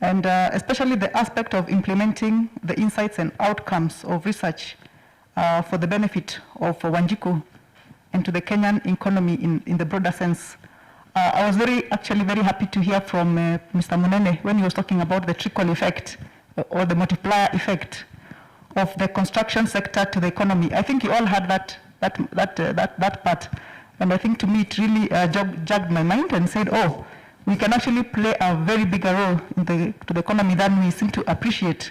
and especially the aspect of implementing the insights and outcomes of research for the benefit of Wanjiku and to the Kenyan economy in the broader sense. I was actually very happy to hear from Mr. Munene when he was talking about the trickle effect or the multiplier effect of the construction sector to the economy. I think you all had that part, and I think to me it really jogged my mind and said, oh, we can actually play a very bigger role to the economy than we seem to appreciate.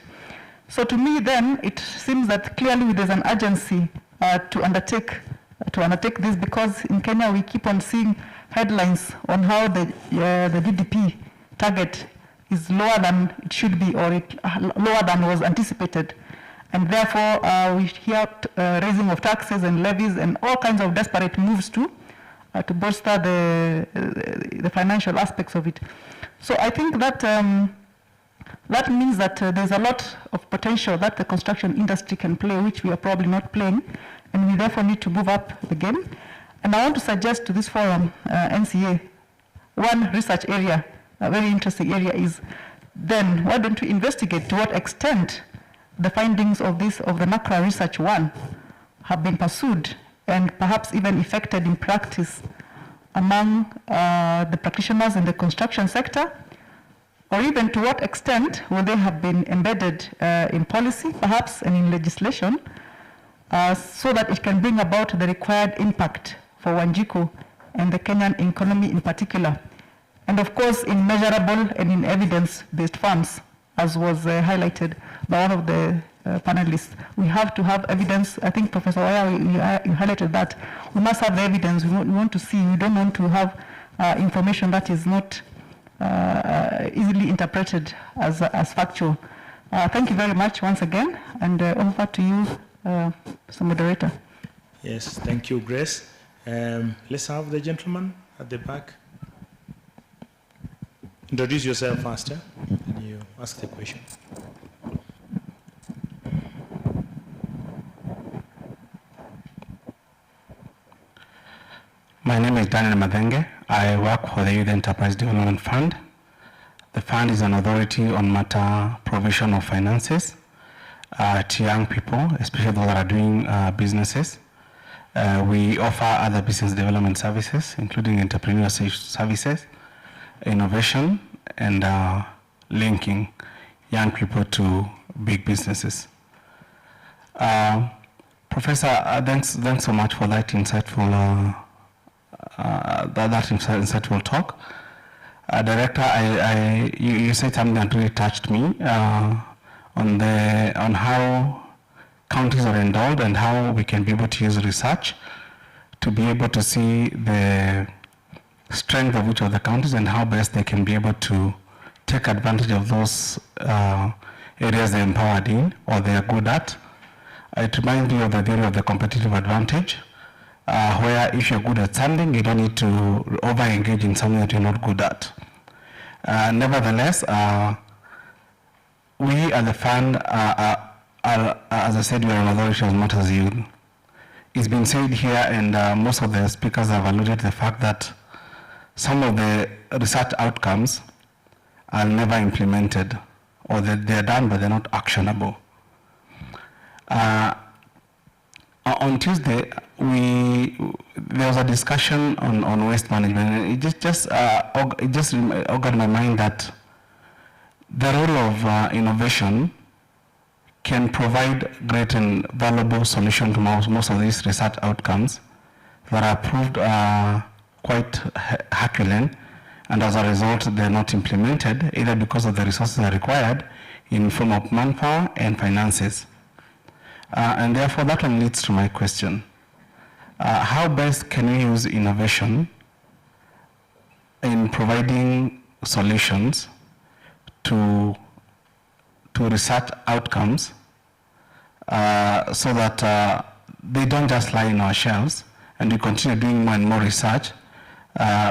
So to me then, it seems that clearly there's an urgency to undertake to undertake this, because in Kenya we keep on seeing headlines on how the GDP target is lower than it should be, or lower than was anticipated. And therefore, we hear raising of taxes and levies and all kinds of desperate moves to bolster the financial aspects of it. So I think that that means that there's a lot of potential that the construction industry can play, which we are probably not playing, and we therefore need to move up the game. And I want to suggest to this forum, NCA, one research area, a very interesting area is, then why don't we investigate to what extent the findings of the NACRA Research 1 have been pursued and perhaps even effected in practice among the practitioners in the construction sector, or even to what extent will they have been embedded in policy, perhaps, and in legislation, so that it can bring about the required impact for Wanjiku and the Kenyan economy in particular. And of course, in measurable and in evidence-based funds, as was highlighted by one of the panelists. We have to have evidence. I think, Professor Waya, you highlighted that. We must have the evidence. We want to see. We don't want to have information that is not easily interpreted as factual. Thank you very much once again, and over to you, Mr. Moderator. Yes, thank you, Grace. Let's have the gentleman at the back. Introduce yourself faster, and you ask the question. My name is Daniel Madenge. I work for the Youth Enterprise Development Fund. The fund is an authority on matter provision of finances to young people, especially those that are doing businesses. We offer other business development services, including entrepreneurship services, innovation, and linking young people to big businesses. Professor, thanks so much for that insightful insightful talk. Director, you said something that really touched me on how counties are endowed and how we can be able to use research to be able to see the strength of each of the counties and how best they can be able to take advantage of those areas they're empowered in or they are good at. It reminds me of the theory of the competitive advantage, where if you're good at something, you don't need to over-engage in something that you're not good at. Nevertheless, we at the fund, as I said, we are an authority on matters youth. It's been said here, and most of the speakers have alluded to the fact that some of the research outcomes are never implemented, or that they're done but they're not actionable. On Tuesday, there was a discussion on waste management, and it just occurred in my mind that the role of innovation can provide great and valuable solution to most of these research outcomes that are proved quite Herculean, and as a result, they're not implemented, either because of the resources that are required in form of manpower and finances. And therefore, that one leads to my question. How best can we use innovation in providing solutions to research outcomes so that they don't just lie in our shelves and we continue doing more and more research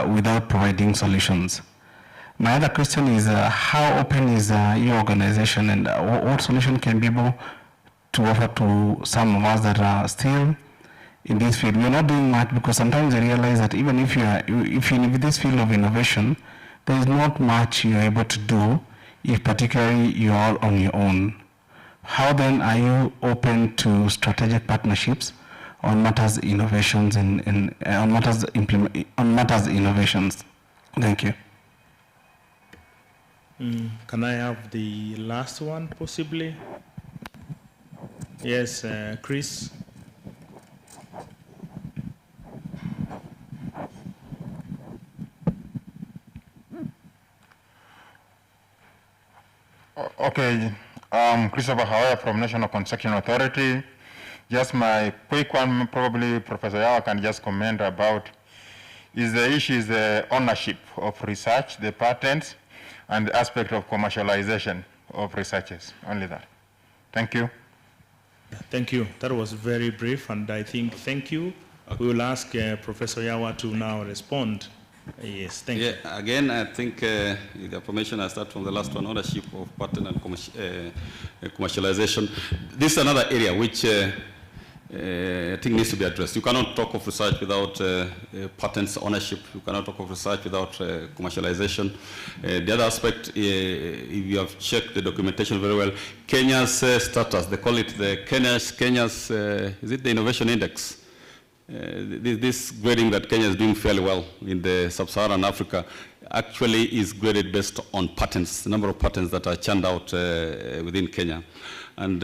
without providing solutions? My other question is, how open is your organization, and what solution can be able to offer to some of us that are still in this field? We're not doing much because sometimes I realize that even if you're in this field of innovation, there is not much you're able to do if particularly you're all on your own. How then are you open to strategic partnerships on matters innovations and on matters innovations? Thank you. Can I have the last one, possibly? Yes, Chris. Okay, Christopher Hawaya from National Construction Authority. Just my quick one, probably Professor Yawa can just comment about, is the issue is the ownership of research, the patents, and the aspect of commercialization of researches, only that. Thank you. Thank you. That was very brief, and I think, thank you. We will ask Professor Yawa to now respond. Yes, thank you. Again, I think the information I start from the last one, ownership of patent and commercialization. This is another area which I think needs to be addressed. You cannot talk of research without patents ownership. You cannot talk of research without commercialization. The other aspect, if you have checked the documentation very well, Kenya's status, they call it the Kenya's is it the Innovation Index? This grading that Kenya is doing fairly well in the sub-Saharan Africa actually is graded based on patents, the number of patents that are churned out within Kenya. And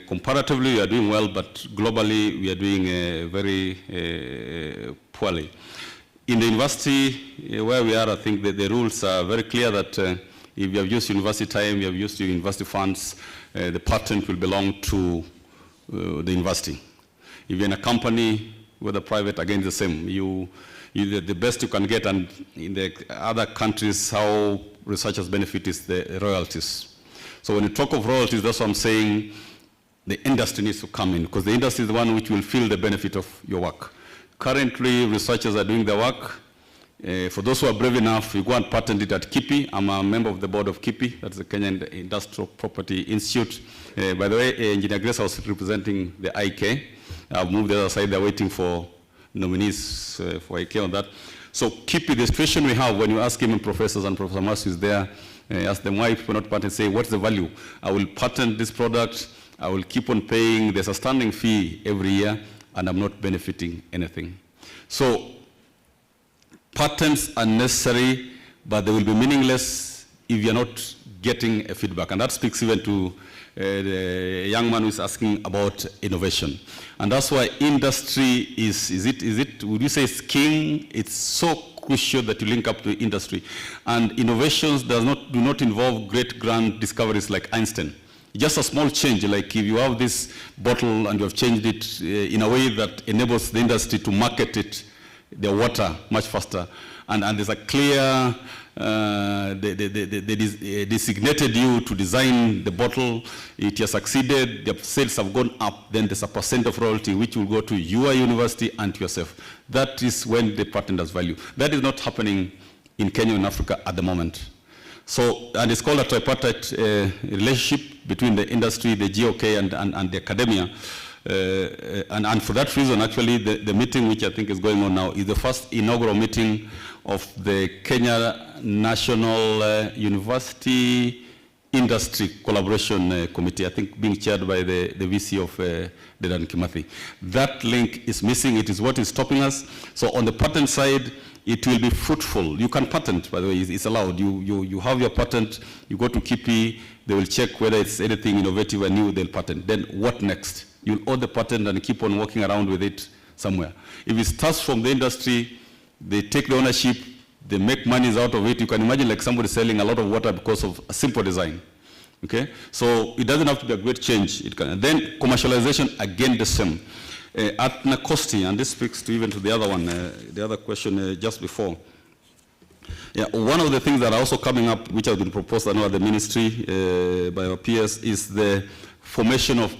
comparatively, we are doing well, but globally, we are doing very poorly. In the university where we are, I think that the rules are very clear that if you have used university time, you have used your university funds, the patent will belong to the university. If you're in a company, whether private, again, the same. The best you can get, and in the other countries, how researchers benefit is the royalties. So when you talk of royalties, that's what I'm saying, the industry needs to come in, because the industry is the one which will feel the benefit of your work. Currently, researchers are doing their work. For those who are brave enough, you go and patent it at KIPI. I'm a member of the board of KIPI, that's the Kenyan Industrial Property Institute. By the way, Engineer Grace was representing the IK. I've moved the other side, they're waiting for nominees for IK on that. So KIPI, the situation we have when you ask even professors, and Professor Masu is there, ask them why people not patent, say, what's the value? I will patent this product, I will keep on paying, there's a standing fee every year, and I'm not benefiting anything. So patents are necessary, but they will be meaningless if you're not getting a feedback. And that speaks even to the young man who is asking about innovation. And that's why industry would you say it's king? It's so crucial that you link up to industry. And innovations do not involve great grand discoveries like Einstein. Just a small change, like if you have this bottle and you have changed it in a way that enables the industry to market it, the water much faster. And there's a clear, they designated you to design the bottle, it has succeeded, the sales have gone up, then there's a % of royalty which will go to your university and to yourself. That is when the patent has value. That is not happening in Kenya and Africa at the moment. So, and it's called a tripartite relationship between the industry, the GOK, and the academia. And for that reason, actually, the meeting which I think is going on now is the first inaugural meeting of the Kenya National University Industry Collaboration Committee, I think being chaired by the VC of Dedan Kimathi. That link is missing. It is what is stopping us. So on the patent side, it will be fruitful. You can patent, by the way, it's allowed. You have your patent, you go to KIPI, they will check whether it's anything innovative and new, they'll patent. Then what next? You'll own the patent and keep on walking around with it somewhere. If it starts from the industry, they take the ownership, they make monies out of it. You can imagine like somebody selling a lot of water because of a simple design. Okay? So it doesn't have to be a great change. It can. And then commercialization, again the same. At Nacosti, and this speaks to even to the other one, the other question just before. Yeah, one of the things that are also coming up, which has been proposed I know at the ministry by our peers, is the formation of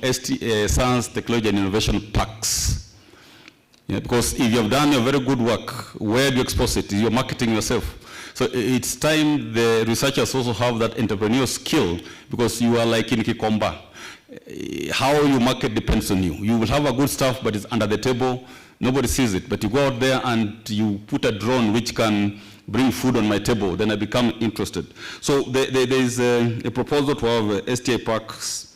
science, technology, and innovation parks. Yeah, because if you have done your very good work, where do you expose it? You're marketing yourself. So it's time the researchers also have that entrepreneurial skill, because you are like in Kikomba. How you market depends on you. You will have a good stuff, but it's under the table. Nobody sees it. But you go out there and you put a drone which can bring food on my table, then I become interested. So there is a proposal to have STA parks,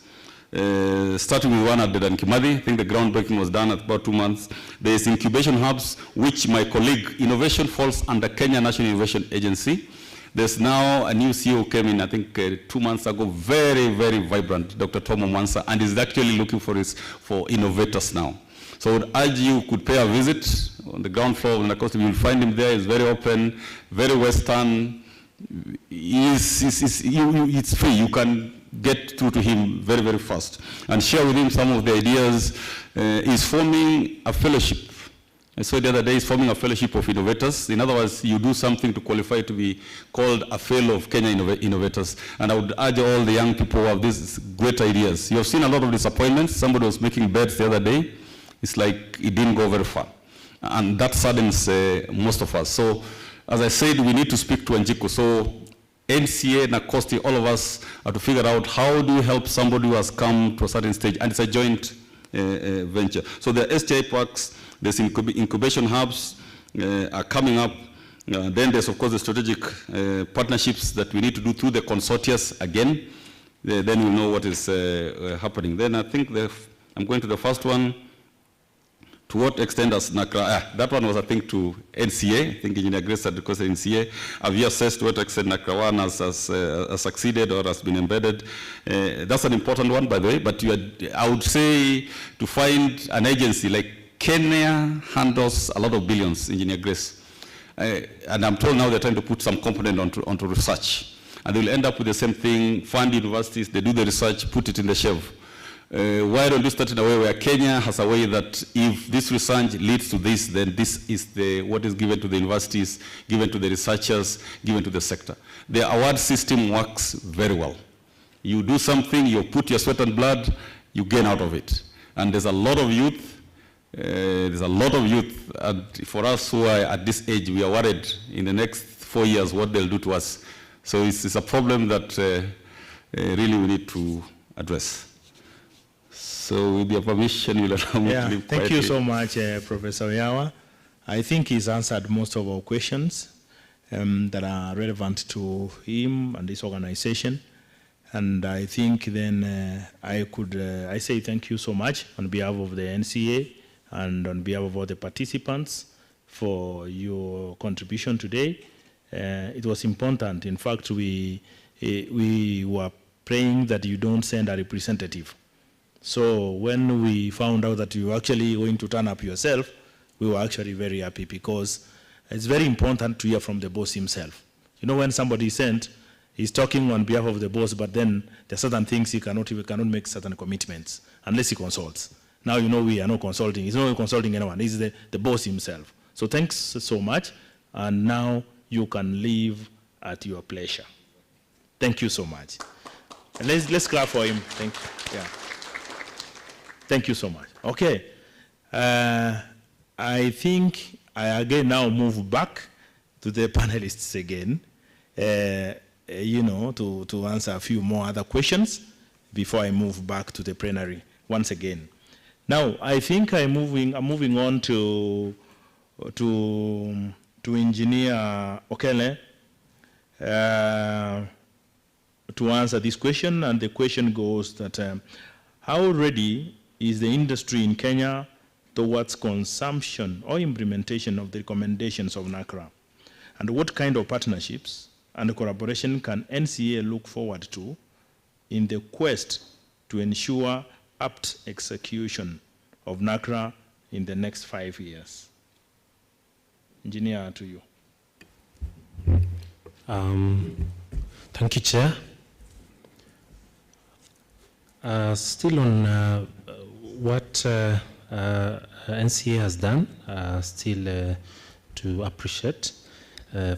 starting with one at Dedan Kimathi. I think the groundbreaking was done at about 2 months. There is incubation hubs, which my colleague, innovation falls under Kenya National Innovation Agency. There's now a new CEO who came in, I think 2 months ago, very, very vibrant, Dr. Tom Mwansa, and is actually looking for innovators now. So I would urge you could pay a visit on the ground floor of Nacosti. You will find him there. He's very open, very Western. It's free. You can get through to him very, very fast and share with him some of the ideas. He's forming a fellowship. I saw the other day he's forming a fellowship of innovators. In other words, you do something to qualify to be called a fellow of Kenya Innovators. And I would urge all the young people who have these great ideas. You have seen a lot of disappointments. Somebody was making bets the other day. It's like it didn't go very far. And that saddens most of us. So, as I said, we need to speak to Wanjiku. So, NCA, Nakosti, all of us are to figure out how do we help somebody who has come to a certain stage, and it's a joint venture. So the STI parks, there's incubation hubs are coming up. Then there's, of course, the strategic partnerships that we need to do through the consortia again. Then we'll know what is happening. Then I think I'm going to the first one. To what extent has NACRA, that one was, I think, to NCA. I think Engineer Grace had requested NCA. Have you assessed to what extent NACRA 1 has succeeded or has been embedded? That's an important one, by the way, but I would say to find an agency like Kenya handles a lot of billions, Engineer Grace. And I'm told now they're trying to put some component onto research. And they'll end up with the same thing, fund universities, they do the research, put it in the shelf. Why don't we start in a way where Kenya has a way that if this research leads to this, then this is what is given to the universities, given to the researchers, given to the sector. The award system works very well. You do something, you put your sweat and blood, you gain out of it. And there's a lot of youth, and for us who are at this age, we are worried in the next 4 years what they'll do to us. So it's a problem that really we need to address. So with your permission, you'll allow me to leave Thank quietly. you so much, Professor Oyawa. I think he's answered most of our questions that are relevant to him and this organization. And I think then I say thank you so much on behalf of the NCA and on behalf of all the participants for your contribution today. It was important. In fact, we were praying that you don't send a representative. So when we found out that you were actually going to turn up yourself, we were actually very happy because it's very important to hear from the boss himself. You know, when somebody is sent, he's talking on behalf of the boss, but then there are certain things he cannot make certain commitments unless he consults. Now, you know, we are not consulting. He's not consulting anyone. He's the boss himself. So thanks so much. And now you can leave at your pleasure. Thank you so much. And let's clap for him. Thank you. Yeah. Thank you so much. Okay. I think I again now move back to the panelists again, you know, to answer a few more other questions before I move back to the plenary once again. Now, I think I'm moving on to Engineer Okele to answer this question, and the question goes that how ready is the industry in Kenya towards consumption or implementation of the recommendations of NACRA? And what kind of partnerships and collaboration can NCA look forward to in the quest to ensure apt execution of NACRA in the next 5 years? Engineer, to you. Thank you, Chair. Still on what NCA has done, still to appreciate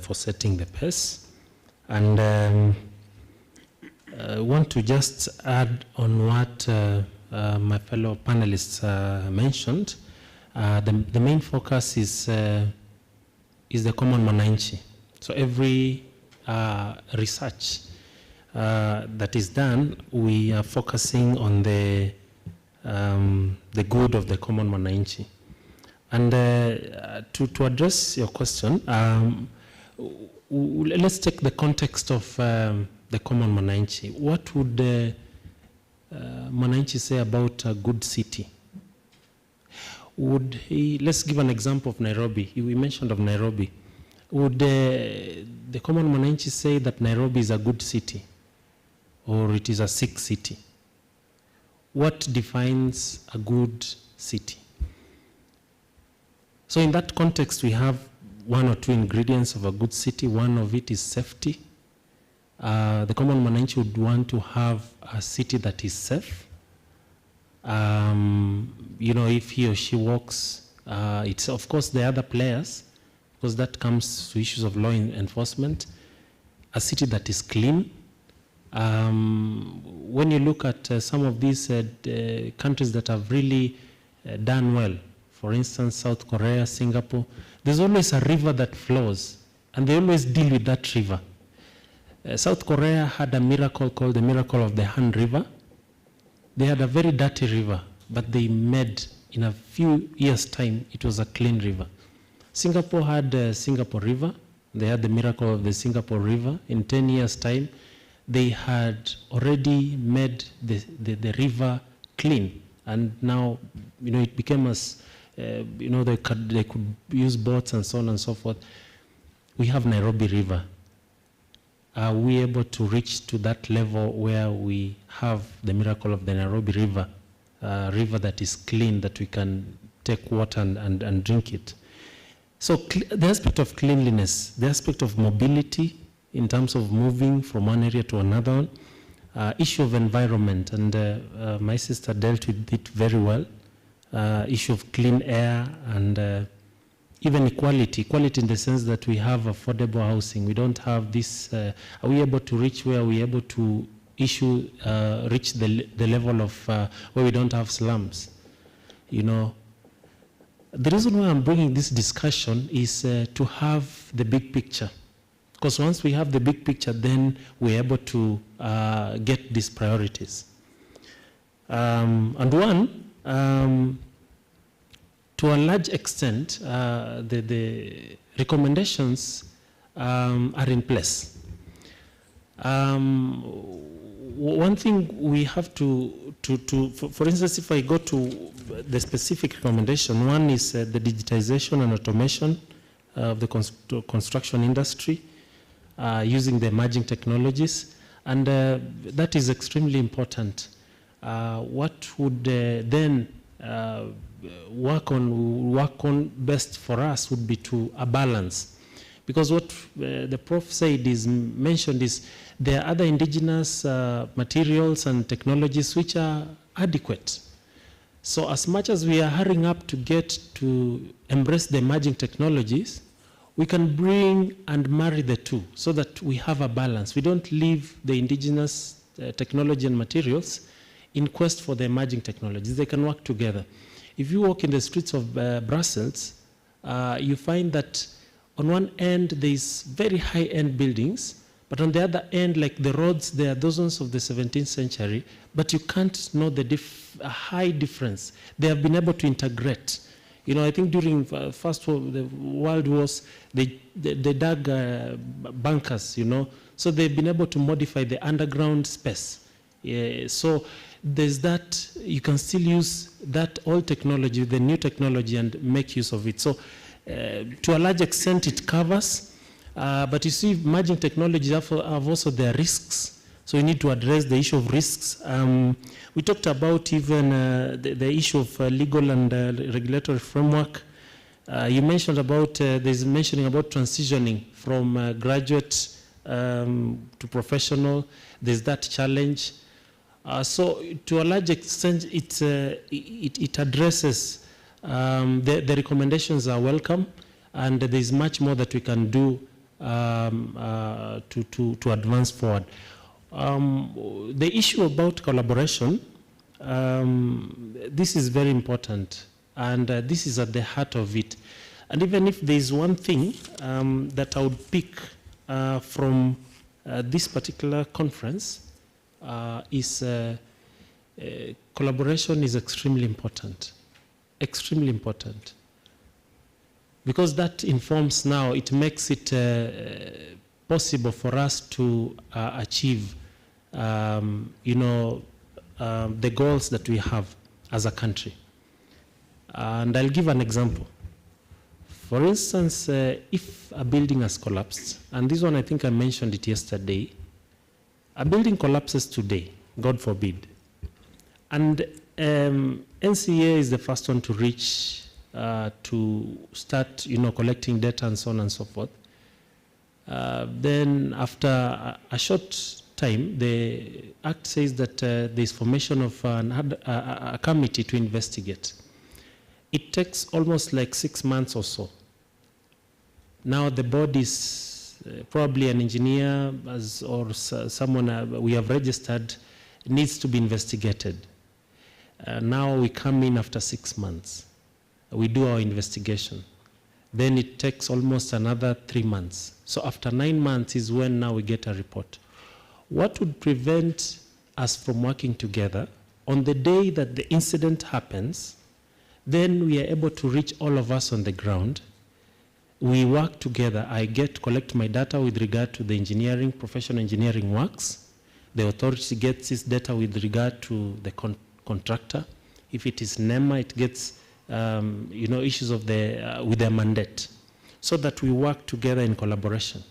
for setting the pace. And I want to just add on what my fellow panelists mentioned. The main focus is the common mwananchi. So every research that is done, we are focusing on the good of the common mwananchi. And to address your question, let's take the context of the common mwananchi. What would mwananchi say about a good city? Let's give an example of Nairobi. We mentioned of Nairobi. Would the common mwananchi say that Nairobi is a good city or it is a sick city? What defines a good city? So in that context, we have one or two ingredients of a good city. One of it is safety. The common mwananchi would want to have a city that is safe. If he or she walks, it's of course the other players, because that comes to issues of law enforcement. A city that is clean. When you look at some of these countries that have really done well, for instance, South Korea, Singapore, there's always a river that flows, and they always deal with that river. South Korea had a miracle called the miracle of the Han River. They had a very dirty river, but they made, in a few years' time, it was a clean river. Singapore had the Singapore River. They had the miracle of the Singapore River. In 10 years' time, they had already made the river clean. And now, it became as, they could use boats and so on and so forth. We have Nairobi River. Are we able to reach to that level where we have the miracle of the Nairobi River, a river that is clean, that we can take water and drink it? So the aspect of cleanliness, the aspect of mobility in terms of moving from one area to another, issue of environment, and my sister dealt with it very well, issue of clean air, and even equality in the sense that we have affordable housing. We don't have this, are we able to reach where we're able to reach the level of where we don't have slums? The reason why I'm bringing this discussion is to have the big picture. Because once we have the big picture, then we're able to get these priorities. And one, to a large extent, the recommendations are in place. One thing we have to for instance, if I go to the specific recommendation, one is the digitization and automation of the construction industry using the emerging technologies, and that is extremely important. What would then work on best for us would be to a balance, because what the Prof said mentioned is there are other indigenous materials and technologies which are adequate. So as much as we are hurrying up to get to embrace the emerging technologies, we can bring and marry the two so that we have a balance. We don't leave the indigenous technology and materials in quest for the emerging technologies. They can work together. If you walk in the streets of Brussels, you find that on one end there is very high-end buildings, but on the other end, like the roads, they are those ones of the 17th century, but you can't know the high difference. They have been able to integrate. I think during the World Wars, they dug bunkers, so they've been able to modify the underground space. So there's that, you can still use that old technology, the new technology, and make use of it. So to a large extent, it covers. But you see, emerging technologies have also their risks. So we need to address the issue of risks. We talked about even the issue of legal and regulatory framework. You mentioned about, there's mentioning about transitioning from graduate to professional. There's that challenge. So to a large extent, it addresses, the recommendations are welcome, and there's much more that we can do to advance forward. The issue about collaboration, this is very important, and this is at the heart of it. And even if there is one thing that I would pick from this particular conference, is collaboration is extremely important. Extremely important. Because that informs now, it makes it possible for us to achieve, the goals that we have as a country. And I'll give an example. For instance, if a building has collapsed, and this one I think I mentioned it yesterday, a building collapses today, God forbid, and NCA is the first one to reach to start, collecting data and so on and so forth. Then after a short time, the Act says that there is formation of a committee to investigate. It takes almost like 6 months or so. Now the board is probably an engineer or someone we have registered needs to be investigated. Now we come in after 6 months. We do our investigation. Then it takes almost another 3 months. So after 9 months is when now we get a report. What would prevent us from working together? On the day that the incident happens, then we are able to reach all of us on the ground. We work together. I collect my data with regard to the engineering, professional engineering works. The authority gets its data with regard to the contractor. If it is NEMA, it gets issues of with their mandate, so that we work together in collaboration.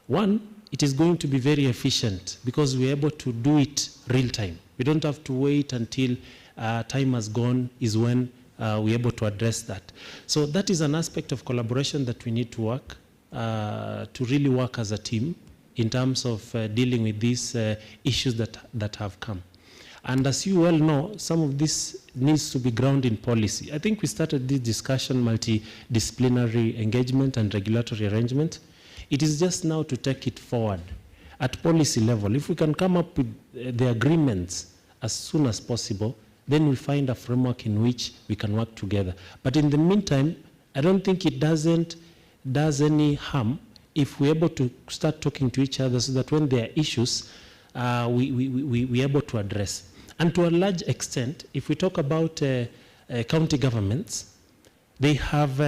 One, it is going to be very efficient because we're able to do it real time. We don't have to wait until time has gone is when we're able to address that. So that is an aspect of collaboration that we need to work, to really work as a team in terms of dealing with these issues that have come. And as you well know, some of this needs to be grounded in policy. I think we started this discussion, multidisciplinary engagement and regulatory arrangement. It is just now to take it forward at policy level. If we can come up with the agreements as soon as possible, then we find a framework in which we can work together. But in the meantime, I don't think it does any harm if we're able to start talking to each other so that when there are issues, we're able to address. And to a large extent, if we talk about county governments, they have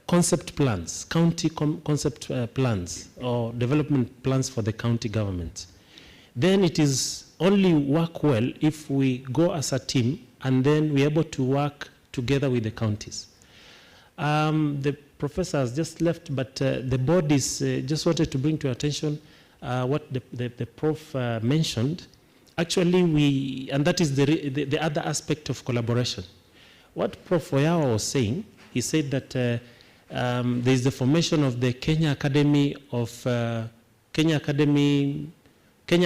concept plans, county concept plans or development plans for the county government. Then it is only work well if we go as a team and then we're able to work together with the counties. The professor has just left, but the board is just wanted to bring to your attention what the prof mentioned. Actually, and that is the other aspect of collaboration. What Prof. Oyawa was saying, he said that there is the formation of the Kenya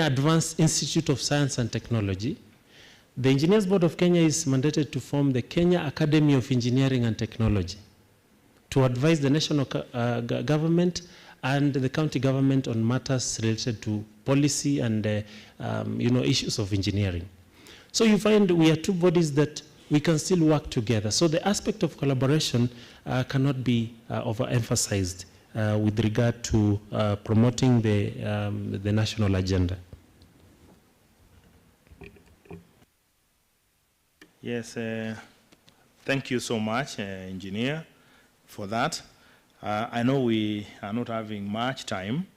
Advanced Institute of Science and Technology. The Engineers Board of Kenya is mandated to form the Kenya Academy of Engineering and Technology to advise the national government and the county government on matters related to policy and issues of engineering. So you find we are two bodies that we can still work together. So the aspect of collaboration cannot be overemphasized with regard to promoting the national agenda. Yes, thank you so much, engineer, for that. I know we are not having much time,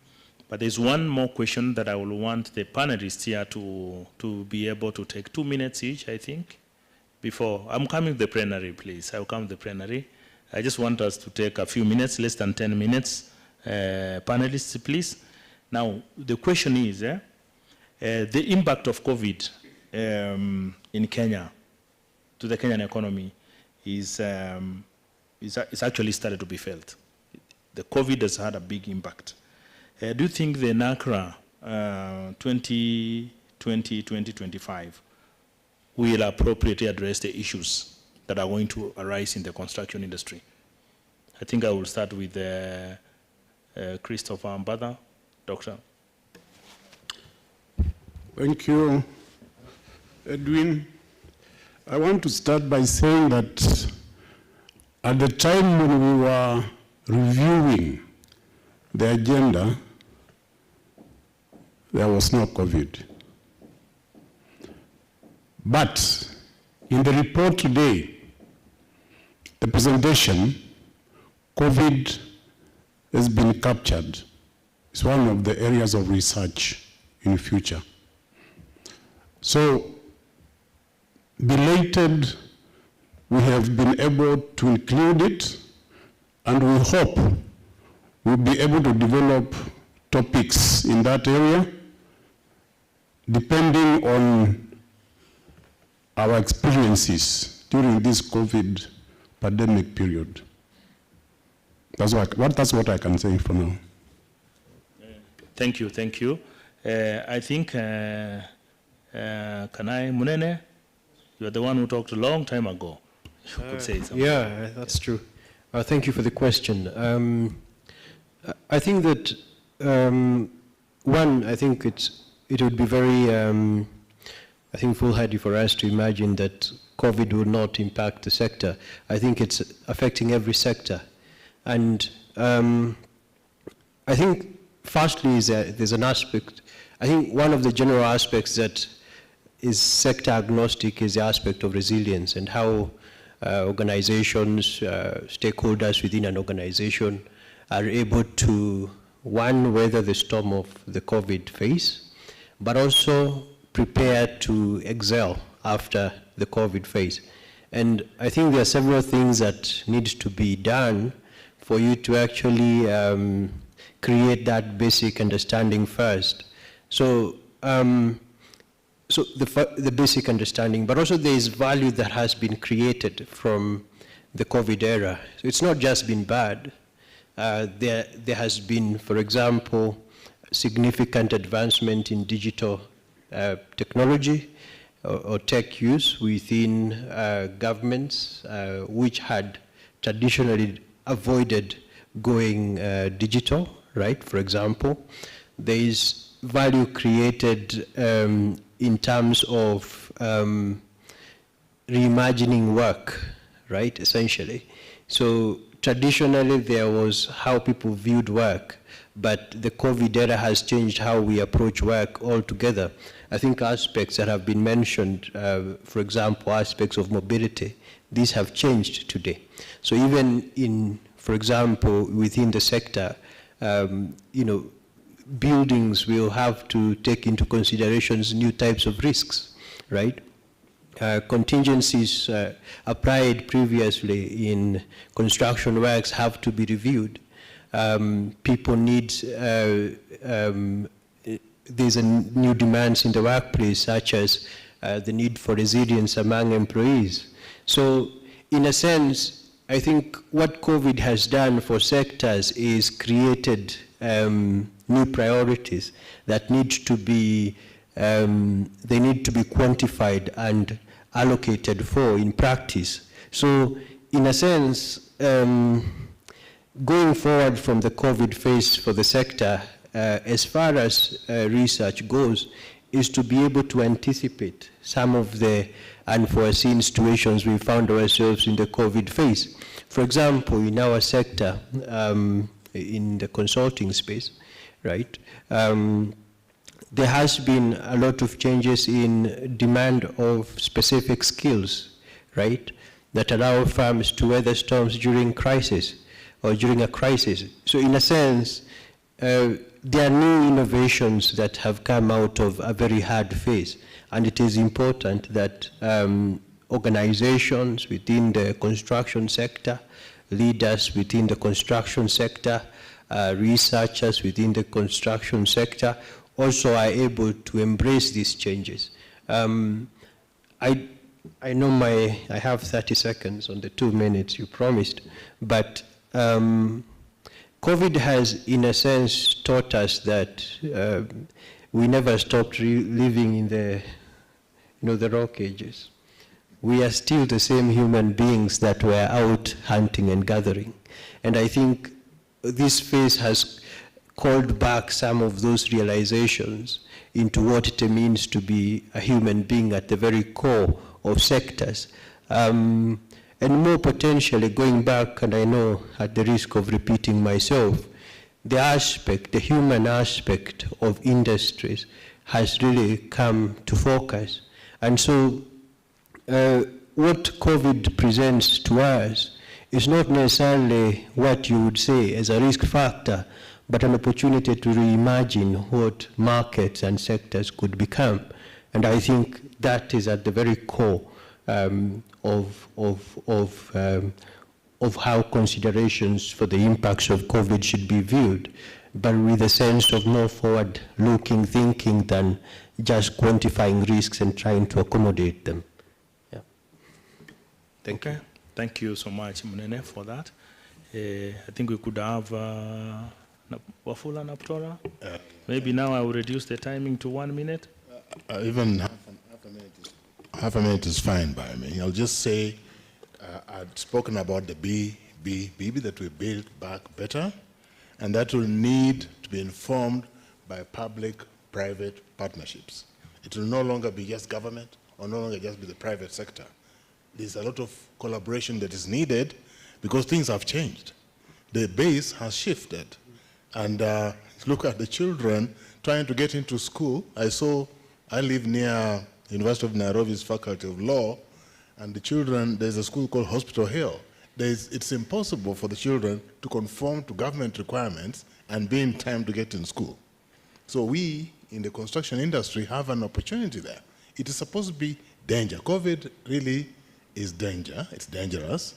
but there's one more question that I will want the panelists here to be able to take 2 minutes each, I think, before. I'm coming to the plenary, please. I'll come to the plenary. I just want us to take a few minutes, less than 10 minutes. Panelists, please. Now, the question is, the impact of COVID in Kenya to the Kenyan economy is actually started to be felt. The COVID has had a big impact. Do you think the NACRA 2020-2025 will appropriately address the issues that are going to arise in the construction industry? I think I will start with Christopher Mbada, Doctor. Thank you, Edwin. I want to start by saying that at the time when we were reviewing the agenda, there was no COVID. But in the report today, the presentation, COVID has been captured. It's one of the areas of research in the future. So, belated, we have been able to include it, and we hope we'll be able to develop topics in that area, depending on our experiences during this COVID pandemic period. That's what I can say for now. Thank you. I think, Munene, you're the one who talked a long time ago. You could say something. Yeah, that's true. Thank you for the question. I think that, one, I think it would be very, I think foolhardy for us to imagine that COVID will not impact the sector. I think it's affecting every sector. And I think firstly is there's an aspect, I think one of the general aspects that is sector agnostic is the aspect of resilience and how organizations, stakeholders within an organization are able to, one, weather the storm of the COVID phase, but also prepare to excel after the COVID phase. And I think there are several things that need to be done for you to actually create that basic understanding first. So, the basic understanding, but also there is value that has been created from the COVID era. So it's not just been bad. There has been, for example, significant advancement in digital technology or tech use within governments, which had traditionally avoided going digital, right? For example, there is value created in terms of reimagining work, right, essentially. So traditionally there was how people viewed work, but the COVID era has changed how we approach work altogether. I think aspects that have been mentioned, for example, aspects of mobility, these have changed today. So even in, for example, within the sector, buildings will have to take into considerations new types of risks, right? Contingencies applied previously in construction works have to be reviewed. People need, there's a new demands in the workplace, such as the need for resilience among employees. So in a sense, I think what COVID has done for sectors is created new priorities that need to be, they need to be quantified and allocated for in practice. So in a sense, going forward from the COVID phase for the sector, as far as research goes, is to be able to anticipate some of the unforeseen situations we found ourselves in the COVID phase. For example, in our sector, in the consulting space, right, there has been a lot of changes in demand of specific skills, right, that allow firms to weather storms during crisis or during a crisis. So in a sense, there are new innovations that have come out of a very hard phase, and it is important that organizations within the construction sector, leaders within the construction sector, researchers within the construction sector also are able to embrace these changes. I know I have 30 seconds on the 2 minutes you promised, but COVID has, in a sense, taught us that we never stopped living in the, the rock ages. We are still the same human beings that were out hunting and gathering. And I think this phase has called back some of those realizations into what it means to be a human being at the very core of sectors. And more potentially going back, and I know at the risk of repeating myself, the human aspect of industries has really come to focus. And so what COVID presents to us is not necessarily what you would say as a risk factor, but an opportunity to reimagine what markets and sectors could become. And I think that is at the very core of how considerations for the impacts of COVID should be viewed, but with a sense of more forward-looking thinking than just quantifying risks and trying to accommodate them. Yeah. Thank you. Thank you so much, Munene, for that. I think we could have Wafula Naptora? Maybe now I will reduce the timing to 1 minute. Even half a minute is fine by me. I'll just say I'd spoken about the BB that we build back better, and that will need to be informed by public-private partnerships. It will no longer be just government or no longer just be the private sector. There's a lot of collaboration that is needed because things have changed. The base has shifted. And look at the children trying to get into school. I live near University of Nairobi's Faculty of Law, and the children, there's a school called Hospital Hill. It's impossible for the children to conform to government requirements and be in time to get in school. So we, in the construction industry, have an opportunity there. It is supposed to be danger. COVID really is danger. It's dangerous.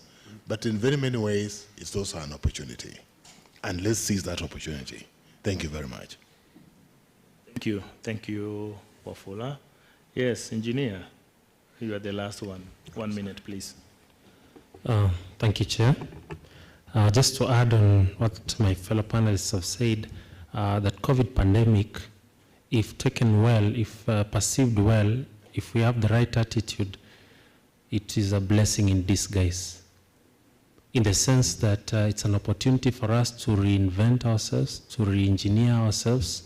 But in very many ways, it's also an opportunity. And let's seize that opportunity. Thank you very much. Thank you. Thank you, Wafula. Yes, engineer, you are the last one. 1 minute, please. Thank you, Chair. Just to add on what my fellow panelists have said, that COVID pandemic, if taken well, if perceived well, if we have the right attitude, it is a blessing in disguise. In the sense that it's an opportunity for us to reinvent ourselves, to re-engineer ourselves,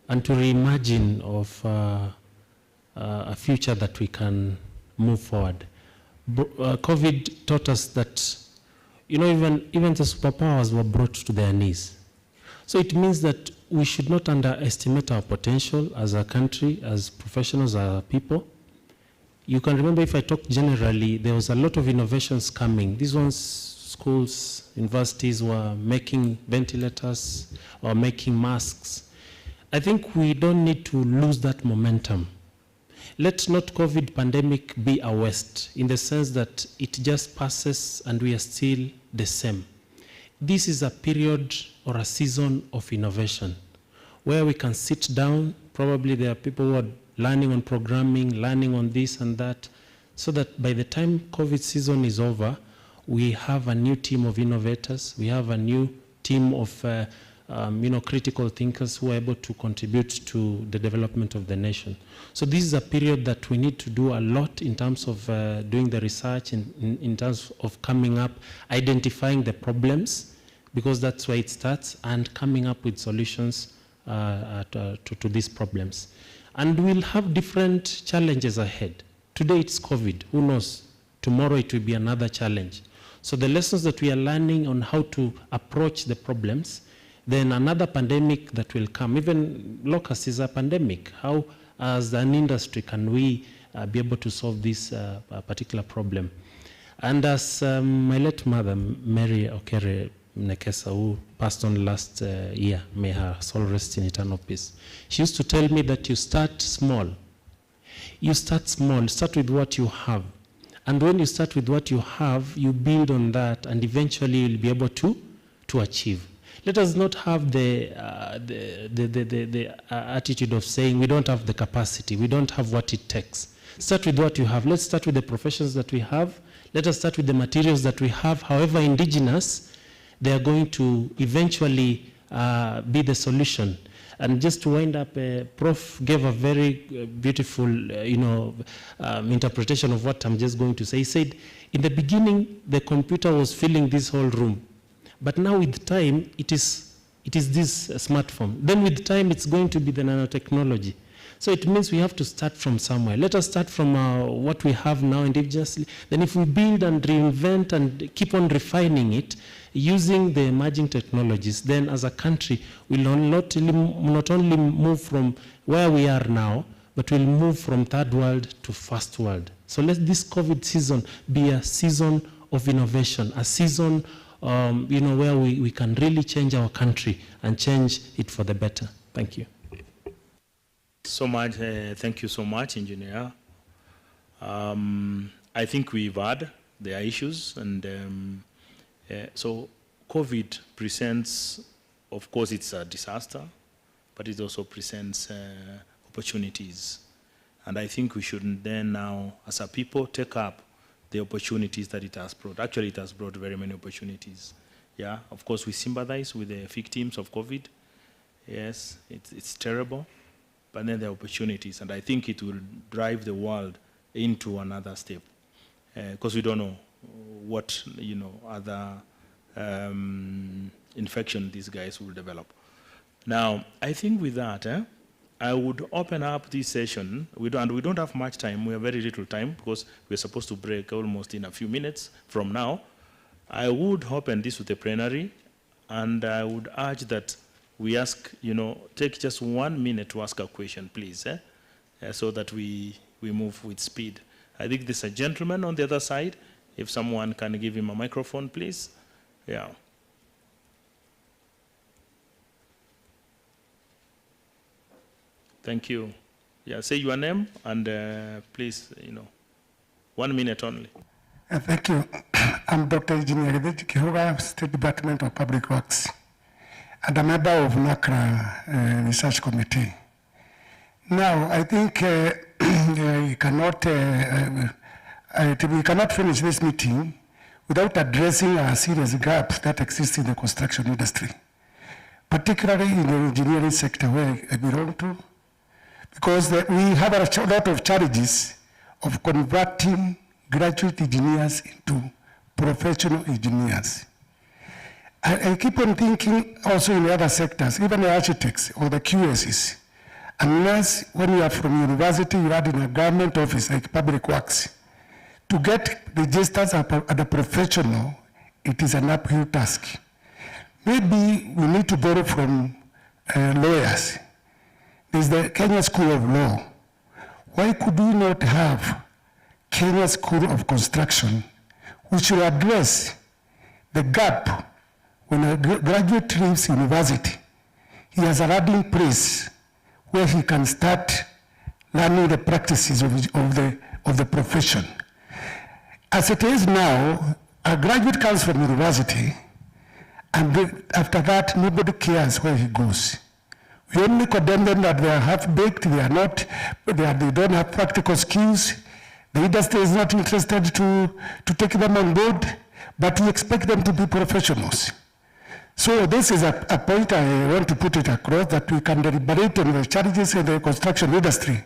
and to reimagine of a future that we can move forward. COVID taught us that, even the superpowers were brought to their knees. So it means that we should not underestimate our potential as a country, as professionals, as people. You can remember, if I talk generally, there was a lot of innovations coming. These ones, schools, universities were making ventilators or making masks. I think we don't need to lose that momentum. Let not COVID pandemic be a waste, in the sense that it just passes and we are still the same. This is a period or a season of innovation, where we can sit down. Probably there are people who are learning on programming, learning on this and that, so that by the time COVID season is over, we have a new team of innovators, we have a new team of critical thinkers who are able to contribute to the development of the nation. So this is a period that we need to do a lot in terms of doing the research, in terms of coming up, identifying the problems, because that's where it starts, and coming up with solutions to these problems. And we'll have different challenges ahead. Today it's COVID, who knows? Tomorrow it will be another challenge. So the lessons that we are learning on how to approach the problems, then another pandemic that will come. Even locust is a pandemic. How, as an industry, can we be able to solve this particular problem? And as my late mother, Mary Okere Nekesa, who passed on last year, may her soul rest in eternal peace, she used to tell me that you start small. You start small, start with what you have. And when you start with what you have, you build on that, and eventually you'll be able to achieve. Let us not have the attitude of saying we don't have the capacity, we don't have what it takes. Start with what you have. Let's start with the professions that we have. Let us start with the materials that we have. However indigenous, they are going to eventually be the solution. And just to wind up, Prof gave a very beautiful interpretation of what I'm just going to say. He said, in the beginning, the computer was filling this whole room. But now with time, it is this smartphone. Then with time, it's going to be the nanotechnology. So it means we have to start from somewhere. Let us start from what we have now indigenously. Then if we build and reinvent and keep on refining it, using the emerging technologies, then as a country, we'll not only move from where we are now, but we'll move from third world to first world. So let this COVID season be a season of innovation, a season where we can really change our country and change it for the better. Thank you. So much. Thank you so much, Engineer. I think we've had their issues, and so COVID presents, of course, it's a disaster, but it also presents opportunities. And I think we should then now, as a people, take up the opportunities that it has brought. Actually, it has brought very many opportunities. Yeah, of course, we sympathize with the victims of COVID. Yes, it's terrible, but then there are opportunities, and I think it will drive the world into another step, because we don't know what other infection these guys will develop. Now, I think with that, I would open up this session. We don't have much time. We have very little time because we're supposed to break almost in a few minutes from now. I would open this with a plenary, and I would urge that we ask, take just 1 minute to ask a question, please, so that we move with speed. I think there's a gentleman on the other side. If someone can give him a microphone, please. Yeah. Thank you. Yeah, say your name and please, 1 minute only. Thank you. I'm Dr. Engineer Kihoga, State Department of Public Works, and a member of NACRA Research Committee. Now, I think we cannot finish this meeting without addressing a serious gap that exists in the construction industry, particularly in the engineering sector where I belong to, because we have a lot of challenges of converting graduate engineers into professional engineers. I keep on thinking also in the other sectors, even the architects or the QSs, unless when you are from university, you are in a government office like Public Works, to get registered as a professional, it is an uphill task. Maybe we need to borrow from lawyers. There's the Kenya School of Law. Why could we not have Kenya School of Construction, which will address the gap when a graduate leaves university? He has a learning place where he can start learning the practices of the profession. As it is now, a graduate comes from university, and after that, nobody cares where he goes. We only condemn them that they are half-baked, they don't have practical skills. The industry is not interested to take them on board, but we expect them to be professionals. So this is a point I want to put it across, that we can deliberate on the challenges in the construction industry.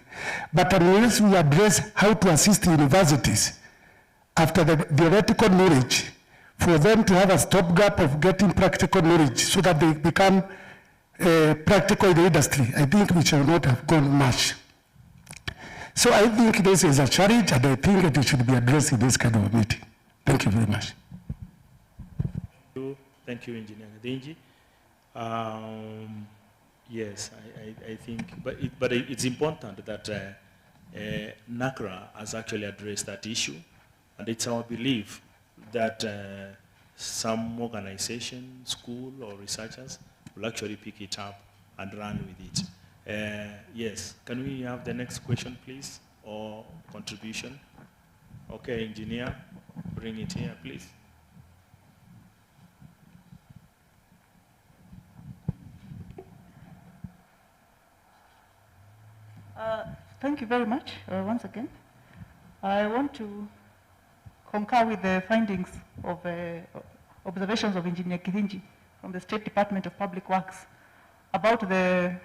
But unless we address how to assist universities after the theoretical knowledge, for them to have a stopgap of getting practical knowledge so that they become practical in the industry, I think we shall not have gone much. So I think this is a challenge, and I think it should be addressed in this kind of a meeting. Thank you very much. Thank you, Engineer Gadinji. Yes, I think, but it's important that NACRA has actually addressed that issue, and it's our belief that some organization, school, or researchers will actually pick it up and run with it. Yes, can we have the next question, please, or contribution? Okay, engineer, bring it here, please. Thank you very much once again. I want to concur with the findings of observations of Engineer Kithinji from the State Department of Public Works about the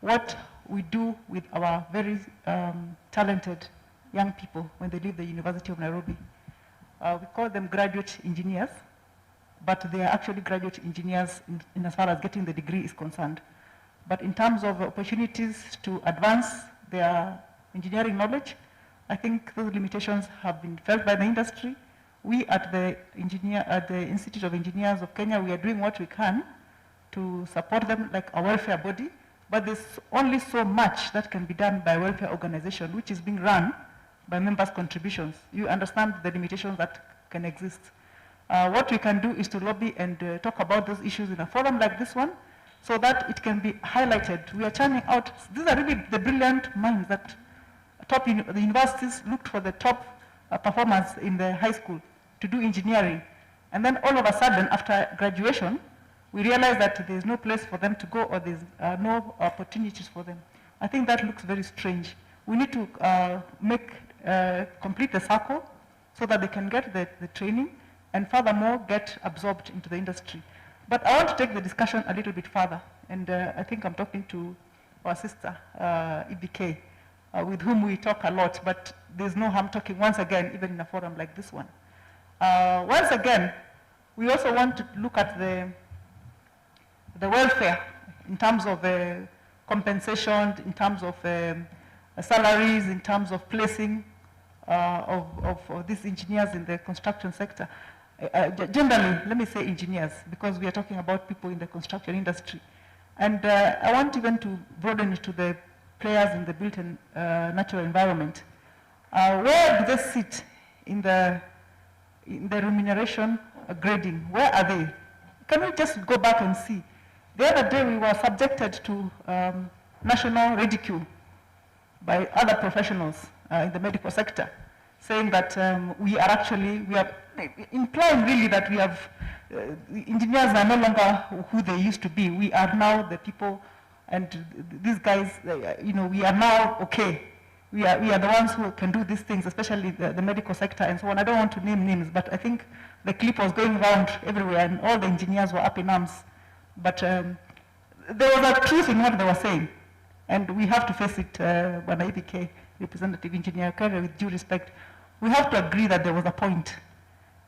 what we do with our very talented young people when they leave the University of Nairobi. We call them graduate engineers, but they are actually graduate engineers in as far as getting the degree is concerned. But in terms of opportunities to advance their engineering knowledge, I think those limitations have been felt by the industry. We at the Institute of Engineers of Kenya, we are doing what we can to support them like a welfare body, but there's only so much that can be done by a welfare organization, which is being run by members' contributions. You understand the limitations that can exist. What we can do is to lobby and talk about those issues in a forum like this one, so that it can be highlighted. We are churning out, these are really the brilliant minds that the universities looked for the top performers in the high school to do engineering. And then all of a sudden, after graduation, we realize that there's no place for them to go, or there's no opportunities for them. I think that looks very strange. We need to complete the circle so that they can get the training, and furthermore get absorbed into the industry. But I want to take the discussion a little bit further, and I think I'm talking to our sister, EBK, with whom we talk a lot, but there's no harm talking once again, even in a forum like this one. Once again, we also want to look at the welfare in terms of compensation, in terms of salaries, in terms of placing of these engineers in the construction sector. Generally, let me say engineers, because we are talking about people in the construction industry. And I want even to broaden it to the players in the built and natural environment. Where do they sit in the remuneration grading? Where are they? Can we just go back and see? The other day we were subjected to national ridicule by other professionals in the medical sector, saying that we are implying really that we have, engineers are no longer who they used to be. We are now the people, and these guys, we are now okay. We are the ones who can do these things, especially the medical sector and so on. I don't want to name names, but I think the clip was going around everywhere and all the engineers were up in arms. But there was a truth in what they were saying, and we have to face it, when IPK Representative Engineer Kerry, with due respect, we have to agree that there was a point.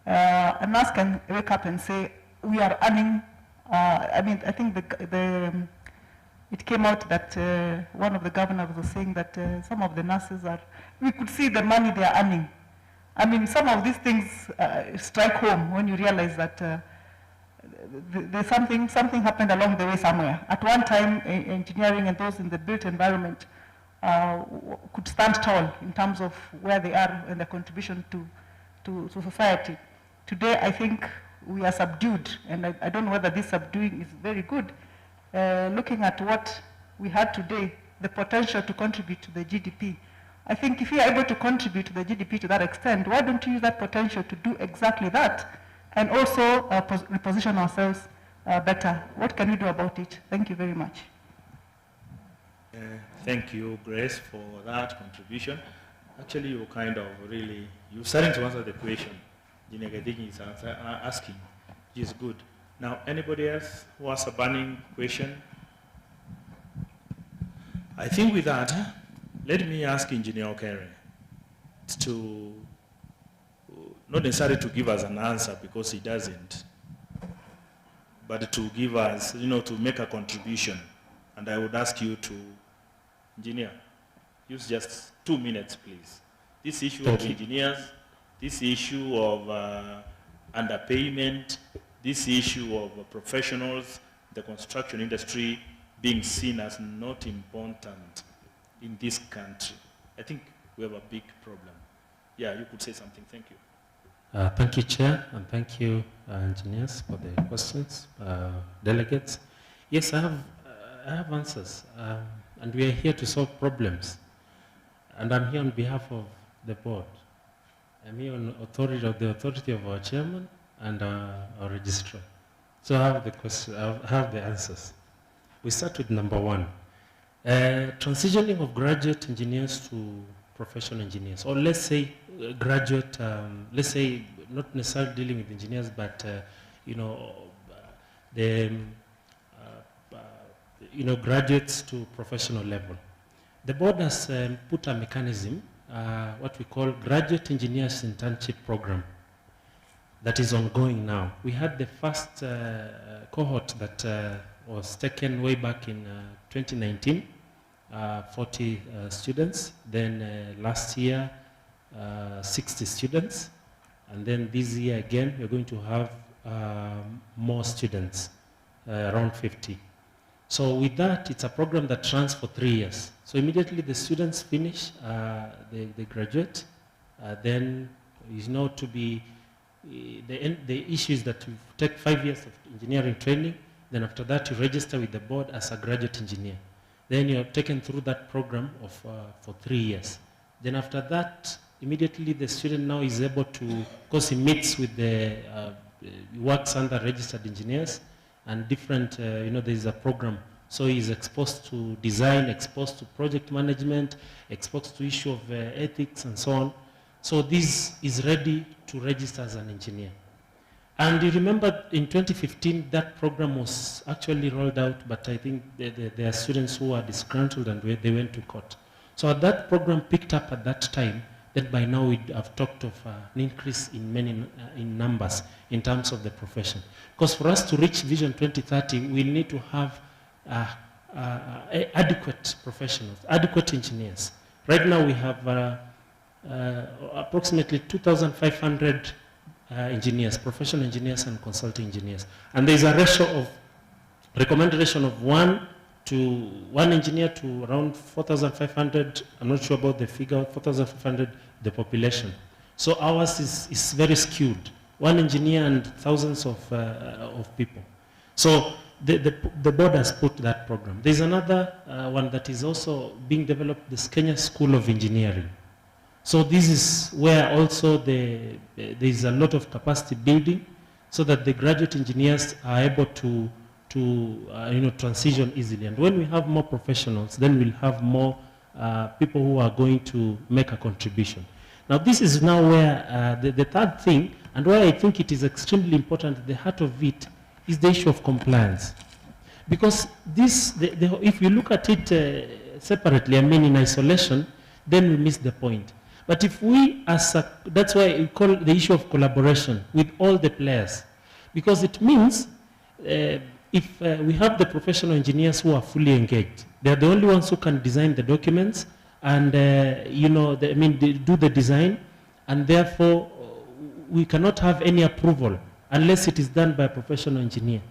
A nurse can wake up and say, we are earning, I think it came out that one of the governors was saying that some of the nurses we could see the money they are earning. I mean, some of these things strike home when you realize that there's something happened along the way somewhere. At one time, engineering and those in the built environment could stand tall in terms of where they are and their contribution to society. Today, I think we are subdued, and I don't know whether this subduing is very good. Looking at what we had today, the potential to contribute to the GDP. I think if you are able to contribute to the GDP to that extent, why don't you use that potential to do exactly that, and also reposition ourselves better? What can we do about it? Thank you very much. Thank you, Grace, for that contribution. Actually, you you're starting to answer the question Ginegedigi is asking, which is good. Now, anybody else who has a burning question? I think with that, let me ask Engineer Okere to, not necessarily to give us an answer because he doesn't, but to give us, to make a contribution. And I would ask you to, Engineer, use just 2 minutes, please. This issue of engineers, this issue of underpayment, this issue of professionals, the construction industry being seen as not important in this country. I think we have a big problem. Yeah, you could say something. Thank you. Thank you, Chair, and thank you, engineers, for the questions. Delegates. Yes, I have answers, and we are here to solve problems. And I'm here on behalf of the board. I'm here on the authority of our chairman and our registrar. So I have the question. I have the answers. We start with number one. Transitioning of graduate engineers to professional engineers, or let's say graduate, let's say not necessarily dealing with engineers, but graduates to professional level. The board has put a mechanism, what we call Graduate Engineers Internship Program, that is ongoing now. We had the first cohort that was taken way back in 2019, 40 students. Then last year, 60 students. And then this year again, we're going to have more students, around 50. So with that, it's a program that runs for 3 years. So immediately the students finish, they graduate, then to be, the issue is that you take 5 years of engineering training, then after that you register with the board as a graduate engineer. Then you're taken through that program for 3 years. Then after that, immediately the student now is able to, because he meets with he works under registered engineers and different, there's a program. So he's exposed to design, exposed to project management, exposed to issue of ethics and so on. So this is ready to register as an engineer. And you remember in 2015 that program was actually rolled out, but I think there are students who are disgruntled and they went to court. So that program picked up at that time, then by now we have talked of an increase in in numbers in terms of the profession. Because for us to reach Vision 2030, we'll need to have adequate professionals, adequate engineers. Right now we have approximately 2,500 engineers, professional engineers and consulting engineers. And there is a ratio of, recommended ratio of 1 engineer to around 4,500. I'm not sure about the figure, 4,500 the population. So ours is very skewed. 1 engineer and thousands of people. So the board has put that program. There's another one that is also being developed, the Kenya School of Engineering. So this is where also there is a lot of capacity building so that the graduate engineers are able to transition easily. And when we have more professionals, then we'll have more people who are going to make a contribution. Now this is now where the third thing, and why I think it is extremely important, at the heart of it, is the issue of compliance. Because this, if we look at it separately, I mean in isolation, then we miss the point. But if we, that's why we call the issue of collaboration with all the players. Because it means if we have the professional engineers who are fully engaged, they're the only ones who can design the documents and, they do the design, and therefore we cannot have any approval unless it is done by a professional engineer.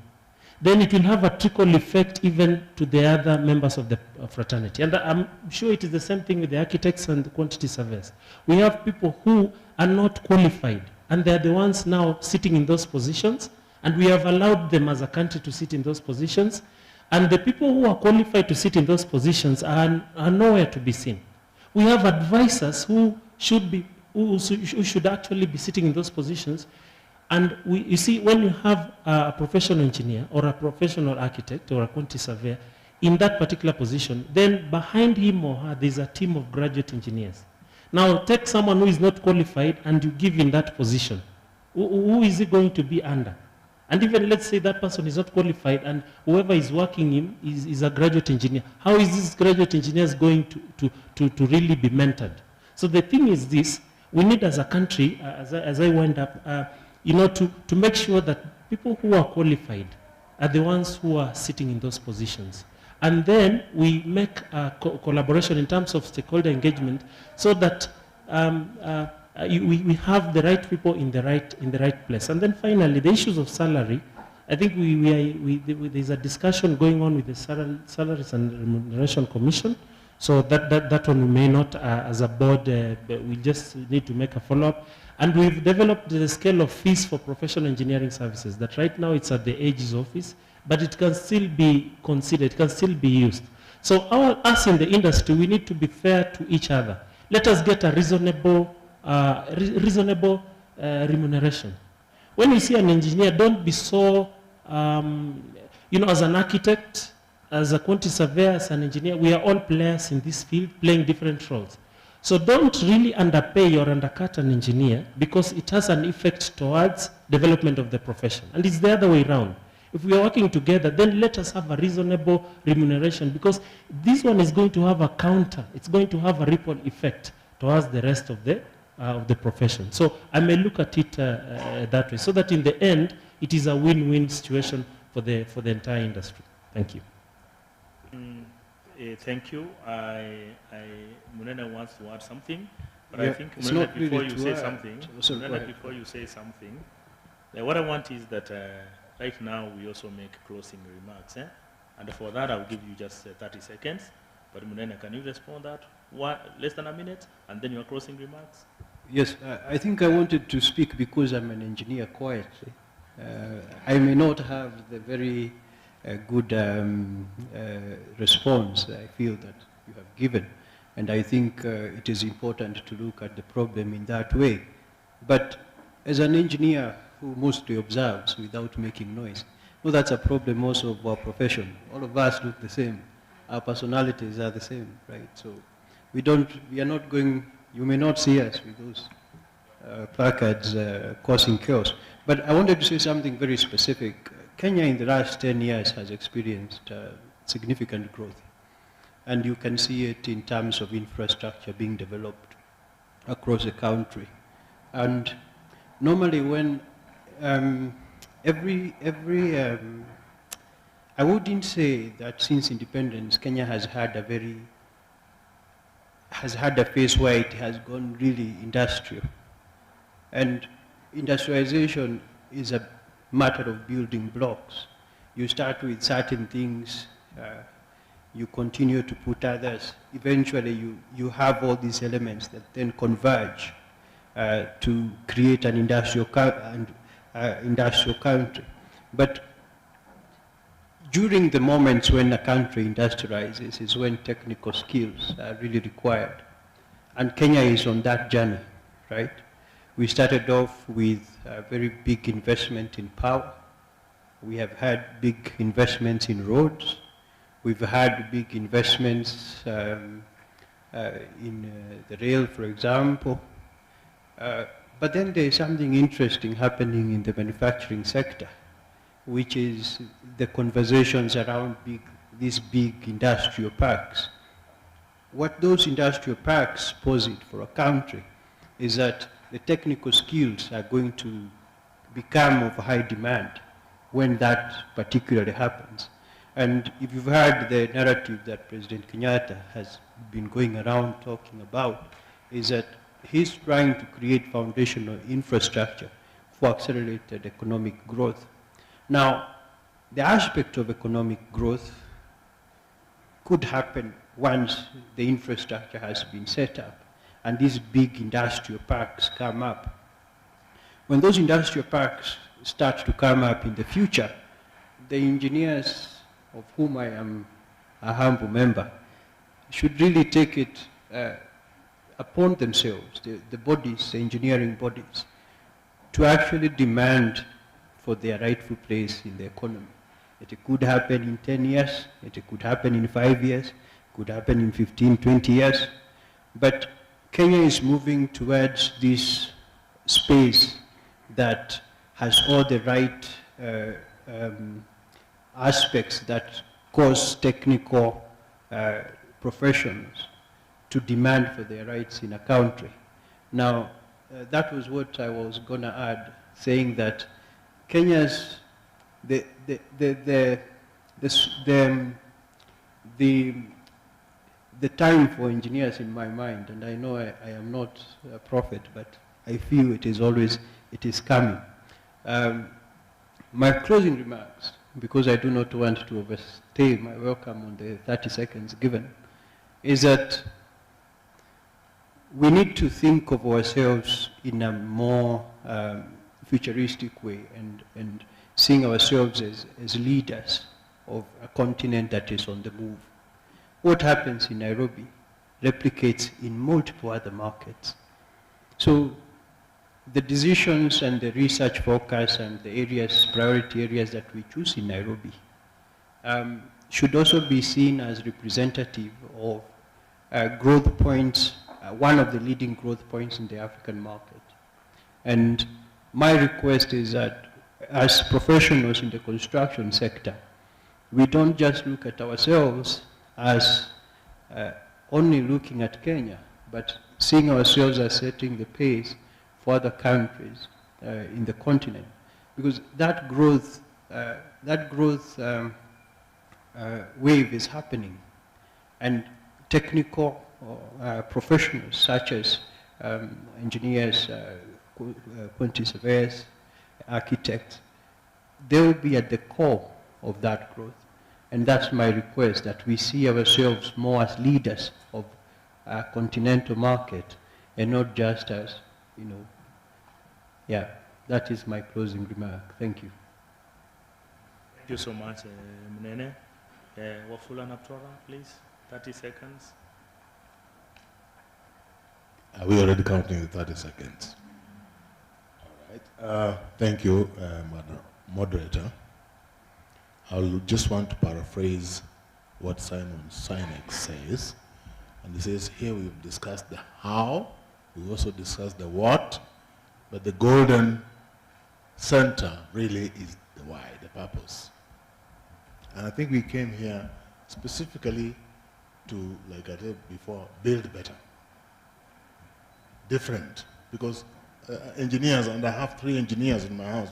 Then it will have a trickle effect even to the other members of the fraternity. And I'm sure it is the same thing with the architects and the quantity surveyors. We have people who are not qualified, and they're the ones now sitting in those positions, and we have allowed them as a country to sit in those positions, and the people who are qualified to sit in those positions are nowhere to be seen. We have advisors who should actually be sitting in those positions. And you see, when you have a professional engineer or a professional architect or a quantity surveyor in that particular position, then behind him or her, there's a team of graduate engineers. Now, take someone who is not qualified and you give in that position. Who is he going to be under? And even let's say that person is not qualified and whoever is working him is a graduate engineer. How is this graduate engineer going to really be mentored? So the thing is this, we need as a country, as I wind up, to make sure that people who are qualified are the ones who are sitting in those positions. And then we make a collaboration in terms of stakeholder engagement so that we have the right people in the right place. And then finally, the issues of salary. I think there's a discussion going on with the Salaries and Remuneration Commission. So that one we may not, as a board, we just need to make a follow-up. And we've developed the scale of fees for professional engineering services that right now it's at the AG's office, but it can still be considered, it can still be used. So us in the industry, we need to be fair to each other. Let us get a reasonable remuneration. When you see an engineer, don't be so, as an architect, as a quantity surveyor, as an engineer, we are all players in this field playing different roles. So don't really underpay or undercut an engineer because it has an effect towards development of the profession. And it's the other way around. If we are working together, then let us have a reasonable remuneration because this one is going to have a counter. It's going to have a ripple effect towards the rest of the profession. So I may look at it that way so that in the end, it is a win-win situation for the entire industry. Thank you. Thank you. Munene wants to add something, but Yeah, I think it's Munene, not before really you to say add. something, So, Munene, right. before you say something, what I want is that right now we also make closing remarks, and for that I'll give you just 30 seconds. But Munene, can you respond that? Less than a minute, and then your closing remarks. Yes, I think I wanted to speak because I'm an engineer quietly. I may not have the very good response I feel that you have given, and I think it is important to look at the problem in that way. But as an engineer who mostly observes without making noise, well, that's a problem also of our profession. All of us look the same. Our personalities are the same, right? So we are not going, you may not see us with those placards causing chaos. But I wanted to say something very specific. Kenya in the last 10 years has experienced significant growth. And you can see it in terms of infrastructure being developed across the country. And normally when I wouldn't say that since independence, Kenya has had a phase where it has gone really industrial. And industrialization is a matter of building blocks. You start with certain things, you continue to put others. Eventually you have all these elements that then converge to create an industrial country. But during the moments when a country industrializes is when technical skills are really required. And Kenya is on that journey, right? We started off with a very big investment in power. We have had big investments in roads. We've had big investments in the rail, for example. But then there's something interesting happening in the manufacturing sector, which is the conversations around these big industrial parks. What those industrial parks posit for a country is that the technical skills are going to become of high demand when that particularly happens. And if you've heard the narrative that President Kenyatta has been going around talking about, is that he's trying to create foundational infrastructure for accelerated economic growth. Now, the aspect of economic growth could happen once the infrastructure has been set up and these big industrial parks come up. When those industrial parks start to come up in the future, the engineers, of whom I am a humble member, should really take it upon themselves, the bodies, the engineering bodies, to actually demand for their rightful place in the economy. It could happen in 10 years, it could happen in 5 years, it could happen in 15, 20 years, but Kenya is moving towards this space that has all the right aspects that cause technical professions to demand for their rights in a country. Now, that was what I was going to add, saying that Kenya's the time for engineers in my mind, and I know I am not a prophet, but I feel it is coming. My closing remarks, because I do not want to overstay my welcome on the 30 seconds given, is that we need to think of ourselves in a more futuristic way and seeing ourselves as leaders of a continent that is on the move. What happens in Nairobi replicates in multiple other markets. So the decisions and the research focus and the areas, priority areas that we choose in Nairobi should also be seen as representative of growth points, one of the leading growth points in the African market. And my request is that as professionals in the construction sector, we don't just look at ourselves as only looking at Kenya, but seeing ourselves as setting the pace for other countries in the continent. Because that growth wave is happening. And technical professionals such as engineers, quantity surveyors, architects, they will be at the core of that growth. And that's my request, that we see ourselves more as leaders of a continental market and not just as, that is my closing remark. Thank you. Thank you so much, Mnene. Wafula Naptora, please, 30 seconds. Are we already counting the 30 seconds? All right. Thank you, moderator. I'll just want to paraphrase what Simon Sinek says. And he says, here we've discussed the how, we also discussed the what, but the golden center really is the why, the purpose. And I think we came here specifically to, like I said before, build better. Different. Because engineers, and I have 3 engineers in my house.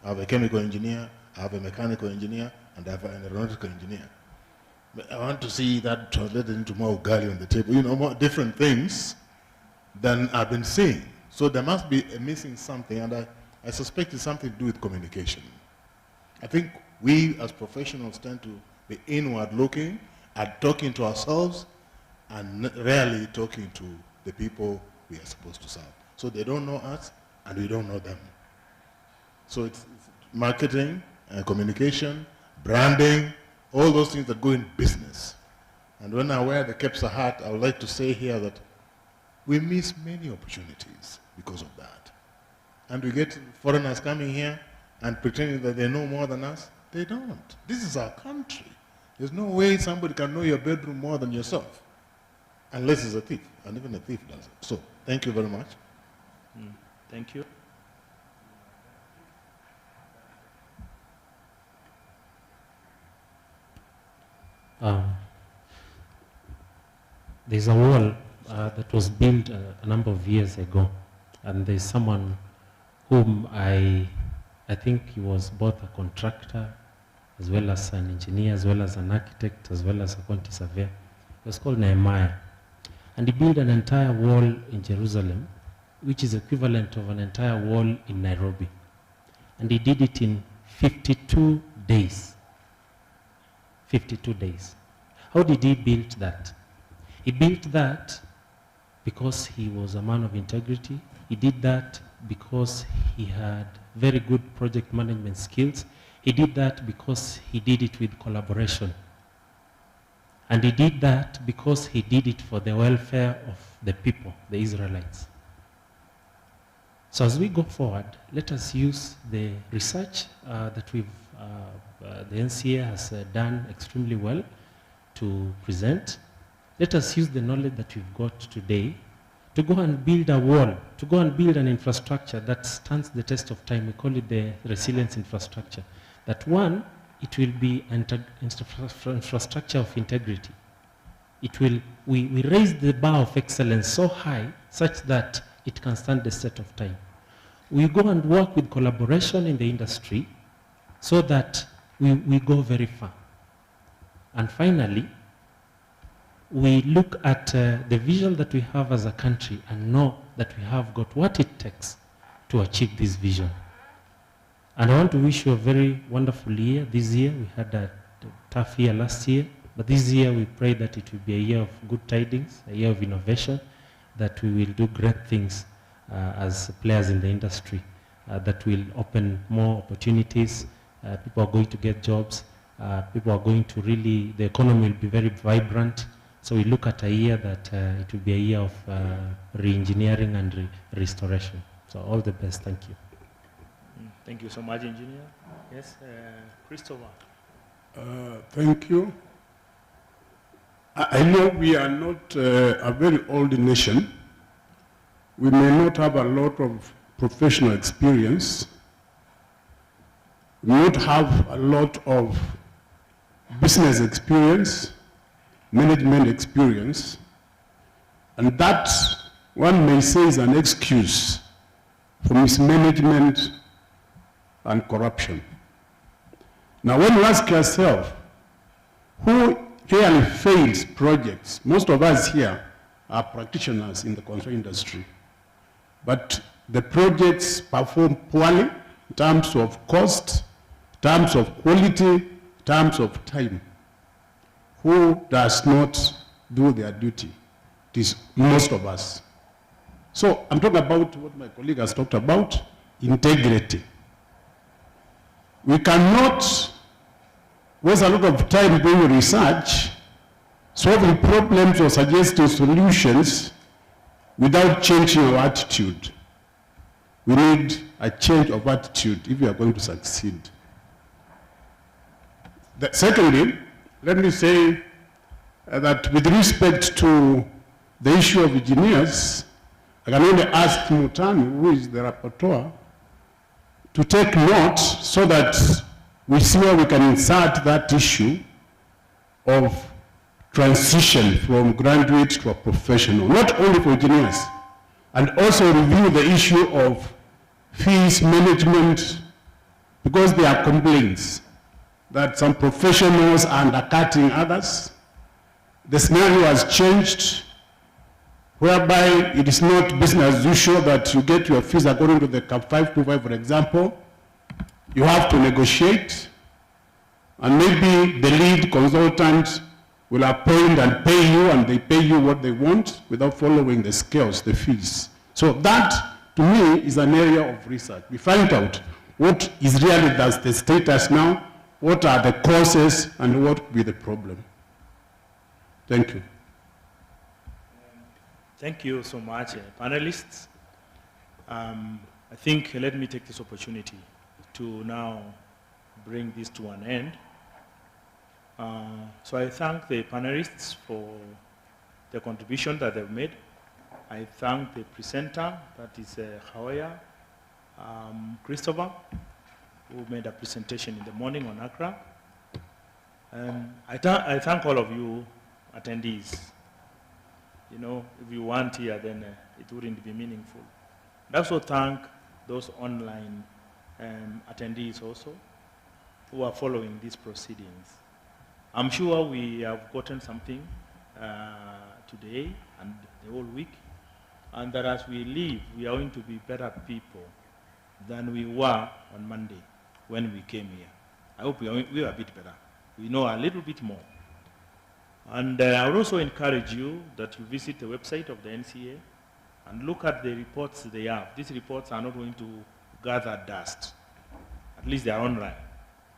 I have a chemical engineer, I have a mechanical engineer, and I have an aeronautical engineer. But I want to see that translated into more ugali on the table, you know, more different things than I've been seeing. So there must be a missing something, and I suspect it's something to do with communication. I think we as professionals tend to be inward looking and talking to ourselves and rarely talking to the people we are supposed to serve. So they don't know us and we don't know them. So it's marketing, communication, branding, all those things that go in business. And when I wear the Kepsa hat, I would like to say here that we miss many opportunities because of that. And we get foreigners coming here and pretending that they know more than us. They don't. This is our country. There's no way somebody can know your bedroom more than yourself, unless he's a thief, and even a thief does it. So, thank you very much. Thank you. There's a wall that was built a number of years ago, and there's someone whom I think he was both a contractor as well as an engineer, as well as an architect, as well as a quantity surveyor. He was called Nehemiah. And he built an entire wall in Jerusalem, which is equivalent of an entire wall in Nairobi. And he did it in 52 days. 52 days. How did he build that? He built that because he was a man of integrity. He did that because he had very good project management skills. He did that because he did it with collaboration. And he did that because he did it for the welfare of the people, the Israelites. So as we go forward, let us use the research that the NCA has done extremely well to present. Let us use the knowledge that we've got today to go and build a wall, to go and build an infrastructure that stands the test of time. We call it the resilience infrastructure. That one, it will be infrastructure of integrity. It will, we raise the bar of excellence so high such that it can stand the test of time. We go and work with collaboration in the industry so that we go very far. And finally, we look at the vision that we have as a country and know that we have got what it takes to achieve this vision. And I want to wish you a very wonderful year. This year, we had a tough year last year, but this year we pray that it will be a year of good tidings, a year of innovation, that we will do great things as players in the industry, that will open more opportunities. People are going to get jobs. People are going to really, the economy will be very vibrant. So we look at a year that it will be a year of re-engineering and restoration. So all the best. Thank you. Thank you so much, Engineer. Yes, Christopher. Thank you. I know we are not a very old nation. We may not have a lot of professional experience. We may not have a lot of business experience, management experience, and that, one may say, is an excuse for mismanagement and corruption. Now, when you ask yourself, who really fails projects? Most of us here are practitioners in the construction industry, but the projects perform poorly in terms of cost, in terms of quality, in terms of time. Who does not do their duty? It is most of us. So I'm talking about what my colleague has talked about, integrity. We cannot waste a lot of time doing research, solving problems or suggesting solutions without changing our attitude. We need a change of attitude if we are going to succeed. Secondly, let me say that with respect to the issue of engineers, I can only ask Mutani, who is the rapporteur, to take note so that we see where we can insert that issue of transition from graduate to a professional, not only for engineers, and also review the issue of fees management, because there are complaints that some professionals are undercutting others. The scenario has changed, whereby it is not business as usual that you get your fees according to the CAP 525, for example. You have to negotiate, and maybe the lead consultant will appoint and pay you, and they pay you what they want without following the scales, the fees. So that, to me, is an area of research. We find out what is really the status now, what are the causes, and what will be the problem. Thank you. Thank you so much, panelists. I think let me take this opportunity to now bring this to an end. So I thank the panelists for the contribution that they've made. I thank the presenter, that is Hawaya, Christopher, who made a presentation in the morning on Accra. I thank all of you attendees. You know, if you weren't here, then it wouldn't be meaningful. I also thank those online attendees also who are following these proceedings. I'm sure we have gotten something today and the whole week, and that as we leave, we are going to be better people than we were on Monday when we came here. I hope we are a bit better. We know a little bit more. And I would also encourage you that you visit the website of the NCA and look at the reports they have. These reports are not going to gather dust. At least they are online.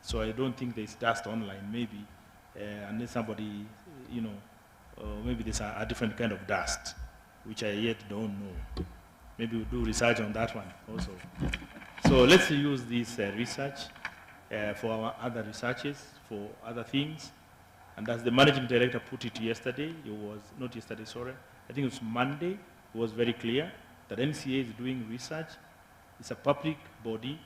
So I don't think there's dust online, maybe, unless somebody, you know, maybe there's a different kind of dust, which I yet don't know. Maybe we'll do research on that one also. So let's use this research for our other researches, for other things. And as the managing director put it yesterday, it was, not yesterday, sorry, I think it was Monday, it was very clear that NCA is doing research. It's a public body.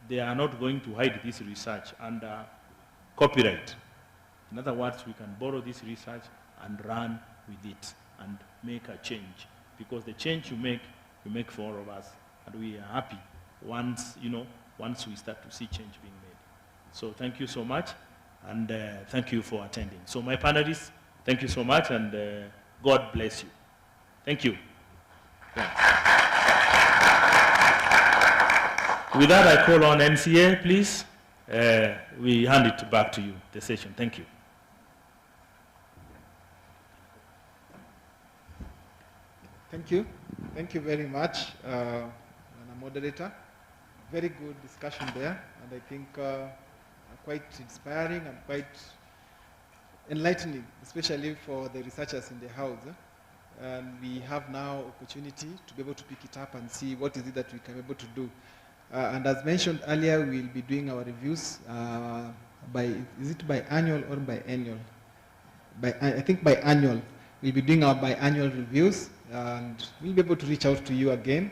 They are not going to hide this research under copyright. In other words, we can borrow this research and run with it and make a change. Because the change you make for all of us. And we are happy once, you know, once we start to see change being made. So thank you so much. And thank you for attending. So my panelists, thank you so much, and God bless you. Thank you. Thanks. With that, I call on NCA, please. We hand it back to you, the session. Thank you. Thank you. Thank you very much, moderator. Very good discussion there, and I think quite inspiring and quite enlightening, especially for the researchers in the house. And we have now opportunity to be able to pick it up and see what is it that we can be able to do. And as mentioned earlier, we'll be doing our reviews is it biannual or biennial? I think biannual. We'll be doing our biannual reviews, and we'll be able to reach out to you again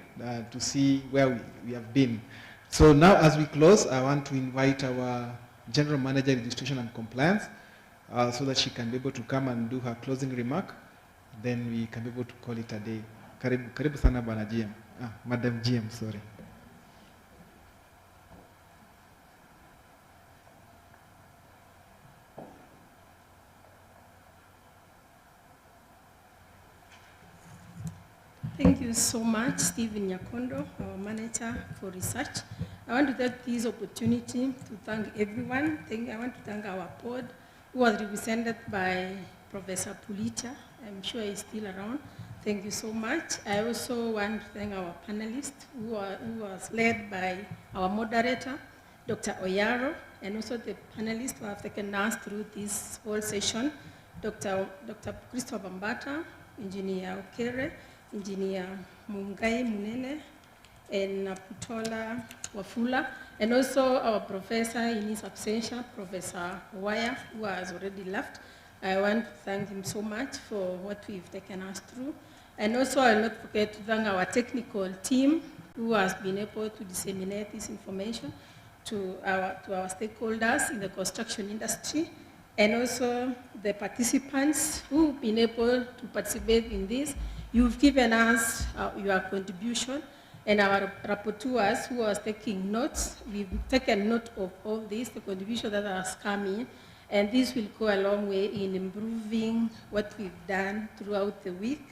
to see where we have been. So now as we close, I want to invite our General Manager, Registration and Compliance, so that she can be able to come and do her closing remark. Then we can be able to call it a day. Karibu sana Bwana GM. Madam GM, sorry. Thank you so much, Stephen Nyakondo, our manager for research. I want to take this opportunity to thank everyone. I want to thank our board, who was represented by Professor Pulita. I'm sure he's still around. Thank you so much. I also want to thank our panelists, who was led by our moderator, Dr. Oyaro, and also the panelists who have taken us through this whole session, Dr. Christopher Mbata, Engineer Okere, Engineer Mungai Munene, and Putola Wafula, and also our professor in his absentia, Professor Waya, who has already left. I want to thank him so much for what we've taken us through. And also I'll not forget to thank our technical team, who has been able to disseminate this information to our stakeholders in the construction industry, and also the participants who've been able to participate in this. You've given us your contribution, and our rapporteurs who are taking notes. We've taken note of all this, the contribution that has come in, and this will go a long way in improving what we've done throughout the week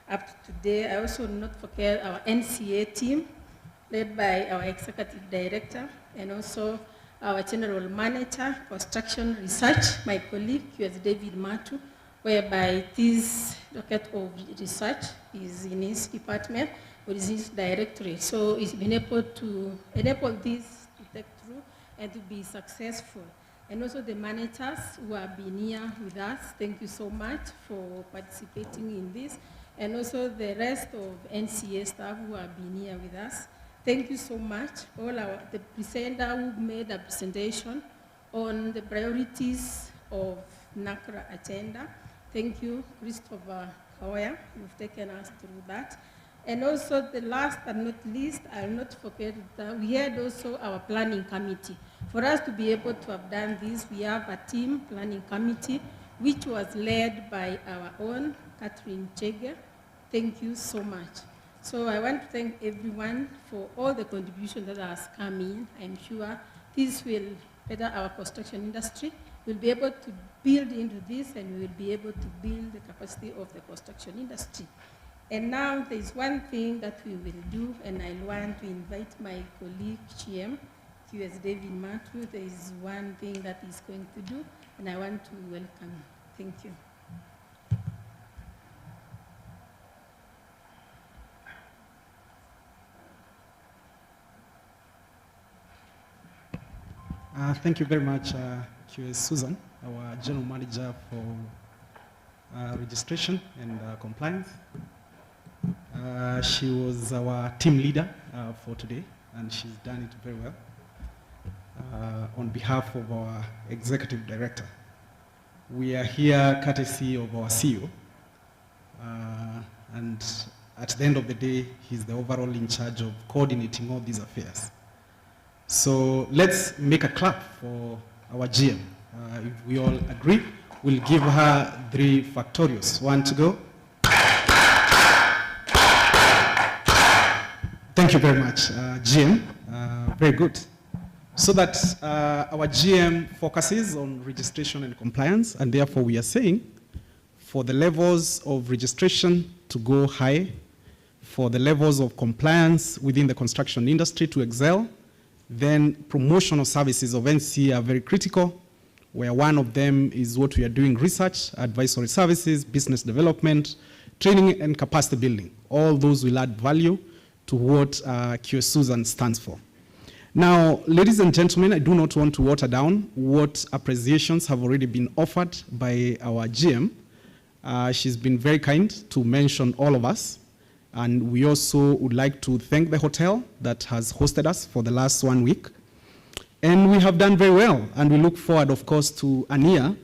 up to today. I also not forget our NCA team, led by our executive director, and also our general manager, construction research, my colleague, QS David Matu, whereby this docket of research is in his department, or is his directorate. So he's been able to enable this to take through and to be successful. And also the managers who have been here with us, thank you so much for participating in this. And also the rest of NCA staff who have been here with us. Thank you so much. All the presenter who made a presentation on the priorities of NACRA agenda. Thank you, Christopher Kawaya, you've taken us through that. And also the last but not least, I'll not forget that we had also our planning committee. For us to be able to have done this, we have a team planning committee, which was led by our own Catherine Chege. Thank you so much. So I want to thank everyone for all the contribution that has come in. I'm sure this will better our construction industry. We'll be able to build into this, and we will be able to build the capacity of the construction industry. And now there's one thing that we will do, and I want to invite my colleague, GM, QS David Matthew. There is one thing that he's going to do, and I want to welcome him. Thank you. Thank you very much, QS Susan, our General Manager for registration and compliance. She was our team leader for today, and she's done it very well on behalf of our Executive Director. We are here courtesy of our CEO, and at the end of the day, he's the overall in charge of coordinating all these affairs. So let's make a clap for our GM. If we all agree, we'll give her 3 factorials. 1 to go. Thank you very much, GM. Very good. So that our GM focuses on registration and compliance, and therefore we are saying for the levels of registration to go high, for the levels of compliance within the construction industry to excel, then promotional services of NCA are very critical, where one of them is what we are doing: research, advisory services, business development, training and capacity building. All those will add value to what QS Susan stands for. Now, ladies and gentlemen, I do not want to water down what appreciations have already been offered by our GM. She's been very kind to mention all of us. And we also would like to thank the hotel that has hosted us for the last 1 week. And we have done very well. And we look forward, of course, to an year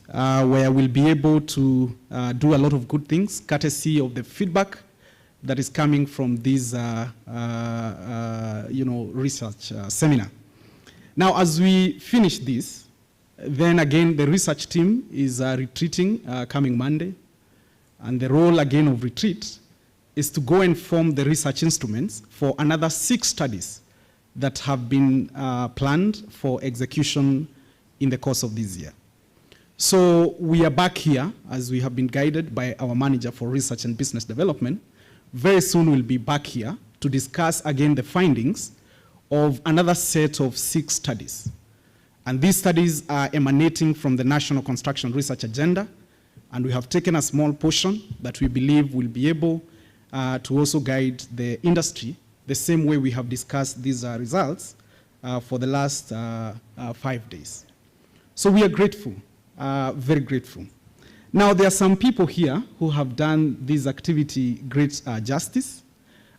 where we'll be able to do a lot of good things, courtesy of the feedback that is coming from this research seminar. Now, as we finish this, then again, the research team is retreating coming Monday. And the role, again, of retreat is to go and form the research instruments for another 6 studies that have been planned for execution in the course of this year. So we are back here, as we have been guided by our manager for research and business development. Very soon we'll be back here to discuss again the findings of another set of 6 studies. And these studies are emanating from the National Construction Research Agenda, and we have taken a small portion that we believe will be able to also guide the industry the same way we have discussed these results for the last 5 days. So we are grateful, very grateful. Now, there are some people here who have done this activity great justice,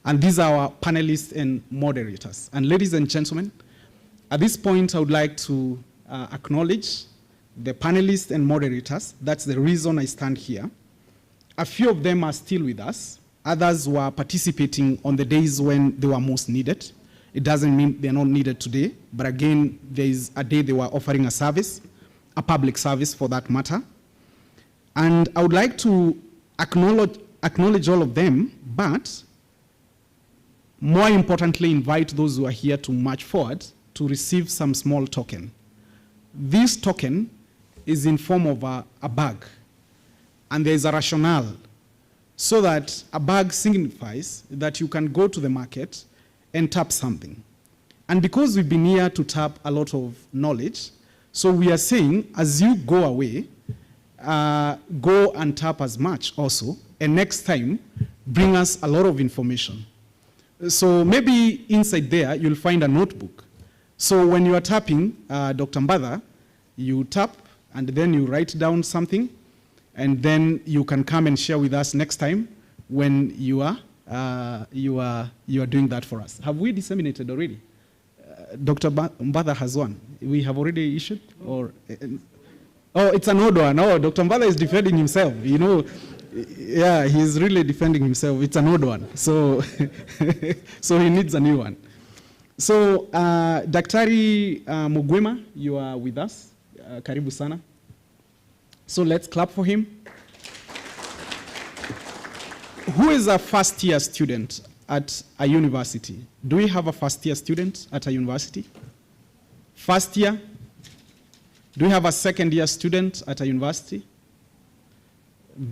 and these are our panelists and moderators. And ladies and gentlemen, at this point, I would like to acknowledge the panelists and moderators. That's the reason I stand here. A few of them are still with us, Others were participating on the days when they were most needed. It doesn't mean they're not needed today, but again, there is a day they were offering a service, a public service for that matter. And I would like to acknowledge all of them, but more importantly, invite those who are here to march forward to receive some small token. This token is in form of a bag, and there is a rationale, so that a bag signifies that you can go to the market and tap something. And because we've been here to tap a lot of knowledge, so we are saying, as you go away, go and tap as much also, and next time, bring us a lot of information. So maybe inside there, you'll find a notebook. So when you are tapping, Dr. Mbadha, you tap, and then you write down something, and then you can come and share with us next time when you are doing that for us. Have we disseminated already? Dr. Mbadha has one. We have already issued? Or, oh, it's an old one. Oh, Dr. Mbadha is defending himself. You know, yeah, he's really defending himself. It's an old one. So, so he needs a new one. So, Daktari Mugwema, you are with us. Karibu sana. So let's clap for him. Who is a first-year student at a university? Do we have a first-year student at a university? First year? Do we have a second-year student at a university?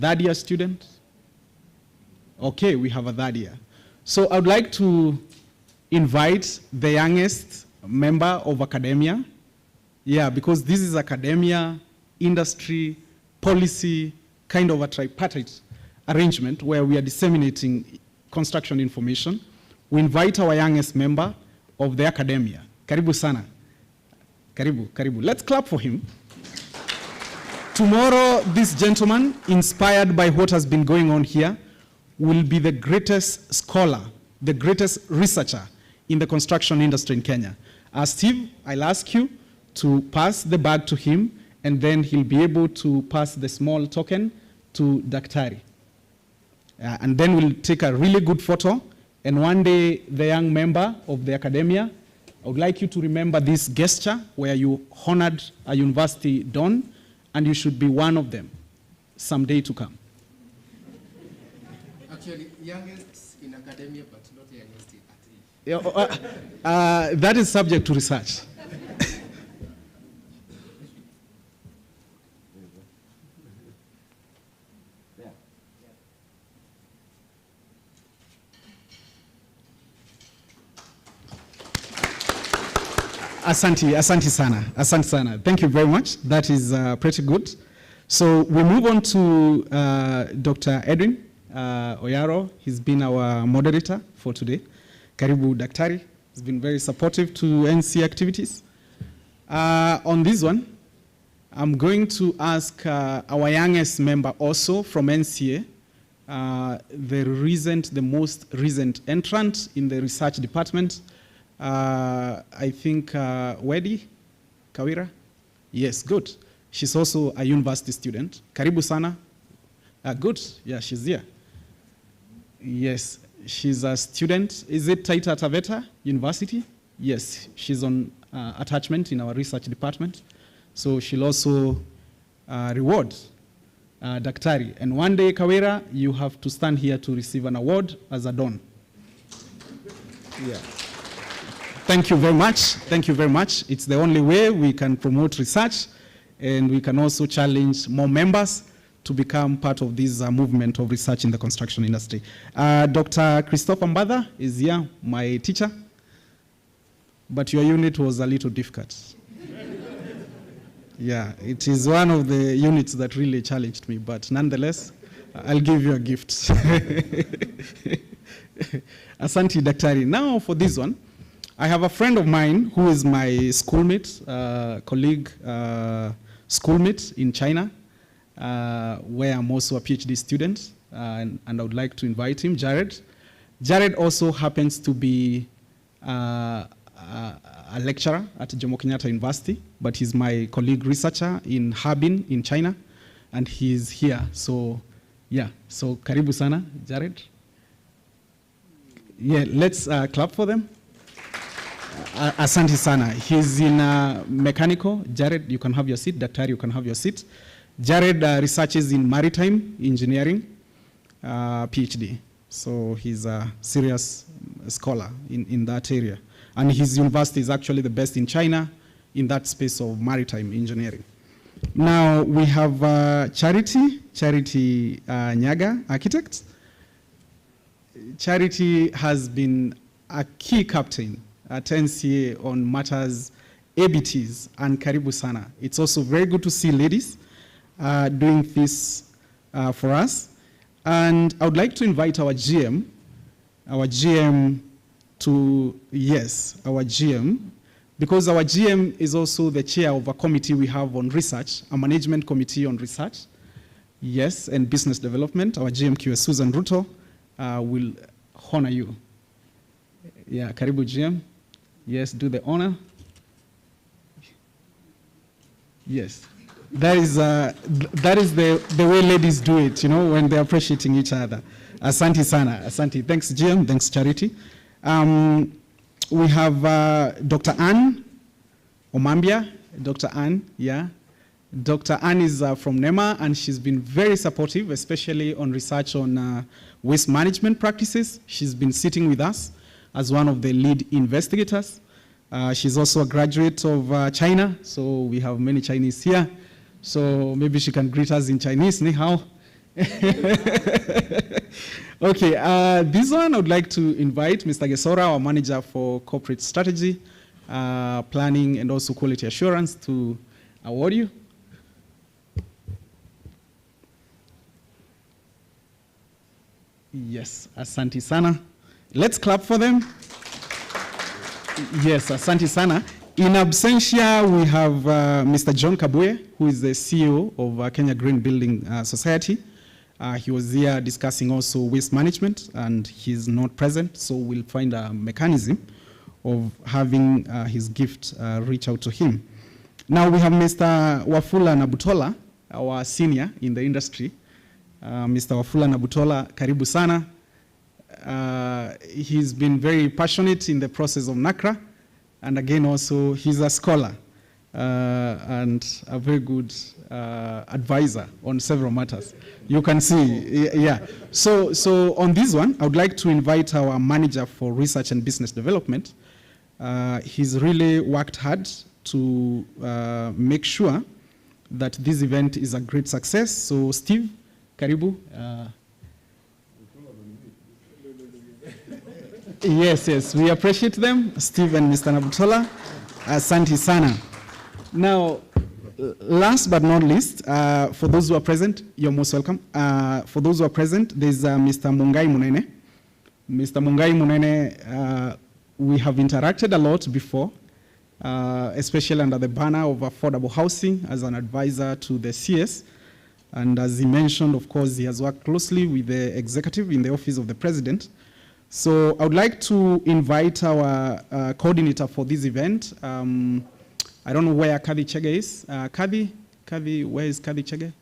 Third-year student? Okay, we have a third year. So I would like to invite the youngest member of academia. Yeah, because this is academia, industry, policy, kind of a tripartite arrangement where we are disseminating construction information. We invite our youngest member of the academia. Karibu sana. Karibu, karibu. Let's clap for him. Tomorrow, this gentleman, inspired by what has been going on here, will be the greatest scholar, the greatest researcher in the construction industry in Kenya. Steve, I'll ask you to pass the bag to him, and then he'll be able to pass the small token to Daktari. And then we'll take a really good photo, and one day, the young member of the academia, I would like you to remember this gesture where you honored a university don, and you should be one of them someday to come. Actually, youngest in academia, but not youngest at age. That is subject to research. Asante sana. Thank you very much. That is pretty good. So we move on to Dr. Edwin Oyaro. He's been our moderator for today. Karibu Daktari. He's been very supportive to NCA activities. On this one, I'm going to ask our youngest member also from NCA, the most recent entrant in the research department, I think Wedi Kawira? Yes, good. She's also a university student. Karibu sana. Good, yeah, she's here. Yes, she's a student. Is it Taita Taveta University? Yes, she's on attachment in our research department. So she'll also reward Daktari. And one day, Kawira, you have to stand here to receive an award as a don. Yeah. Thank you very much. Thank you very much. It's the only way we can promote research, and we can also challenge more members to become part of this movement of research in the construction industry. Dr. Christopher Mbadha is here, my teacher, but your unit was a little difficult. Yeah, it is one of the units that really challenged me, but nonetheless, I'll give you a gift. Asante, Daktari. Now for this one, I have a friend of mine who is my schoolmate, colleague, schoolmate in China, where I'm also a PhD student, and I would like to invite him, Jared. Jared also happens to be a lecturer at Jomo Kenyatta University, but he's my colleague researcher in Harbin in China, and he's here. So, yeah, so karibu sana, Jared. Yeah, let's clap for them. Asante sana. He's in mechanical. Jared, you can have your seat. Daktari, you can have your seat. Jared researches in maritime engineering, PhD. So he's a serious scholar in that area. And his university is actually the best in China in that space of maritime engineering. Now we have Charity Nyaga, architect. Charity has been a key captain at NCA on matters ABTs and Karibu Sana. It's also very good to see ladies doing this for us. And I would like to invite our GM to, yes, our GM, because our GM is also the chair of a committee we have on research, a management committee on research, yes, and business development. Our GM QS Susan Ruto will honor you. Yeah, Karibu GM. Yes, do the honor. Yes. That is the way ladies do it, you know, when they're appreciating each other. Asante sana, asante. Thanks, GM, thanks, Charity. We have Dr. Ann Omambia. Dr. Ann, yeah. Dr. Ann is from NEMA, and she's been very supportive, especially on research on waste management practices. She's been sitting with us as one of the lead investigators. She's also a graduate of China, so we have many Chinese here. So maybe she can greet us in Chinese, ni hao. Okay, this one I would like to invite Mr. Gesora, our manager for corporate strategy, planning, and also quality assurance, to award you. Yes, asante sana. Let's clap for them. Yes, asante sana. In absentia, we have Mr. John Kabuye, who is the CEO of Kenya Green Building Society. He was here discussing also waste management, and he's not present, so we'll find a mechanism of having his gift reach out to him. Now we have Mr. Wafula Nabutola, our senior in the industry. Mr. Wafula Nabutola, karibu sana. He's been very passionate in the process of NACRA, and again also he's a scholar and a very good advisor on several matters. You can see, yeah. So on this one, I would like to invite our manager for research and business development. He's really worked hard to make sure that this event is a great success. So Steve, karibu. Yes, we appreciate them, Steve and Mr. Nabutola. Asante sana. Now, last but not least, for those who are present, you're most welcome. For those who are present, there's Mr. Mungai Munene. Mr. Mungai Munene, we have interacted a lot before, especially under the banner of affordable housing as an advisor to the CS. And as he mentioned, of course, he has worked closely with the executive in the office of the president. So I would like to invite our coordinator for this event. I don't know where Kathy Chege is. Kathy, where is Kathy Chege?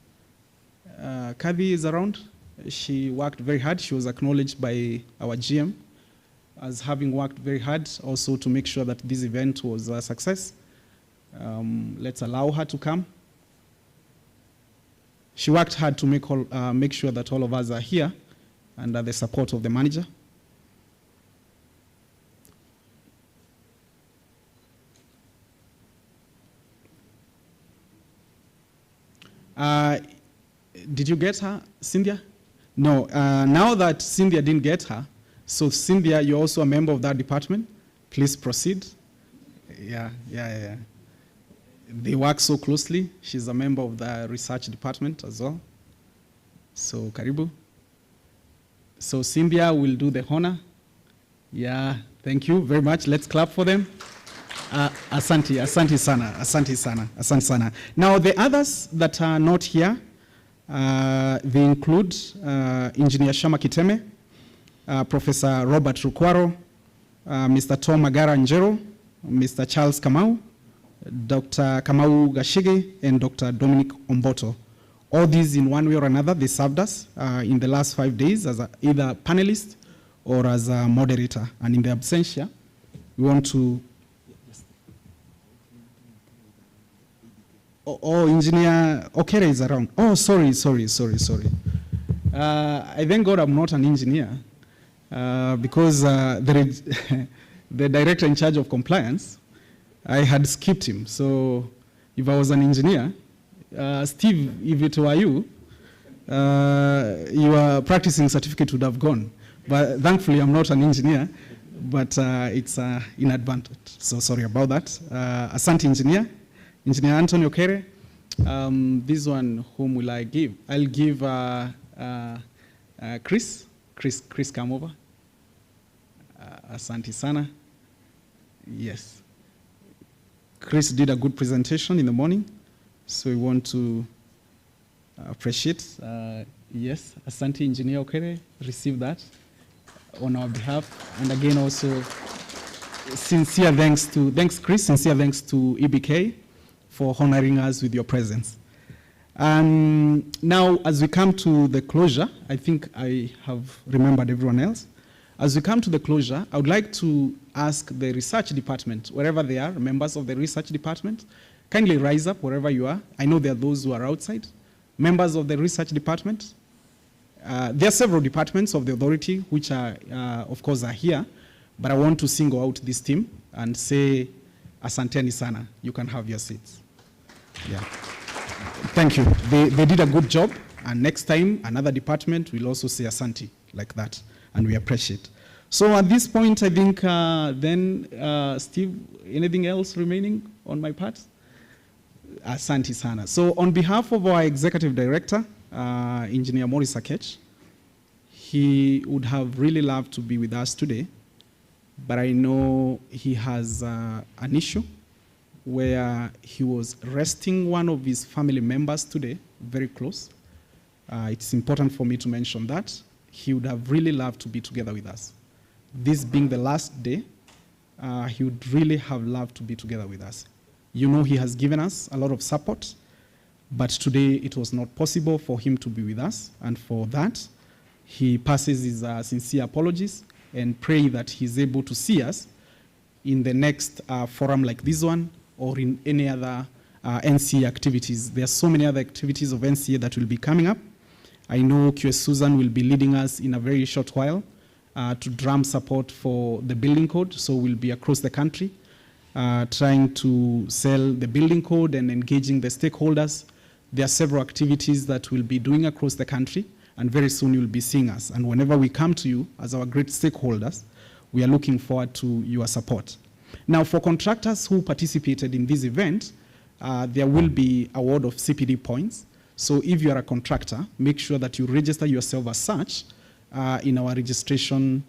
Kathy is around. She worked very hard. She was acknowledged by our GM as having worked very hard also to make sure that this event was a success. Let's allow her to come. She worked hard to make sure that all of us are here under the support of the manager. Did you get her, Cynthia? No, now that Cynthia didn't get her, so Cynthia, you're also a member of that department. Please proceed. Yeah. They work so closely. She's a member of the research department as well. So, karibu. So Cynthia will do the honor. Yeah, thank you very much. Let's clap for them. Asante sana. Now, the others that are not here, they include Engineer Shama Kiteme, Professor Robert Rukwaro, Mr. Tom Magara Njero, Mr. Charles Kamau, Dr. Kamau Gashige, and Dr. Dominic Omboto. All these, in one way or another, they served us in the last 5 days as either panelists or as a moderator. And in the absentia, we want to... Engineer Okere is around. Oh, sorry. I thank God I'm not an engineer because the director in charge of compliance, I had skipped him. So if I was an engineer, Steve, if it were you, your practicing certificate would have gone. But thankfully, I'm not an engineer, but it's in advantage. So sorry about that. Asante engineer. Engineer Anthony Okere, this one, whom will I give? I'll give Chris. Chris, come over. Asante sana. Yes. Chris did a good presentation in the morning, so we want to appreciate. Yes, Asante Engineer Okere, receive that on our behalf. And again, also, sincere thanks Chris, sincere thanks to EBK for honoring us with your presence. Now, as we come to the closure, I think I have remembered everyone else. As we come to the closure, I would like to ask the research department, wherever they are, members of the research department, kindly rise up wherever you are. I know there are those who are outside. Members of the research department. There are several departments of the authority which are, of course, are here, but I want to single out this team and say, Asanteni sana, you can have your seats. Yeah. Thank you. They did a good job, and next time another department will also say Asante like that, and we appreciate. So at this point, I think Steve, anything else remaining on my part? Asante sana. So on behalf of our executive director, Engineer Maurice Akech, he would have really loved to be with us today, but I know he has an issue where he was resting one of his family members today, very close. It's important for me to mention that. He would have really loved to be together with us. This being the last day, he would really have loved to be together with us. You know, he has given us a lot of support, but today it was not possible for him to be with us, and for that, he passes his sincere apologies and pray that he's able to see us in the next forum like this one, or in any other NCA activities. There are so many other activities of NCA that will be coming up. I know QS Susan will be leading us in a very short while to drum support for the building code, so we'll be across the country trying to sell the building code and engaging the stakeholders. There are several activities that we'll be doing across the country, and very soon you'll be seeing us. And whenever we come to you as our great stakeholders, we are looking forward to your support. Now, for contractors who participated in this event, there will be award of CPD points. So if you are a contractor, make sure that you register yourself as such in our registration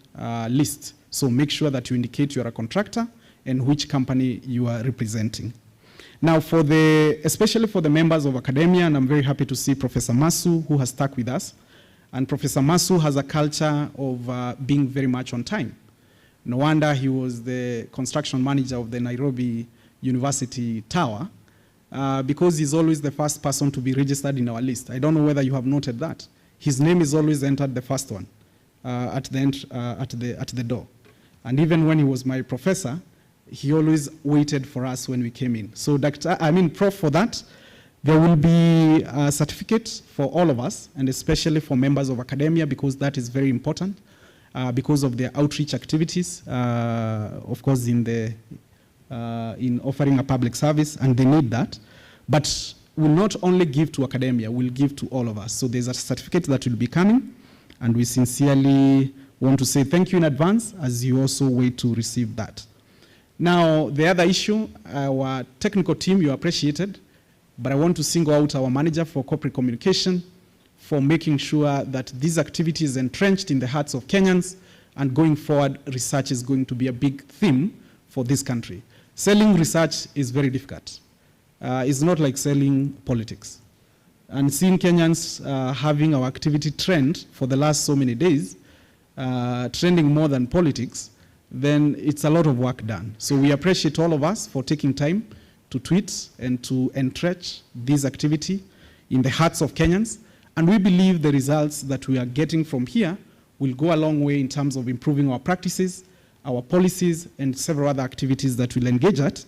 list. So make sure that you indicate you are a contractor and which company you are representing. Now, especially for the members of academia, and I'm very happy to see Professor Masu, who has stuck with us. And Professor Masu has a culture of being very much on time. No wonder he was the construction manager of the Nairobi University Tower, because he's always the first person to be registered in our list. I don't know whether you have noted that. His name is always entered the first one at the door. And even when he was my professor, he always waited for us when we came in. So Prof, for that, there will be a certificate for all of us, and especially for members of academia, because that is very important. Because of their outreach activities, of course, in offering a public service, and they need that. But we'll not only give to academia, we'll give to all of us. So there's a certificate that will be coming, and we sincerely want to say thank you in advance as you also wait to receive that. Now, the other issue, our technical team, you appreciated, but I want to single out our manager for corporate communication, for making sure that these activities are entrenched in the hearts of Kenyans, and going forward, research is going to be a big theme for this country. Selling research is very difficult. It's not like selling politics. And seeing Kenyans having our activity trend for the last so many days, trending more than politics, then it's a lot of work done. So we appreciate all of us for taking time to tweet and to entrench this activity in the hearts of Kenyans. And we believe the results that we are getting from here will go a long way in terms of improving our practices, our policies, and several other activities that we'll engage at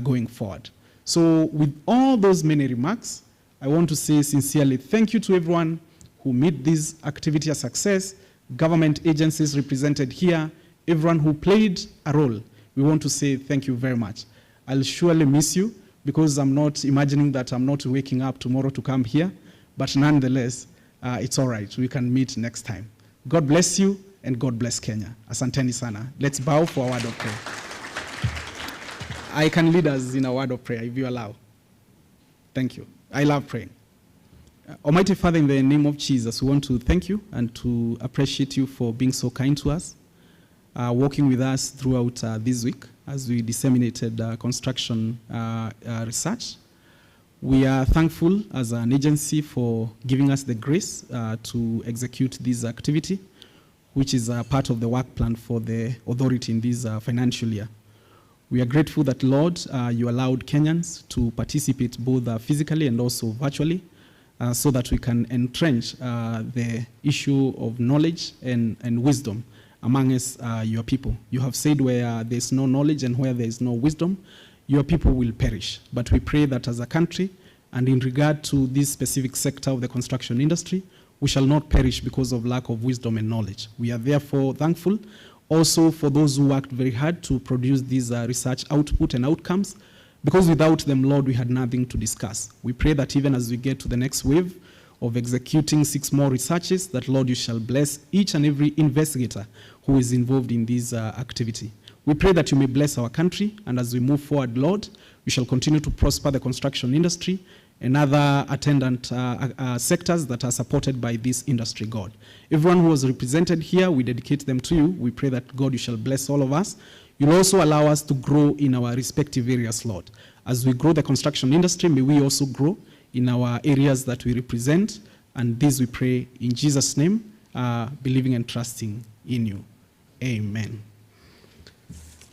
going forward. So with all those many remarks, I want to say sincerely thank you to everyone who made this activity a success, government agencies represented here, everyone who played a role. We want to say thank you very much. I'll surely miss you because I'm not imagining that I'm not waking up tomorrow to come here, but nonetheless, it's all right. We can meet next time. God bless you and God bless Kenya. Asanteni sana. Let's bow for a word of prayer. I can lead us in a word of prayer if you allow. Thank you. I love praying. Almighty Father, in the name of Jesus, we want to thank you and to appreciate you for being so kind to us, working with us throughout this week as we disseminated construction research. We are thankful as an agency for giving us the grace to execute this activity, which is part of the work plan for the authority in this financial year. We are grateful that, Lord, you allowed Kenyans to participate both physically and also virtually so that we can entrench the issue of knowledge and wisdom among us, your people. You have said where there is no knowledge and where there is no wisdom, your people will perish. But we pray that as a country, and in regard to this specific sector of the construction industry, we shall not perish because of lack of wisdom and knowledge. We are therefore thankful also for those who worked very hard to produce these research output and outcomes, because without them, Lord, we had nothing to discuss. We pray that even as we get to the next wave of executing 6 more researches, that, Lord, you shall bless each and every investigator who is involved in this activity. We pray that you may bless our country, and as we move forward, Lord, we shall continue to prosper the construction industry and other attendant sectors that are supported by this industry, God. Everyone who was represented here, we dedicate them to you. We pray that, God, you shall bless all of us. You'll also allow us to grow in our respective areas, Lord. As we grow the construction industry, may we also grow in our areas that we represent. And this we pray in Jesus' name, believing and trusting in you. Amen.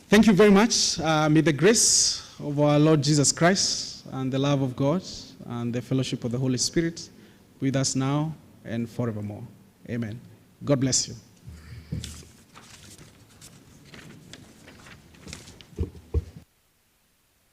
Thank you very much. May the grace of our Lord Jesus Christ and the love of God and the fellowship of the Holy Spirit be with us now and forevermore. Amen. God bless you.